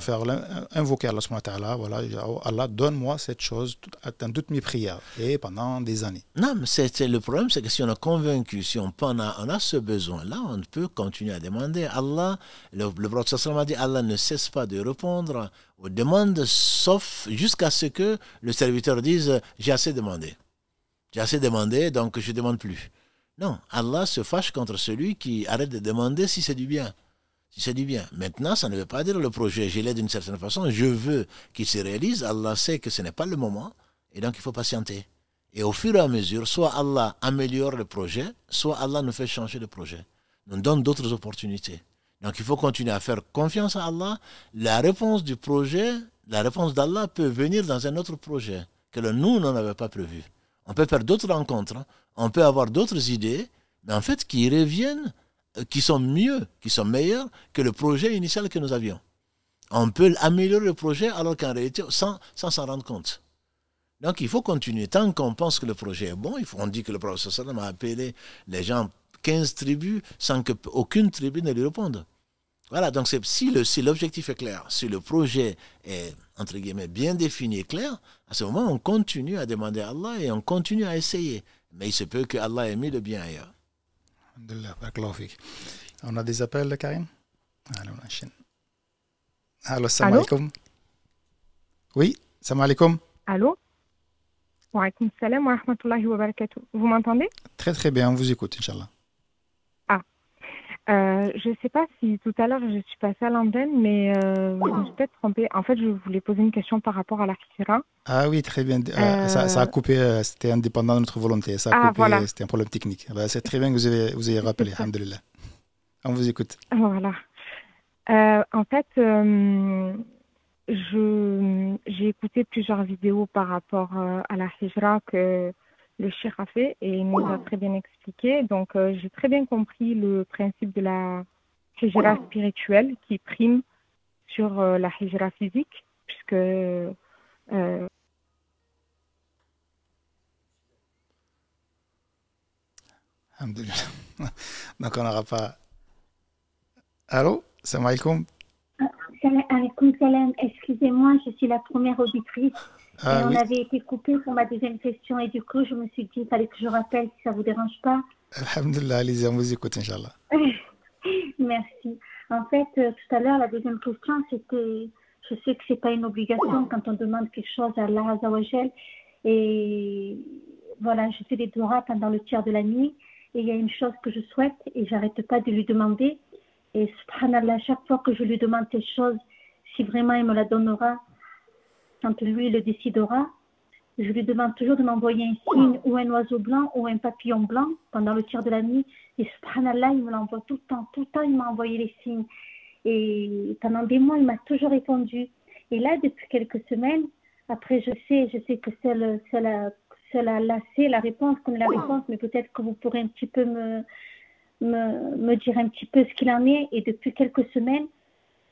invoquer Allah subhanahu wa ta'ala, voilà, Allah, donne-moi cette chose dans toutes mes prières, et pendant des années. Non, mais le problème, c'est que si on est convaincu, si on a ce besoin-là, on peut continuer à demander. Allah, le prophète sallallahu alayhi wa sallam a dit, Allah ne cesse pas de répondre aux demandes, sauf jusqu'à ce que le serviteur dise « j'ai assez demandé ». J'ai assez demandé, donc je ne demande plus. Non, Allah se fâche contre celui qui arrête de demander si c'est du bien. Si c'est du bien. Maintenant, ça ne veut pas dire le projet, je l'ai d'une certaine façon, je veux qu'il se réalise. Allah sait que ce n'est pas le moment, et donc il faut patienter. Et au fur et à mesure, soit Allah améliore le projet, soit Allah nous fait changer de projet, nous donne d'autres opportunités. Donc il faut continuer à faire confiance à Allah. La réponse du projet, la réponse d'Allah peut venir dans un autre projet que nous n'en avions pas prévu. On peut faire d'autres rencontres, on peut avoir d'autres idées, mais en fait qui reviennent, qui sont mieux, qui sont meilleurs que le projet initial que nous avions. On peut améliorer le projet alors qu'en réalité, sans s'en rendre compte. Donc il faut continuer. Tant qu'on pense que le projet est bon, on dit que le prophète sallam a appelé les gens 15 tribus sans qu'aucune tribu ne lui réponde. Voilà, donc si l'objectif est clair, si le projet est, entre guillemets, bien défini et clair, à ce moment, on continue à demander à Allah et on continue à essayer. Mais il se peut que Allah ait mis le bien ailleurs. On a des appels, Karim? Allô, la chaîne. Allô, salam alaikum. Oui, salam alaikum. Allô? Wa alaykoum salam wa rahmatullahi wa barakatuh. Vous m'entendez? Très très bien, on vous écoute, Inch'Allah. Je ne sais pas si tout à l'heure je suis passée à l'antenne, mais je me suis peut-être trompée. En fait, je voulais poser une question par rapport à la hijra. Ah oui, très bien. Ça a coupé, c'était indépendant de notre volonté. Ça a coupé, voilà. C'était un problème technique. C'est très bien que vous ayez rappelé, alhamdoulilah. On vous écoute. Voilà. En fait, j'ai écouté plusieurs vidéos par rapport à la hijra que le cheikh a fait et il nous a très bien expliqué. Donc, j'ai très bien compris le principe de la hijra spirituelle qui prime sur la hijra physique, puisque donc, on n'aura pas... Allô? Salam alaikum. Salam alaikum salam. Excusez-moi, je suis la première auditrice. Et on avait été coupé pour ma deuxième question et du coup, je me suis dit qu'il fallait que je rappelle si ça ne vous dérange pas. Alhamdulillah, allez-y, on vous écoute, Inch'Allah. Merci. En fait, tout à l'heure, la deuxième question, c'était, je sais que ce n'est pas une obligation quand on demande quelque chose à Allah Azzawajal. Et voilà, je fais des doigts pendant le tiers de la nuit et il y a une chose que je souhaite et j'arrête pas de lui demander. Et subhanallah, chaque fois que je lui demande cette chose, si vraiment il me la donnera, quand lui le décidera, je lui demande toujours de m'envoyer un signe ou un oiseau blanc ou un papillon blanc pendant le tiers de la nuit. Et subhanallah, il me l'envoie tout le temps, il m'a envoyé les signes. Et pendant des mois, il m'a toujours répondu. Et là, depuis quelques semaines, après, je sais que c'est la réponse, comme la réponse, mais peut-être que vous pourrez un petit peu me dire un petit peu ce qu'il en est. Et depuis quelques semaines,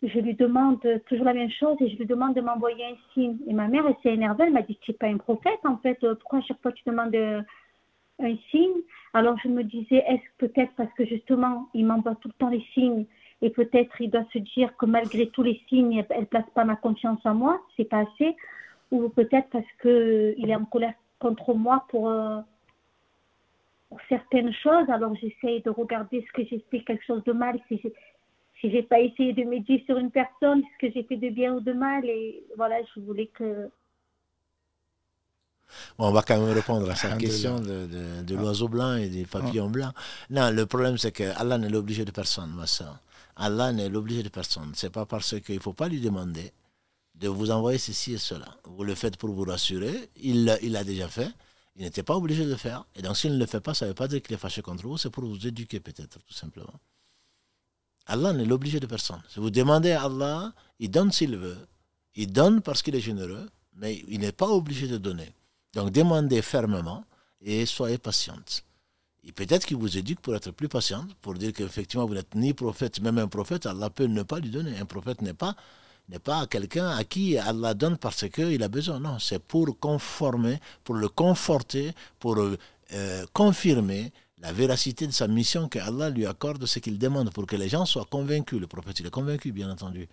je lui demande toujours la même chose et je lui demande de m'envoyer un signe. Et ma mère, elle s'est énervée, elle m'a dit, tu n'es pas un prophète en fait, pourquoi à chaque fois tu demandes un signe? Alors je me disais, est-ce peut-être parce que justement, il m'envoie tout le temps les signes et peut-être il doit se dire que malgré tous les signes, elle ne place pas ma confiance en moi, c'est pas assez, ou peut-être parce qu'il est en colère contre moi pour certaines choses, alors j'essaye de regarder ce que j'ai fait quelque chose de mal, si j'ai pas essayé de médire sur une personne, ce que j'ai fait de bien ou de mal, et voilà, je voulais que... Bon, on va quand même répondre à cette question de l'oiseau blanc et des papillons blancs. Non, le problème c'est que Allah n'est l'obligé de personne, ma soeur. Allah n'est l'obligé de personne. C'est pas parce qu'il ne faut pas lui demander de vous envoyer ceci et cela. Vous le faites pour vous rassurer, il l'a déjà fait, il n'était pas obligé de le faire. Et donc s'il ne le fait pas, ça ne veut pas dire qu'il est fâché contre vous, c'est pour vous éduquer peut-être, tout simplement. Allah n'est l'obligé de personne. Si vous demandez à Allah, il donne s'il veut. Il donne parce qu'il est généreux, mais il n'est pas obligé de donner. Donc demandez fermement et soyez patiente. Et peut-être qu'il vous éduque pour être plus patiente, pour dire qu'effectivement vous n'êtes ni prophète, même un prophète, Allah peut ne pas lui donner. Un prophète n'est pas quelqu'un à qui Allah donne parce qu'il a besoin. Non, c'est pour conformer, pour le conforter, pour confirmer la véracité de sa mission que Allah lui accorde ce qu'il demande pour que les gens soient convaincus. Le prophète, il est convaincu, bien entendu.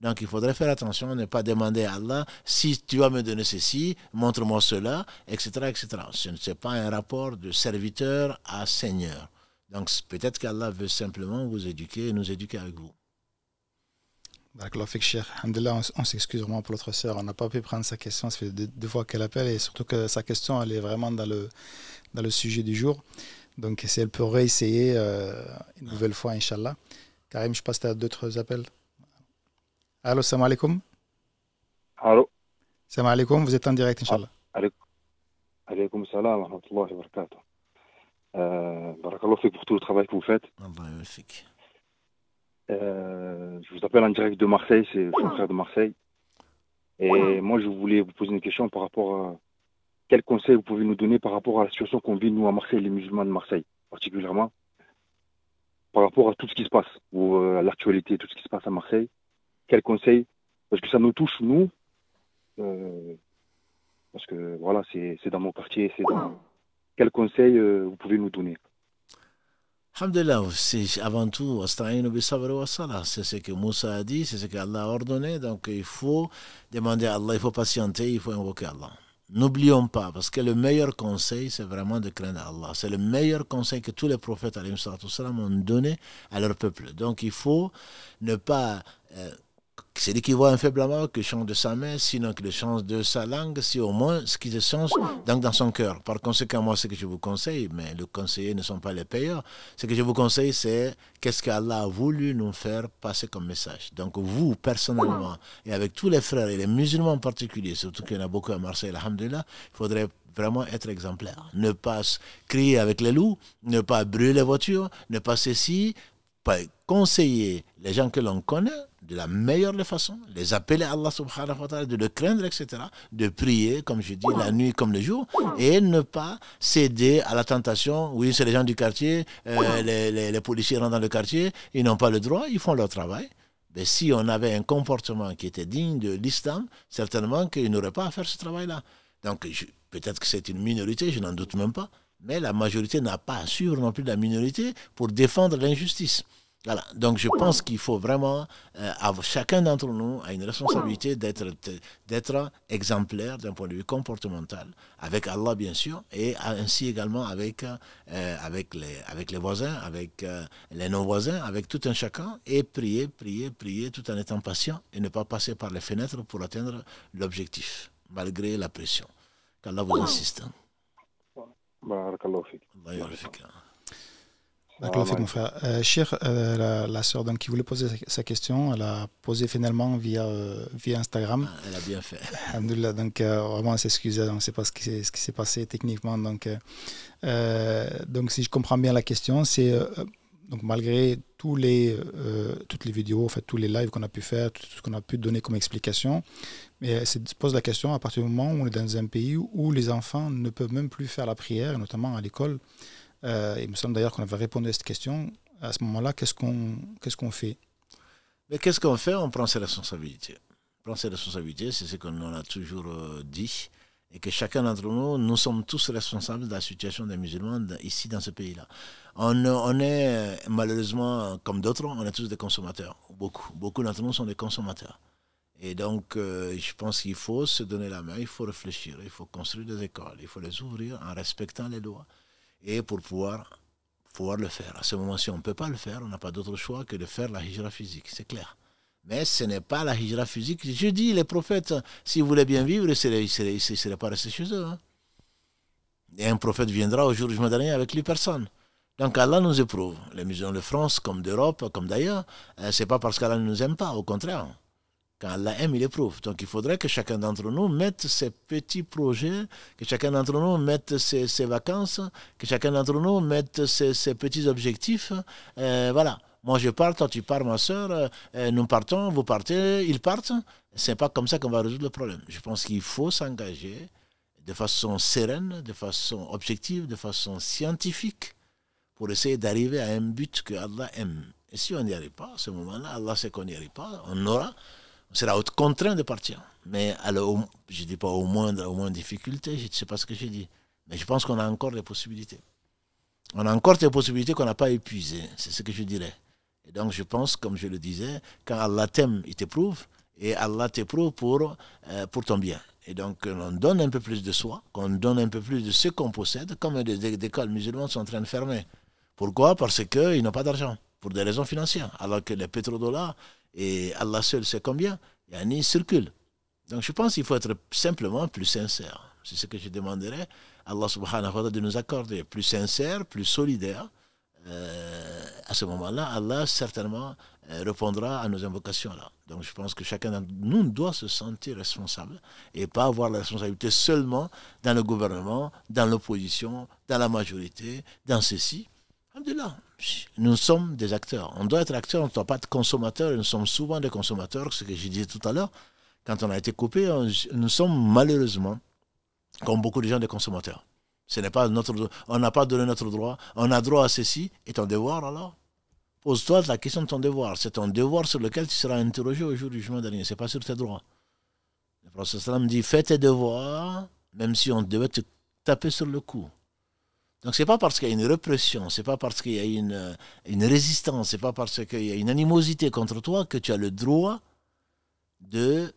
Donc, il faudrait faire attention, ne pas demander à Allah, si tu vas me donner ceci, montre-moi cela, etc., etc. Ce n'est pas un rapport de serviteur à seigneur. Donc, peut-être qu'Allah veut simplement vous éduquer et nous éduquer avec vous. On s'excuse vraiment pour l'autre sœur, on n'a pas pu prendre sa question, ça fait deux fois qu'elle appelle et surtout que sa question elle est vraiment dans le sujet du jour. Donc si elle peut réessayer une nouvelle fois, Inch'Allah. Karim, je sais pas si tu as d'autres appels. Allô, salam alaikum. Allô. Salam alaikum, vous êtes en direct, Inch'Allah. Alaikum salam wa rahmatullahi wa barakatuh. Barakallahu fik pour tout le travail que vous faites. Je vous appelle en direct de Marseille, c'est mon frère de Marseille. Et moi, je voulais vous poser une question par rapport à quels conseils vous pouvez nous donner par rapport à la situation qu'on vit, nous, à Marseille, les musulmans de Marseille, particulièrement, par rapport à tout ce qui se passe, ou à l'actualité, tout ce qui se passe à Marseille. Quels conseils? Parce que ça nous touche, nous, parce que voilà, c'est dans mon quartier, c'est dans... Quels conseils vous pouvez nous donner? Alhamdulillah, c'est avant tout, c'est ce que Moussa a dit, c'est ce qu'Allah a ordonné, donc il faut demander à Allah, il faut patienter, il faut invoquer Allah. N'oublions pas, parce que le meilleur conseil, c'est vraiment de craindre Allah. C'est le meilleur conseil que tous les prophètes ont donné à leur peuple. Donc il faut ne pas... c'est lui qui voit un faible amour qui change de sa main, sinon qu'il change de sa langue, si au moins ce qui se change donc dans son cœur. Par conséquent, moi, ce que je vous conseille, mais les conseillers ne sont pas les payeurs, ce que je vous conseille, c'est qu'est-ce qu'Allah a voulu nous faire passer comme message. Donc vous, personnellement, et avec tous les frères et les musulmans en particulier, surtout qu'il y en a beaucoup à Marseille, alhamdulillah, il faudrait vraiment être exemplaire. Ne pas crier avec les loups, ne pas brûler les voitures, ne pas ceci, pas conseiller les gens que l'on connaît de la meilleure des façons, les appeler à Allah subhanahu wa ta'ala, de le craindre, etc., de prier, comme je dis, la nuit comme le jour, et ne pas céder à la tentation. Oui, c'est les gens du quartier, les policiers rentrent dans le quartier, ils n'ont pas le droit, ils font leur travail. Mais si on avait un comportement qui était digne de l'islam, certainement qu'ils n'auraient pas à faire ce travail-là. Donc, peut-être que c'est une minorité, je n'en doute même pas, mais la majorité n'a pas à suivre non plus la minorité pour défendre l'injustice. Voilà. Donc je pense qu'il faut vraiment, chacun d'entre nous a une responsabilité d'être exemplaire d'un point de vue comportemental, avec Allah bien sûr, et ainsi également avec les voisins, avec les non-voisins, avec tout un chacun, et prier tout en étant patient et ne pas passer par les fenêtres pour atteindre l'objectif, malgré la pression. Qu'Allah vous assiste. Barakallahu fik. Mon frère. Chir, la sœur qui voulait poser sa question, elle a posé finalement via Instagram. Elle a bien fait. Alhamdoulilah, donc vraiment elle s'excusait, on ne sait pas ce qui s'est passé techniquement. Donc si je comprends bien la question, c'est donc malgré toutes les vidéos, en fait, tous les lives qu'on a pu faire, tout ce qu'on a pu donner comme explication, mais elle se pose la question à partir du moment où on est dans un pays où les enfants ne peuvent même plus faire la prière, notamment à l'école. Il me semble d'ailleurs qu'on avait répondu à cette question. À ce moment-là, qu'est-ce qu'on fait? Mais qu'est-ce qu'on fait? On prend ses responsabilités. On prend ses responsabilités, c'est ce qu'on a toujours dit. Et que chacun d'entre nous, nous sommes tous responsables de la situation des musulmans ici dans ce pays-là. On est malheureusement, comme d'autres, on est tous des consommateurs. Beaucoup d'entre nous sont des consommateurs. Et donc, je pense qu'il faut se donner la main, il faut réfléchir, il faut construire des écoles, il faut les ouvrir en respectant les lois. Et pour pouvoir le faire. À ce moment-ci, on ne peut pas le faire, on n'a pas d'autre choix que de faire la hijra physique, c'est clair. Mais ce n'est pas la hijra physique. Je dis, les prophètes, s'ils voulaient bien vivre, ils ne seraient pas restés chez eux. Hein. Et un prophète viendra au jour du jugement dernier avec lui personne. Donc Allah nous éprouve. Les musulmans de France, comme d'Europe, comme d'ailleurs, ce n'est pas parce qu'Allah ne nous aime pas, au contraire. Quand Allah aime, il éprouve. Donc il faudrait que chacun d'entre nous mette ses petits projets, que chacun d'entre nous mette ses vacances, que chacun d'entre nous mette ses petits objectifs. Voilà. Moi je pars, toi tu pars, ma soeur, nous partons, vous partez, ils partent. Ce n'est pas comme ça qu'on va résoudre le problème. Je pense qu'il faut s'engager de façon sereine, de façon objective, de façon scientifique pour essayer d'arriver à un but que Allah aime. Et si on n'y arrive pas, à ce moment-là, Allah sait qu'on n'y arrive pas, on sera contraint de partir. Mais alors, je ne dis pas au moins difficulté, je ne sais pas ce que j'ai dit. Mais je pense qu'on a encore des possibilités. On a encore des possibilités qu'on n'a pas épuisées. C'est ce que je dirais. Et donc je pense, comme je le disais, quand Allah t'aime, il t'éprouve. Et Allah t'éprouve pour ton bien. Et donc on donne un peu plus de soi, qu'on donne un peu plus de ce qu'on possède, comme des écoles musulmanes sont en train de fermer. Pourquoi? Parce qu'ils n'ont pas d'argent, pour des raisons financières. Alors que les pétrodollars, et Allah seul sait combien, ils circulent. Donc je pense qu'il faut être simplement plus sincère. C'est ce que je demanderais à Allah subhanahu wa ta'ala de nous accorder. Plus sincère, plus solidaire. À ce moment-là, Allah certainement répondra à nos invocations-là. Donc je pense que chacun d'entre nous doit se sentir responsable et pas avoir la responsabilité seulement dans le gouvernement, dans l'opposition, dans la majorité, dans ceci. Alhamdulillah, nous sommes des acteurs. On doit être acteurs, on ne doit pas être consommateurs. Et nous sommes souvent des consommateurs, ce que je disais tout à l'heure. Quand on a été coupé, nous sommes malheureusement, comme beaucoup de gens, des consommateurs. Ce n'est pas notre droit. On n'a pas donné notre droit. On a droit à ceci. Et ton devoir alors? Pose-toi la question de ton devoir. C'est ton devoir sur lequel tu seras interrogé au jour du jugement dernier. Ce n'est pas sur tes droits. Le prophète sallam dit, fais tes devoirs, même si on devait te taper sur le cou. Donc ce n'est pas parce qu'il y a une répression, ce n'est pas parce qu'il y a une résistance, ce n'est pas parce qu'il y a une animosité contre toi que tu as le droit de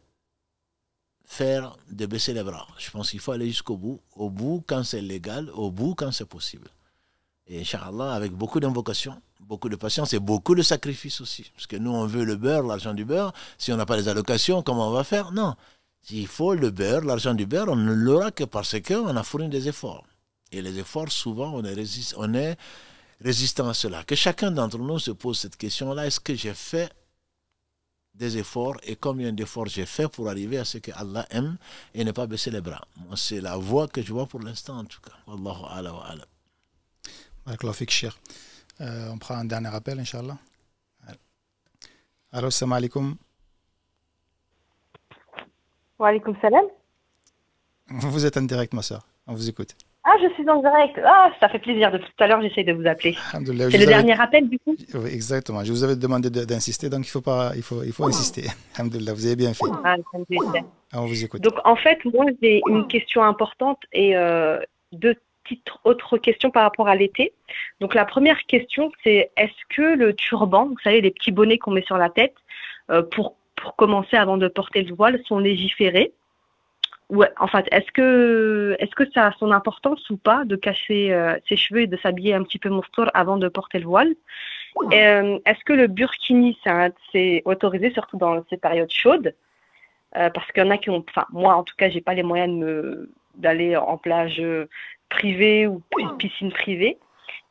baisser les bras. Je pense qu'il faut aller jusqu'au bout, au bout quand c'est légal, au bout quand c'est possible. Et Inch'Allah, avec beaucoup d'invocation, beaucoup de patience et beaucoup de sacrifices aussi. Parce que nous, on veut le beurre, l'argent du beurre. Si on n'a pas les allocations, comment on va faire? Non. S'il faut le beurre, l'argent du beurre, on ne l'aura que parce qu'on a fourni des efforts. Et les efforts, souvent, on est résistant à cela. Que chacun d'entre nous se pose cette question-là. Est-ce que j'ai fait des efforts et combien d'efforts j'ai fait pour arriver à ce que Allah aime et ne pas baisser les bras? Moi, c'est la voie que je vois pour l'instant, en tout cas. Wallahu ala wa ala. Barakallahu fik, Cheikh. On prend un dernier appel, Inch'Allah. Allô, salam alaikum. Wa alaikum salam. Vous êtes en direct, ma soeur. On vous écoute. Ah, je suis en direct. Ah, ça fait plaisir. Depuis tout à l'heure, j'essaie de vous appeler. C'est le dernier appel, du coup? Oui, exactement. Je vous avais demandé d'insister, donc il faut insister. Alhamdoulilah, vous avez bien fait. Alhamdoulilah. On vous écoute. Donc, en fait, moi, j'ai une question importante et deux autres questions par rapport à l'été. Donc, la première question, c'est est-ce que le turban, vous savez, les petits bonnets qu'on met sur la tête, pour commencer avant de porter le voile, sont légiférés? Ouais, en fait, est-ce que ça a son importance ou pas de cacher ses cheveux et de s'habiller un petit peu moustour avant de porter le voile? Est-ce que le burkini, c'est autorisé, surtout dans ces périodes chaudes? Parce qu'il y en a qui ont... Enfin, moi, en tout cas, j'ai pas les moyens d'aller en plage privée ou piscine privée.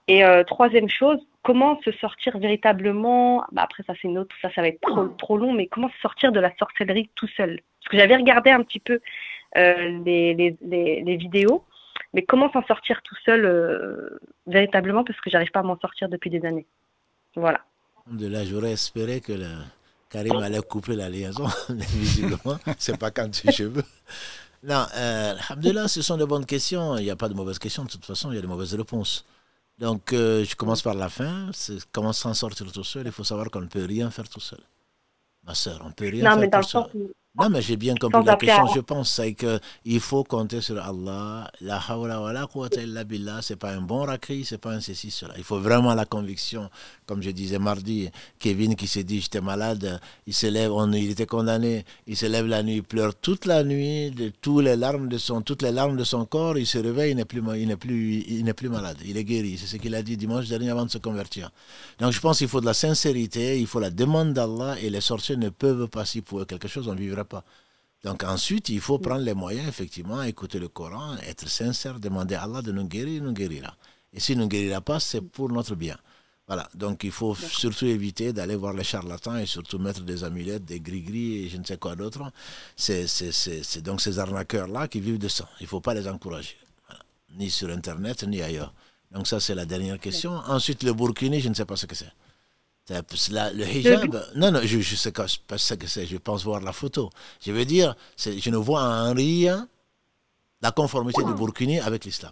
Et troisième chose, comment se sortir véritablement... Bah, après, ça, c'est une autre... Ça va être trop long, mais comment se sortir de la sorcellerie tout seul? Parce que j'avais regardé un petit peu les vidéos, mais comment s'en sortir tout seul véritablement, parce que j'arrive pas à m'en sortir depuis des années. Voilà. De là, j'aurais espéré que Karim allait couper la liaison, mais visiblement, c'est pas quand tu cheveux. Non, alhamdoulilah, ce sont de bonnes questions. Il n'y a pas de mauvaises questions, de toute façon, il y a de mauvaises réponses. Donc, je commence par la fin. Comment s'en sortir tout seul? Il faut savoir qu'on ne peut rien faire tout seul. Ma soeur, on ne peut rien faire tout seul. Non, mais j'ai bien compris la question. Je pense c'est qu'il faut compter sur Allah. La hawla wa la quwwata illa billah. Ce n'est pas un bon racri, ce n'est pas un ceci, cela. Il faut vraiment la conviction. Comme je disais mardi, Kevin qui s'est dit j'étais malade, il se lève, il était condamné, il se lève la nuit, il pleure toute la nuit, toutes les larmes de son corps, il se réveille, il n'est plus malade, il est guéri. C'est ce qu'il a dit dimanche dernier avant de se convertir. Donc je pense qu'il faut de la sincérité, il faut la demande d'Allah et les sorciers ne peuvent pas, si pour quelque chose, on ne vivra pas. Donc ensuite, il faut prendre les moyens, effectivement, écouter le Coran, être sincère, demander à Allah de nous guérir, il nous guérira. Et s'il ne nous guérira pas, c'est pour notre bien. Voilà, donc il faut surtout éviter d'aller voir les charlatans et surtout mettre des amulettes, des gris-gris et je ne sais quoi d'autre. C'est donc ces arnaqueurs-là qui vivent de ça. Il ne faut pas les encourager, voilà. Ni sur Internet, ni ailleurs. Donc ça, c'est la dernière question. Ensuite, le burkini, je ne sais pas ce que c'est. Le hijab, non, je sais pas ce que c'est, je pense voir la photo. Je veux dire, je ne vois en rien la conformité du burkini avec l'islam.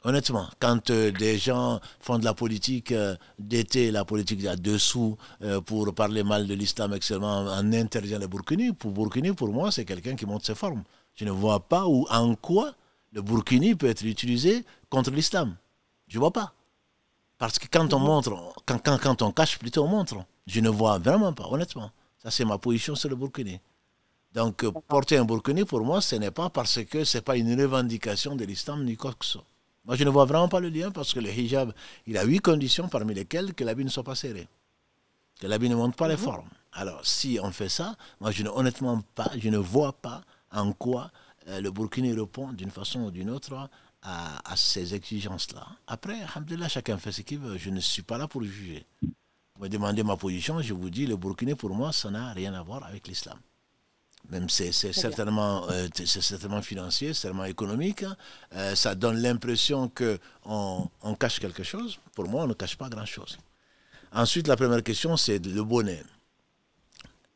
Honnêtement, quand des gens font de la politique d'été, la politique à dessous, pour parler mal de l'islam, en interdisant le burkini, pour moi, c'est quelqu'un qui monte ses formes. Je ne vois pas en quoi le burkini peut être utilisé contre l'islam. Je ne vois pas. Parce que quand on montre, quand on cache plutôt, on montre. Je ne vois vraiment pas, honnêtement. Ça, c'est ma position sur le burkini. Donc, porter un burkini, pour moi, ce n'est pas parce que ce n'est pas une revendication de l'islam ni quoi que ce soit. Moi, je ne vois vraiment pas le lien parce que le hijab, il a 8 conditions parmi lesquelles que l'habit ne soit pas serré. Que l'habit ne monte pas les formes. Alors, si on fait ça, moi, je ne vois pas en quoi le burkini répond d'une façon ou d'une autre à ces exigences-là. Après, alhamdoulilah, chacun fait ce qu'il veut. Je ne suis pas là pour juger. Vous me demandez ma position, je vous dis, le Burkina, pour moi, ça n'a rien à voir avec l'islam. Même c'est certainement financier, c'est certainement économique. Ça donne l'impression qu'on cache quelque chose. Pour moi, on ne cache pas grand-chose. Ensuite, la première question, c'est le bonheur.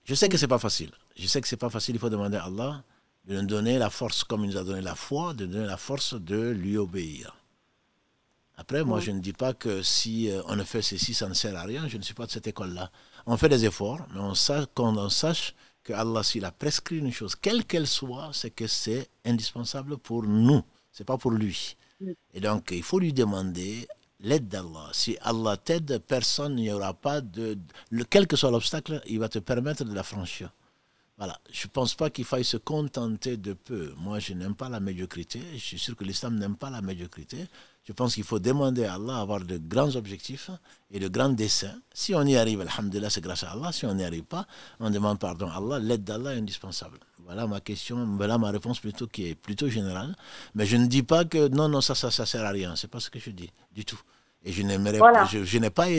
Je sais que ce n'est pas facile. Je sais que ce n'est pas facile. Il faut demander à Allah de nous donner la force, comme il nous a donné la foi, de nous donner la force de lui obéir. Après, moi, je ne dis pas que si on ne fait ceci, ça ne sert à rien. Je ne suis pas de cette école-là. On fait des efforts, mais qu'on sache que Allah, s'il a prescrit une chose, quelle qu'elle soit, c'est que c'est indispensable pour nous. Ce n'est pas pour lui. Et donc, il faut lui demander l'aide d'Allah. Si Allah t'aide, personne n'y aura pas quel que soit l'obstacle, il va te permettre de la franchir. Voilà. Je ne pense pas qu'il faille se contenter de peu. Moi, je n'aime pas la médiocrité. Je suis sûr que l'islam n'aime pas la médiocrité. Je pense qu'il faut demander à Allah d'avoir de grands objectifs et de grands desseins. Si on y arrive, alhamdulillah, c'est grâce à Allah. Si on n'y arrive pas, on demande pardon à Allah. L'aide d'Allah est indispensable. Voilà ma question, voilà ma réponse plutôt qui est plutôt générale. Mais je ne dis pas que non, ça sert à rien. C'est pas ce que je dis du tout. Et je n'ai pas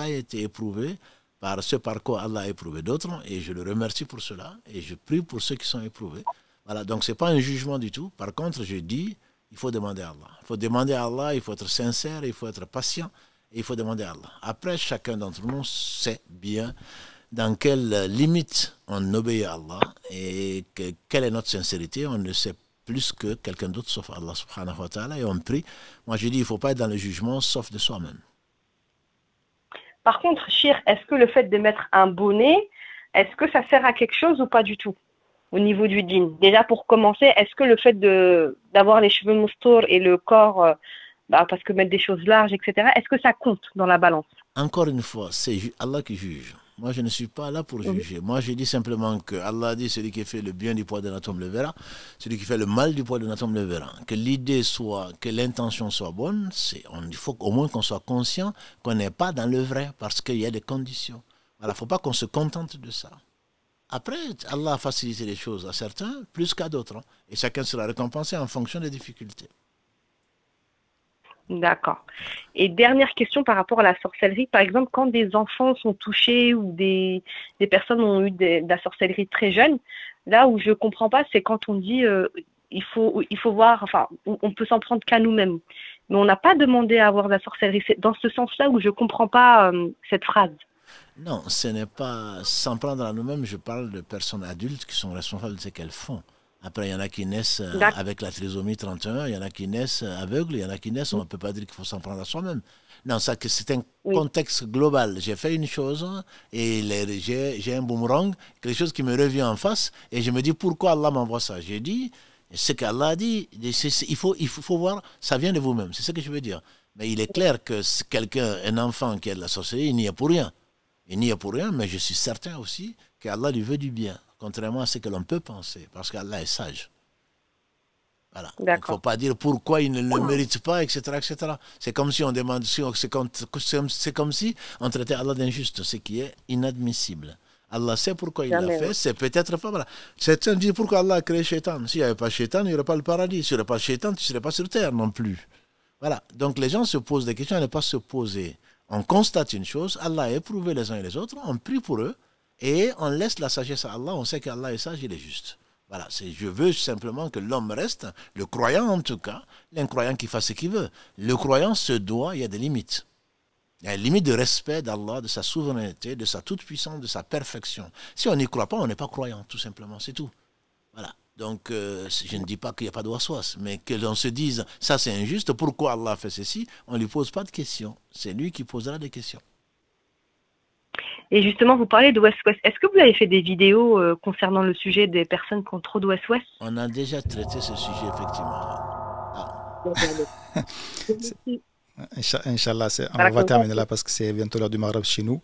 été éprouvé par ce par quoi Allah a éprouvé d'autres, et je le remercie pour cela, et je prie pour ceux qui sont éprouvés. Voilà, donc ce n'est pas un jugement du tout. Par contre, je dis, il faut demander à Allah. Il faut demander à Allah, il faut être sincère, il faut être patient, et il faut demander à Allah. Après, chacun d'entre nous sait bien dans quelle limite on obéit à Allah, et quelle est notre sincérité. On ne sait plus que quelqu'un d'autre, sauf Allah subhanahu wa ta'ala, et on prie. Moi, je dis, il ne faut pas être dans le jugement, sauf de soi-même. Par contre, Chir, est-ce que le fait de mettre un bonnet, est-ce que ça sert à quelque chose ou pas du tout au niveau du dîn? Déjà, pour commencer, est-ce que le fait d'avoir les cheveux moustours et le corps, parce que mettre des choses larges, etc., est-ce que ça compte dans la balance? Encore une fois, c'est Allah qui juge. Moi, je ne suis pas là pour juger. Moi, je dis simplement que Allah dit, celui qui fait le bien du poids d'un atome le verra, celui qui fait le mal du poids d'un atome le verra. Que l'idée soit, que l'intention soit bonne, il faut au moins qu'on soit conscient qu'on n'est pas dans le vrai, parce qu'il y a des conditions. Voilà, il ne faut pas qu'on se contente de ça. Après, Allah a facilité les choses à certains plus qu'à d'autres. Et chacun sera récompensé en fonction des difficultés. D'accord. Et dernière question par rapport à la sorcellerie. Par exemple, quand des enfants sont touchés ou des personnes ont eu de la sorcellerie très jeune, là où je ne comprends pas, c'est quand on dit il faut voir, enfin, on peut s'en prendre qu'à nous-mêmes. Mais on n'a pas demandé à avoir de la sorcellerie. C'est dans ce sens-là où je ne comprends pas cette phrase. Non, ce n'est pas s'en prendre à nous-mêmes. Je parle de personnes adultes qui sont responsables de ce qu'elles font. Après, il y en a qui naissent avec la trisomie 31, il y en a qui naissent aveugles, il y en a qui naissent, on ne peut pas dire qu'il faut s'en prendre à soi-même. Non, ça, c'est un contexte global. J'ai fait une chose et j'ai un boomerang, quelque chose qui me revient en face, et je me dis pourquoi Allah m'envoie ça. J'ai dit, ce qu'Allah a dit, il faut voir, ça vient de vous-même, c'est ce que je veux dire. Mais il est clair que quelqu'un, un enfant qui a de la sorcellerie, il n'y est pour rien. Il n'y est pour rien, mais je suis certain aussi qu'Allah lui veut du bien. Contrairement à ce que l'on peut penser, parce qu'Allah est sage. Voilà. Il ne faut pas dire pourquoi il ne le mérite pas, etc., etc. C'est comme si on demande, c'est comme si on traitait Allah d'injuste, ce qui est inadmissible. Allah sait pourquoi il l'a fait, c'est peut-être pas. Voilà. Certains disent pourquoi Allah a créé Shaitan. S'il n'y avait pas Shaitan, il n'y aurait pas le paradis. S'il n'y aurait pas Shaitan, tu ne serais pas sur terre non plus. Voilà. Donc les gens se posent des questions à ne pas se poser. On constate une chose, Allah a éprouvé les uns et les autres, on prie pour eux. Et on laisse la sagesse à Allah, on sait qu'Allah est sage, il est juste. Voilà, je veux simplement que l'homme reste, le croyant en tout cas, l'incroyant qui fasse ce qu'il veut. Le croyant se doit, il y a des limites. Il y a une limite de respect d'Allah, de sa souveraineté, de sa toute-puissance, de sa perfection. Si on n'y croit pas, on n'est pas croyant, tout simplement, c'est tout. Voilà, donc je ne dis pas qu'il n'y a pas de waswas, mais que l'on se dise, ça c'est injuste, pourquoi Allah a fait ceci, on ne lui pose pas de questions. C'est lui qui posera des questions. Et justement, vous parlez de West-West. Est-ce que vous avez fait des vidéos concernant le sujet des personnes qui ont trop de West-West? On a déjà traité ce sujet, effectivement. Inch'Allah, on va terminer là parce que c'est bientôt l'heure du Maghreb chez nous.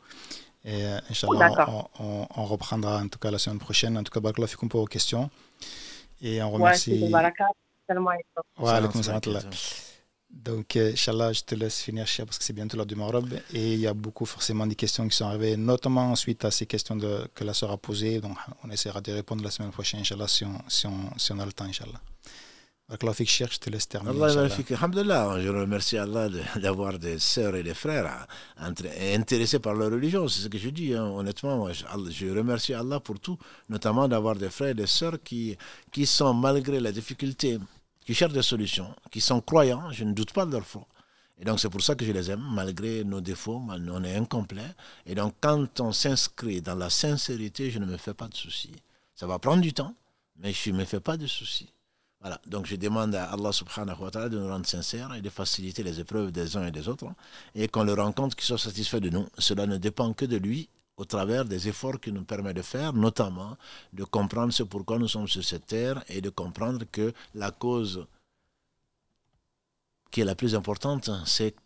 Et Inch'Allah, on reprendra en tout cas la semaine prochaine. En tout cas, barakallahu fikoum pour vos questions. Et on remercie. Donc, Inch'Allah, je te laisse finir, Chia, parce que c'est bientôt l'heure du Maghreb. Et il y a beaucoup forcément des questions qui sont arrivées, notamment suite à ces questions que la sœur a posées. Donc, on essaiera de répondre la semaine prochaine, Inch'Allah, si on a le temps, Inch'Allah. Je te laisse terminer. Alhamdulillah, je remercie Allah d'avoir des sœurs et des frères intéressés par leur religion. C'est ce que je dis, hein. Honnêtement. Je remercie Allah pour tout, notamment d'avoir des frères et des sœurs qui sont, malgré la difficulté, qui cherchent des solutions, qui sont croyants. Je ne doute pas de leur foi. Et donc c'est pour ça que je les aime, malgré nos défauts, on est incomplets. Et donc quand on s'inscrit dans la sincérité, je ne me fais pas de soucis. Ça va prendre du temps, mais je ne me fais pas de soucis. Voilà, donc je demande à Allah subhanahu wa ta'ala de nous rendre sincères et de faciliter les épreuves des uns et des autres, et qu'on le rencontre, qu'il soit satisfait de nous. Cela ne dépend que de lui, au travers des efforts qu'il nous permet de faire, notamment de comprendre ce pourquoi nous sommes sur cette terre, et de comprendre que la cause qui est la plus importante, c'est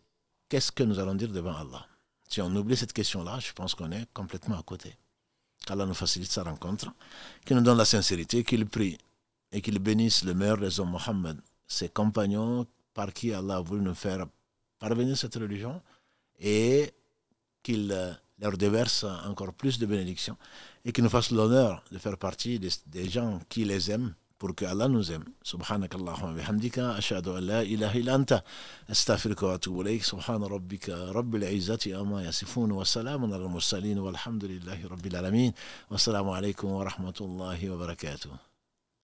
qu'est-ce que nous allons dire devant Allah. Si on oublie cette question-là, je pense qu'on est complètement à côté. Qu'Allah nous facilite sa rencontre, qu'il nous donne la sincérité, qu'il prie et qu'il bénisse le meilleur des hommes, Mohammed, ses compagnons par qui Allah a voulu nous faire parvenir cette religion, et qu'il leur déverse encore plus de bénédictions, et qu'il nous fasse l'honneur de faire partie des gens qui les aiment, pour que Allah nous aime. Subhanakallahumma bihamdika, ashhadu an la ilaha illa anta, astaghfiruka wa atubu ilayk. Subhana rabbika rabbil izzati amma yasifun, wa salamun alal mursalin, walhamdulillahi rabbil alamin. Wassalamu alaykum wa rahmatullahi wa barakatuh.